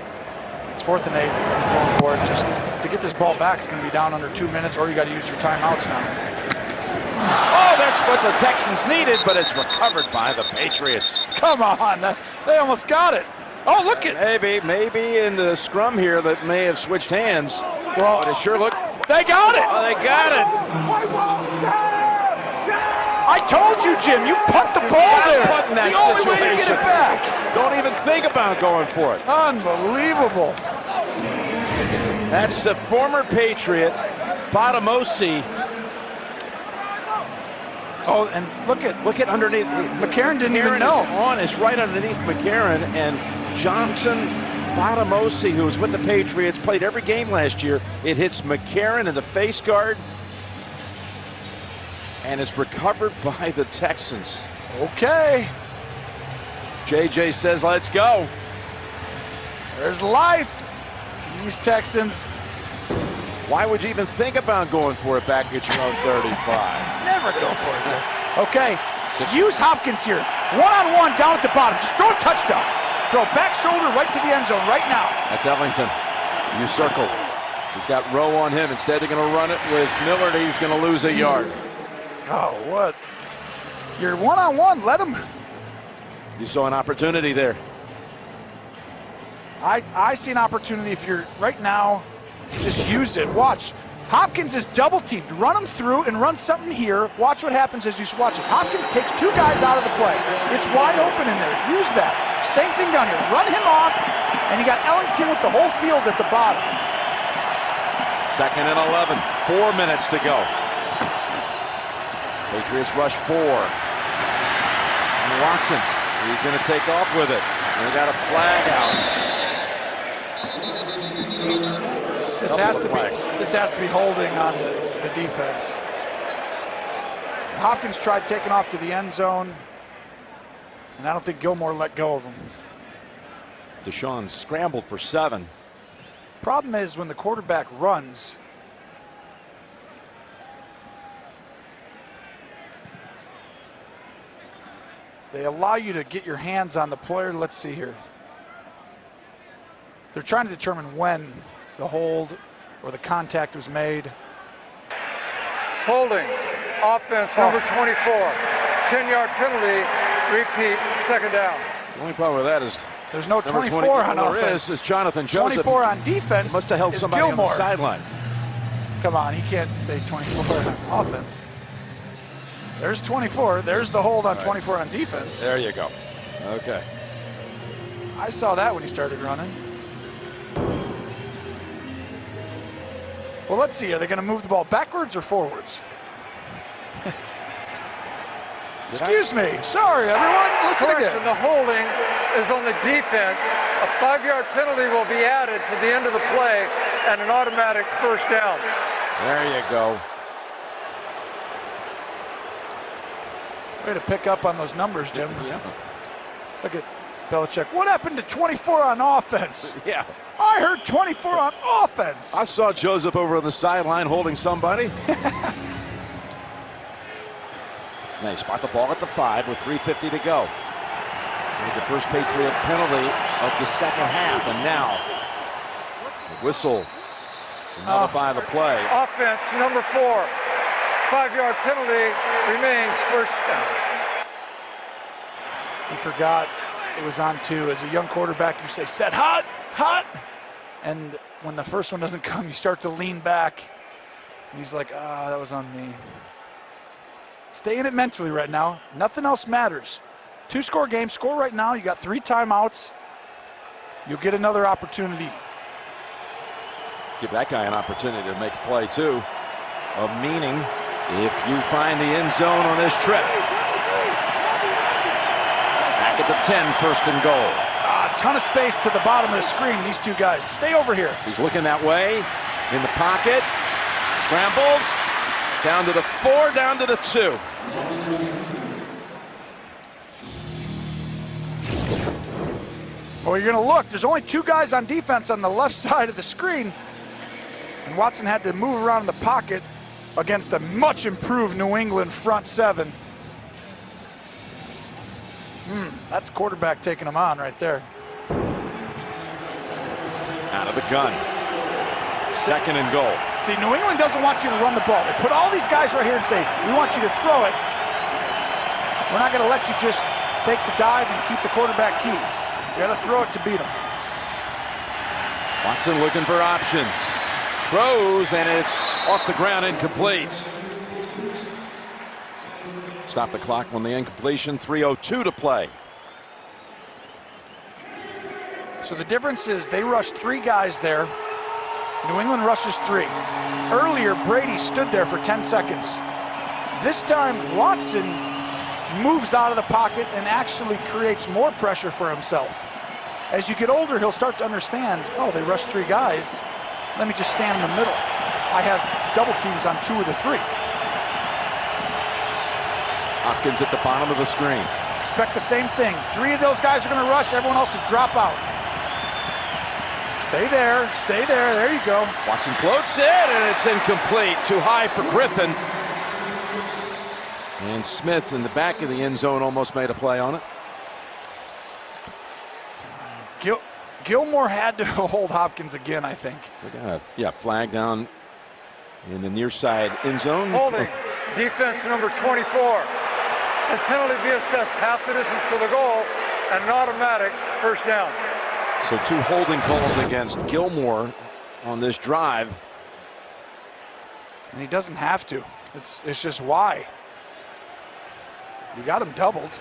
it's 4th and 8. Going for it. Just to get this ball back, it's going to be down under 2 minutes, or you got to use your timeouts now. Oh, that's what the Texans needed, but it's recovered by the Patriots. Come on, they almost got it. Oh, look at maybe in the scrum here that may have switched hands. Well, but it sure looked. They got it. Oh, they got it. I told you, Jim, you punt the ball there. It's the only way to get it back. Don't even think about going for it. Unbelievable. That's the former Patriot, Batamosi. Oh, and look at underneath. McCarron didn't even know. Is right underneath McCarron, and Johnson Batamosi, who was with the Patriots, played every game last year. It hits McCarron in the face guard, and is recovered by the Texans. Okay. JJ says, let's go. There's life. These Texans. Why would you even think about going for it back at your own 35? Never go for it. Okay, use Hopkins here. One-on-one down at the bottom. Just throw a touchdown. Throw back shoulder right to the end zone right now. That's Ellington. You circle. He's got Rowe on him. Instead, they're going to run it with Millard. He's going to lose a yard. Oh, what? You're one-on-one. Let him. You saw an opportunity there. I see an opportunity if you're right now. Just use it. Watch. Hopkins is double teamed. Run him through and run something here. Watch what happens as you watch this. Hopkins takes two guys out of the play. It's wide open in there. Use that. Same thing down here. Run him off, and you got Ellington with the whole field at the bottom. 2nd and 11. 4 minutes to go. Patriots rush 4. And Watson, he's going to take off with it. And we got a flag out. This has to be holding on the defense. Hopkins tried taking off to the end zone, and I don't think Gilmore let go of him. Deshaun scrambled for 7. Problem is when the quarterback runs, they allow you to get your hands on the player. Let's see here. They're trying to determine when the hold or the contact was made. Holding, offense number 24, 10-yard penalty, repeat, 2nd down. The only problem with that is there's no 24 on offense. Is Jonathan Joseph. 24 on defense. Must have held somebody Gilmore on the sideline. Come on, he can't say 24 on offense. There's 24. There's the hold on 24 on defense. There you go. Okay. I saw that when he started running. Well, let's see. Are they going to move the ball backwards or forwards? Excuse me. Sorry, everyone. Listen again. The holding is on the defense. A 5-yard penalty will be added to the end of the play and an automatic 1st down. There you go. Way to pick up on those numbers, Jim. Yeah. Look at Belichick. What happened to 24 on offense? Yeah. I heard 24 on offense. I saw Joseph over on the sideline holding somebody. Now you spot the ball at the 5 with 3:50 to go. Here's the first Patriot penalty of the 2nd half, and now the whistle to nullify the play. Offense number 4, 5-yard penalty, remains 1st down. You forgot it was on 2. As a young quarterback, you say, set hot, hot. And when the first one doesn't come, you start to lean back. And he's like, that was on me. Stay in it mentally right now. Nothing else matters. 2-score game, score right now. You got 3 timeouts. You'll get another opportunity. Give that guy an opportunity to make a play, too. Of meaning, if you find the end zone on this trip. Back at the 10, 1st and goal. A ton of space to the bottom of the screen, these two guys. Stay over here. He's looking that way, in the pocket, scrambles, down to the 4, down to the 2. Well, you're going to look. There's only 2 guys on defense on the left side of the screen. And Watson had to move around in the pocket against a much improved New England front 7. That's quarterback taking him on right there. Out of the gun. 2nd and goal. See, New England doesn't want you to run the ball. They put all these guys right here and say, we want you to throw it. We're not going to let you just fake the dive and keep the quarterback key. You got to throw it to beat him. Watson looking for options. Throws, and it's off the ground, incomplete. Stop the clock on the incompletion. 3:02 to play. So the difference is they rushed 3 guys there. New England rushes 3. Earlier, Brady stood there for 10 seconds. This time, Watson moves out of the pocket and actually creates more pressure for himself. As you get older, he'll start to understand, oh, they rushed 3 guys. Let me just stand in the middle. I have double teams on 2 of the 3. Hopkins at the bottom of the screen. Expect the same thing. 3 of those guys are going to rush. Everyone else will drop out. Stay there. Stay there. There you go. Watson floats it, and it's incomplete. Too high for Griffin. And Smith in the back of the end zone almost made a play on it. Gilmore had to hold Hopkins again, I think. We got a flag down in the near side end zone. Holding. Defense number 24. This penalty be assessed half the distance to the goal and an automatic first down. So 2 holding calls against Gilmore on this drive. And he doesn't have to. It's just why. You got him doubled.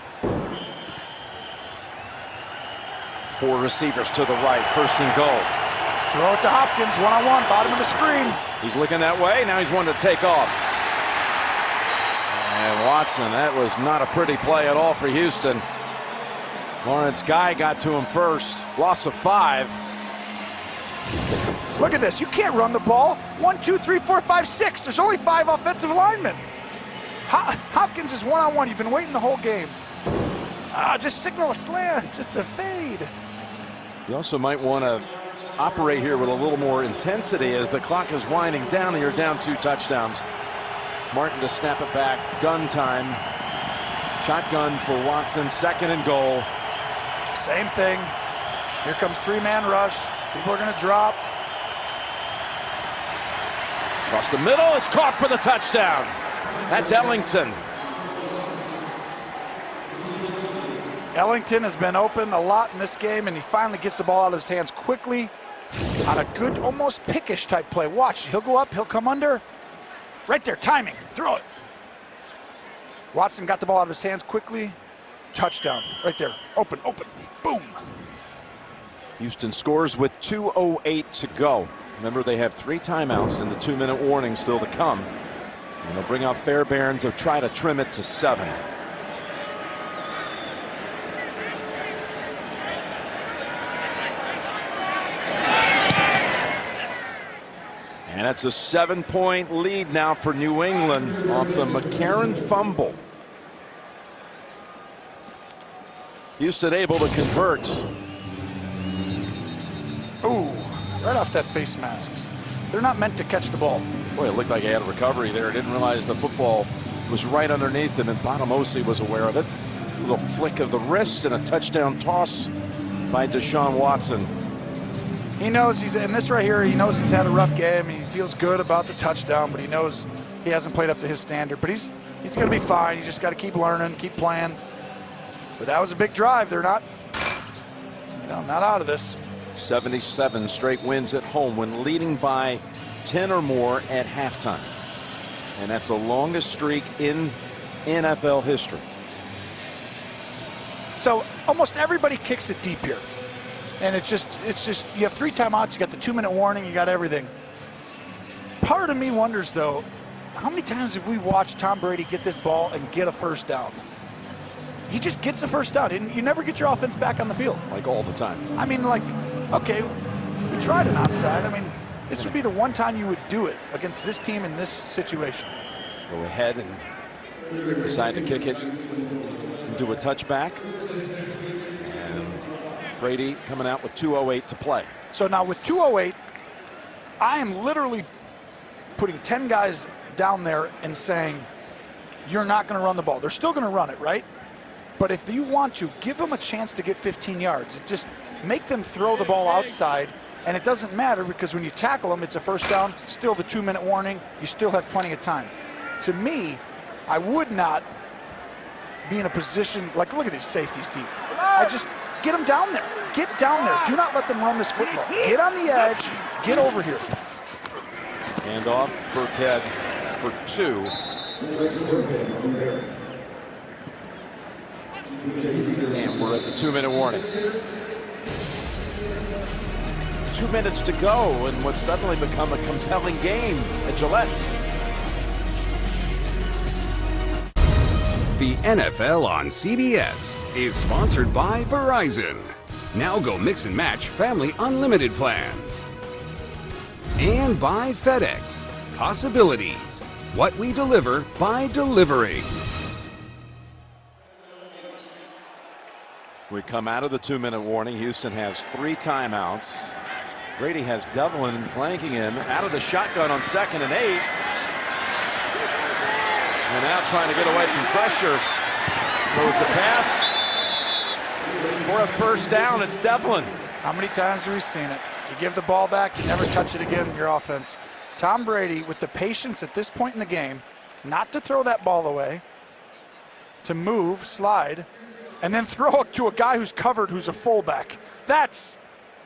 4 receivers to the right, first and goal. Throw it to Hopkins, one-on-one, bottom of the screen. He's looking that way, now he's one to take off. And Watson, that was not a pretty play at all for Houston. Lawrence Guy got to him first, loss of 5. Look at this, you can't run the ball. 1, 2, 3, 4, 5, 6. There's only 5 offensive linemen. Hopkins is one-on-one, you've been waiting the whole game. Just signal a slant, just a fade. You also might want to operate here with a little more intensity as the clock is winding down and you're down 2 touchdowns. Martin to snap it back, gun time. Shotgun for Watson, second and goal. Same thing. Here comes 3-man rush. People are going to drop. Across the middle, it's caught for the touchdown. That's Ellington. Ellington has been open a lot in this game, and he finally gets the ball out of his hands quickly on a good, almost pickish type play. Watch, he'll go up, he'll come under. Right there, timing, throw it. Watson got the ball out of his hands quickly. Touchdown, right there, open, boom. Houston scores with 2:08 to go. Remember, they have 3 timeouts and the 2-minute warning still to come. And they'll bring out Fairbairn to try to trim it to 7. And that's a 7-point lead now for New England off the McCarron fumble. Houston able to convert. Ooh, right off that face mask. They're not meant to catch the ball. Boy, it looked like he had a recovery there. Didn't realize the football was right underneath him, and Bonamosi was aware of it. A little flick of the wrist and a touchdown toss by Deshaun Watson. He knows he's in this right here. He knows he's had a rough game. He feels good about the touchdown, but he knows he hasn't played up to his standard. But he's going to be fine. You just got to keep learning, keep playing. But that was a big drive. They're not, not out of this. 77 straight wins at home when leading by 10 or more at halftime, and that's the longest streak in NFL history. So almost everybody kicks it deep here. And it's just you have 3 timeouts, you got the 2-minute warning, you got everything. Part of me wonders though, how many times have we watched Tom Brady get this ball and get a first down? He just gets a first down, and you never get your offense back on the field. Like all the time. I mean, like, okay, we tried an outside. I mean, this would be the one time you would do it against this team in this situation. Go ahead and decide to kick it into a touchback. Brady coming out with 2:08 to play. So now with 2:08, I am literally putting 10 guys down there and saying, you're not going to run the ball. They're still going to run it, right? But if you want to, give them a chance to get 15 yards. Just make them throw the ball outside, and it doesn't matter because when you tackle them, it's a first down, still the 2-minute warning, you still have plenty of time. To me, I would not be in a position, like, look at these safeties deep. I just get them down there. Get down there. Do not let them run this football. Get on the edge. Get over here. Hand off, Burkhead for 2. And we're at the 2-minute warning. 2 minutes to go in what's suddenly become a compelling game at Gillette. The NFL on CBS is sponsored by Verizon. Now go mix and match family unlimited plans. And by FedEx. Possibilities. What we deliver by delivering. We come out of the 2-minute warning. Houston has 3 timeouts. Brady has Devlin flanking him out of the shotgun on 2nd and 8. And now trying to get away from pressure. Throws the pass. For a first down, it's Devlin. How many times have we seen it? You give the ball back, you never touch it again in your offense. Tom Brady, with the patience at this point in the game, not to throw that ball away, to move, slide, and then throw it to a guy who's covered, who's a fullback. That's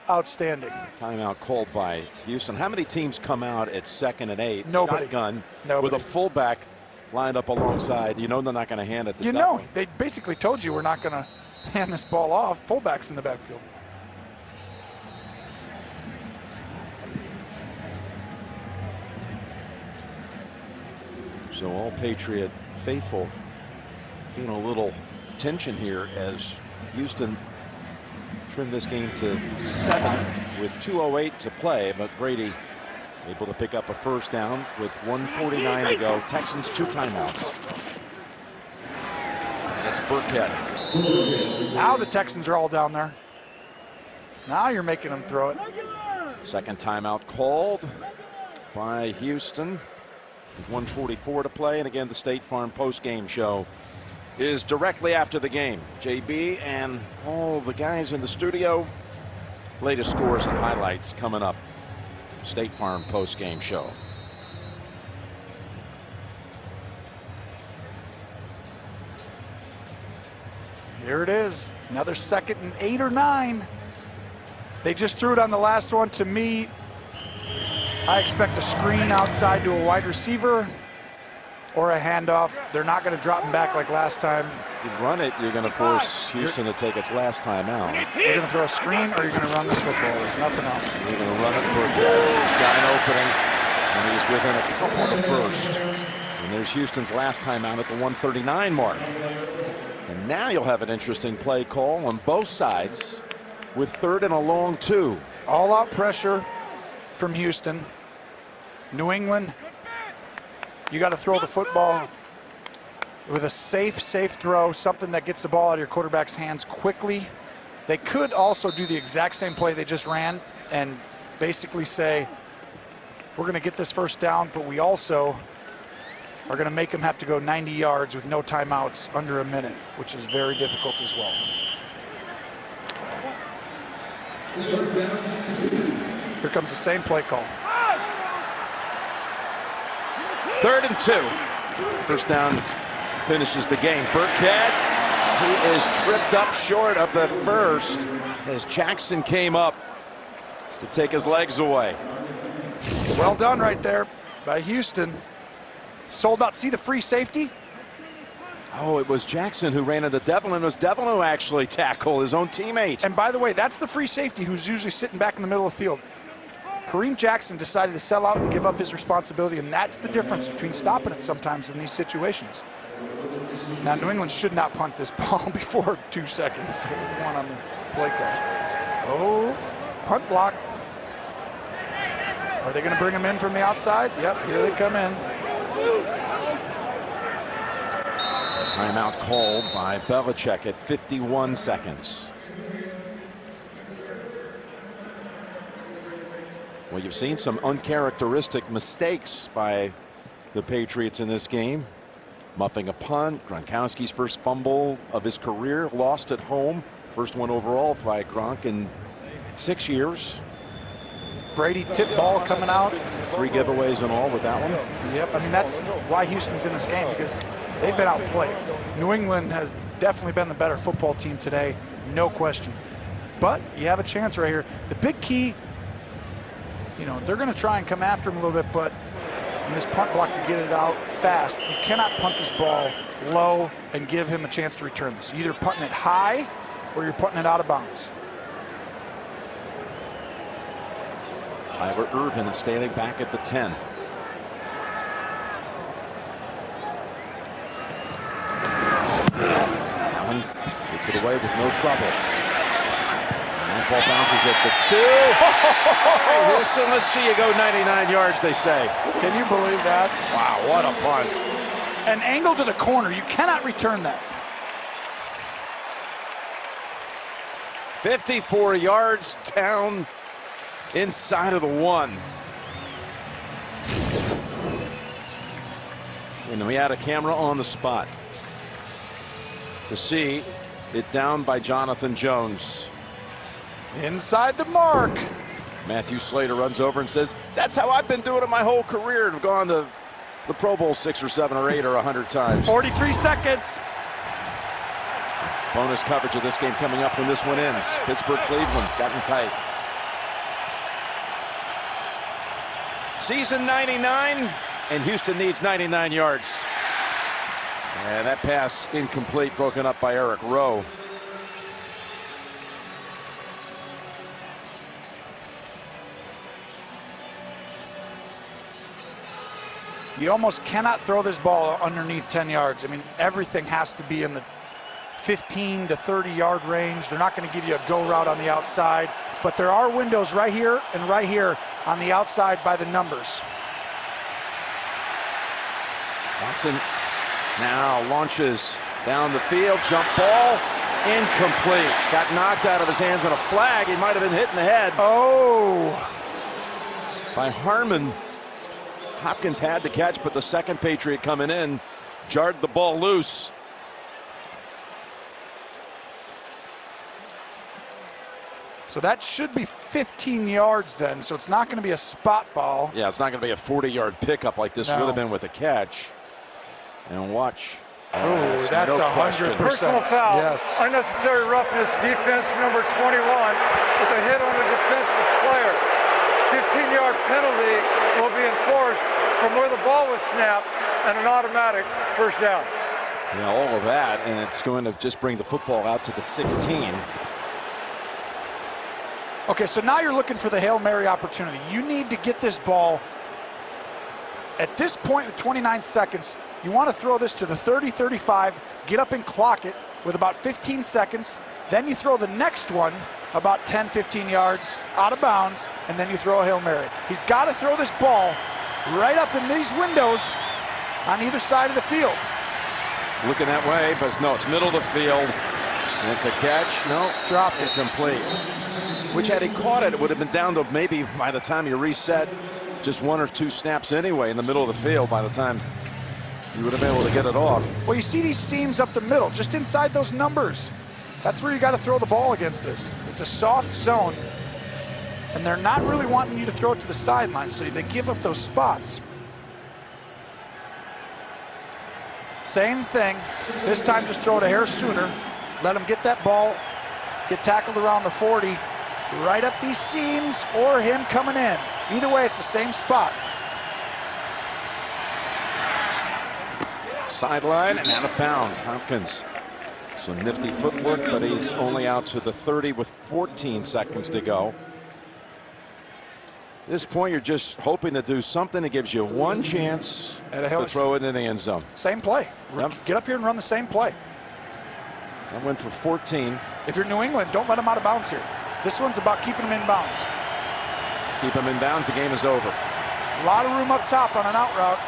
outstanding. Timeout called by Houston. How many teams come out at 2nd and 8? Nobody. Shotgun. Nobody. With a fullback lined up alongside. You know they're not going to hand it to Devlin. You know, they basically told you we're not going to hand this ball off. Fullbacks in the backfield. So all Patriot faithful feeling a little tension here as Houston trimmed this game to 7 with 2:08 to play, but Brady able to pick up a first down with 1:49 to go. Texans 2 timeouts. And it's Burkhead. Now the Texans are all down there. Now you're making them throw it. Second timeout called by Houston with 1:44 to play. And again, the State Farm post-game show is directly after the game. JB and all the guys in the studio. Latest scores and highlights coming up. State Farm post-game show. Here it is. Another 2nd and 8 or 9. They just threw it on the last one. To me, I expect a screen outside to a wide receiver or a handoff. They're not going to drop him back like last time. You run it, you're going to force Houston to take its last time out. You're going to throw a screen or you're going to run this football. There's nothing else. You're going to run it for He's got an opening, and he's within a couple of the first. And there's Houston's last time out at the 139 mark. And now you'll have an interesting play call on both sides with 3rd and a long 2. All-out pressure from Houston. New England, you got to throw the football with a safe throw, something that gets the ball out of your quarterback's hands quickly. They could also do the exact same play they just ran and basically say, we're going to get this first down, but we also are going to make them have to go 90 yards with no timeouts under a minute, which is very difficult as well. Here comes the same play call. 3rd and 2. First down finishes the game. Burkhead, he is tripped up short of the first as Jackson came up to take his legs away. Well done right there by Houston. Sold out. See the free safety? Oh, it was Jackson who ran into Devlin. It was Devlin who actually tackled his own teammate. And by the way, that's the free safety who's usually sitting back in the middle of the field. Kareem Jackson decided to sell out and give up his responsibility, and that's the difference between stopping it sometimes in these situations. Now, New England should not punt this ball before 2 seconds. One on the play clock. Oh, punt block. Are they going to bring him in from the outside? Yep, here they come in. Timeout called by Belichick at 51 seconds. Well, you've seen some uncharacteristic mistakes by the Patriots in this game. Muffing a punt, Gronkowski's first fumble of his career, lost at home. First one overall by Gronk in 6 years. Brady tip ball coming out. 3 giveaways in all with that one. Yep, I mean, that's why Houston's in this game, because they've been outplayed. New England has definitely been the better football team today, no question. But you have a chance right here. The big key, you know, they're going to try and come after him a little bit, but in this punt block to get it out fast, you cannot punt this ball low and give him a chance to return this. You're either putting it high or you're putting it out of bounds. Tyler Irvin is standing back at the 10. Allen gets it away with no trouble. And ball bounces at the 2. Wilson, let's see you go 99 yards, they say. Can you believe that? Wow, what a punt. An angle to the corner. You cannot return that. 54 yards down inside of the 1. And we had a camera on the spot to see it down by Jonathan Jones. Inside the mark. Matthew Slater runs over and says, that's how I've been doing it my whole career. I've gone to the Pro Bowl 6 or 7 or 8 or 100 times. 43 seconds. Bonus coverage of this game coming up when this one ends. Pittsburgh, Cleveland, gotten tight. Season 99, and Houston needs 99 yards. And that pass incomplete, broken up by Eric Rowe. You almost cannot throw this ball underneath 10 yards. I mean, everything has to be in the 15 to 30 yard range. They're not going to give you a go route on the outside, but there are windows right here and right here on the outside by the numbers. Watson now launches down the field, jump ball, incomplete. Got knocked out of his hands on a flag. He might have been hit in the head. Oh! By Harmon. Hopkins had the catch, but the second Patriot coming in jarred the ball loose. So that should be 15 yards then, so it's not going to be a spot foul. Yeah, it's not going to be a 40-yard pickup like this would have been with a catch. And watch. Oh, that's no 100%. Personal foul. Yes. Unnecessary roughness. Defense number 21 with a hit on a defenseless player. 15-yard penalty will be enforced from where the ball was snapped and an automatic first down. Yeah, all of that, and it's going to just bring the football out to the 16. Okay, so now you're looking for the Hail Mary opportunity. You need to get this ball at this point with 29 seconds. You want to throw this to the 30, 35, get up and clock it with about 15 seconds. Then you throw the next one about 10, 15 yards out of bounds, and then you throw a Hail Mary. He's got to throw this ball right up in these windows on either side of the field. It's looking that way, but no, it's middle of the field. And it's a catch. No, dropped it. Incomplete. Which had he caught it, it would have been down to maybe by the time you reset, just 1 or 2 snaps anyway in the middle of the field by the time you would have been able to get it off. Well, you see these seams up the middle, just inside those numbers. That's where you got to throw the ball against this. It's a soft zone, and they're not really wanting you to throw it to the sideline, so they give up those spots. Same thing. This time just throw it a hair sooner. Let them get that ball, get tackled around the 40, right up these seams, or him coming in. Either way, it's the same spot. Sideline and out of bounds. Hopkins. Some nifty footwork, but he's only out to the 30 with 14 seconds to go. At this point, you're just hoping to do something that gives you one chance to throw it in the end zone. Same play. Yep. Get up here and run the same play. That went for 14. If you're New England, don't let them out of bounds here. This one's about keeping them in bounds. Keep them in bounds, the game is over. A lot of room up top on an out route.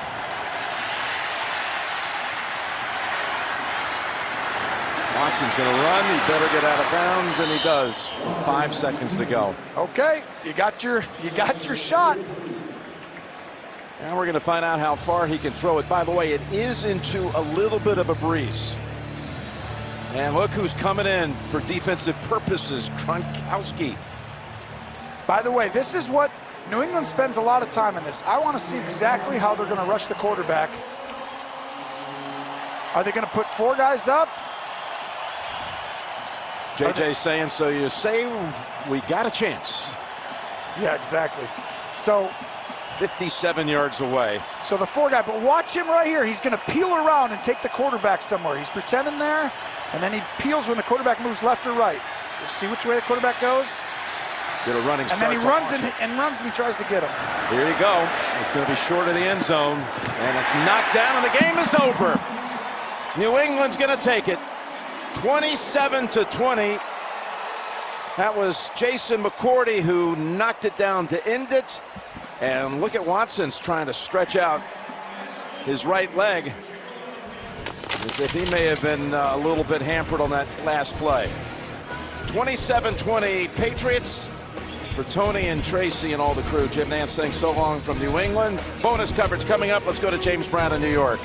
Watson's going to run. He better get out of bounds, and he does. 5 seconds to go. Okay, you got your shot. Now we're going to find out how far he can throw it. By the way, it is into a little bit of a breeze. And look who's coming in for defensive purposes, Gronkowski. By the way, this is what New England spends a lot of time in this. I want to see exactly how they're going to rush the quarterback. Are they going to put 4 guys up? JJ saying, so you say we got a chance. Yeah, exactly. So 57 yards away. So the 4 guy, but watch him right here. He's going to peel around and take the quarterback somewhere. He's pretending there, and then he peels when the quarterback moves left or right. We'll see which way the quarterback goes. Get a running start. And then he runs and tries to get him. Here you go. It's going to be short of the end zone, and it's knocked down, and the game is over. New England's going to take it, 27-20. That was Jason McCourty who knocked it down to end it. And look at Watson's trying to stretch out his right leg, as if he may have been a little bit hampered on that last play. 27-20 Patriots. For Tony and Tracy and all the crew, Jim Nance saying so long from New England. Bonus coverage coming up. Let's go to James Brown in New York.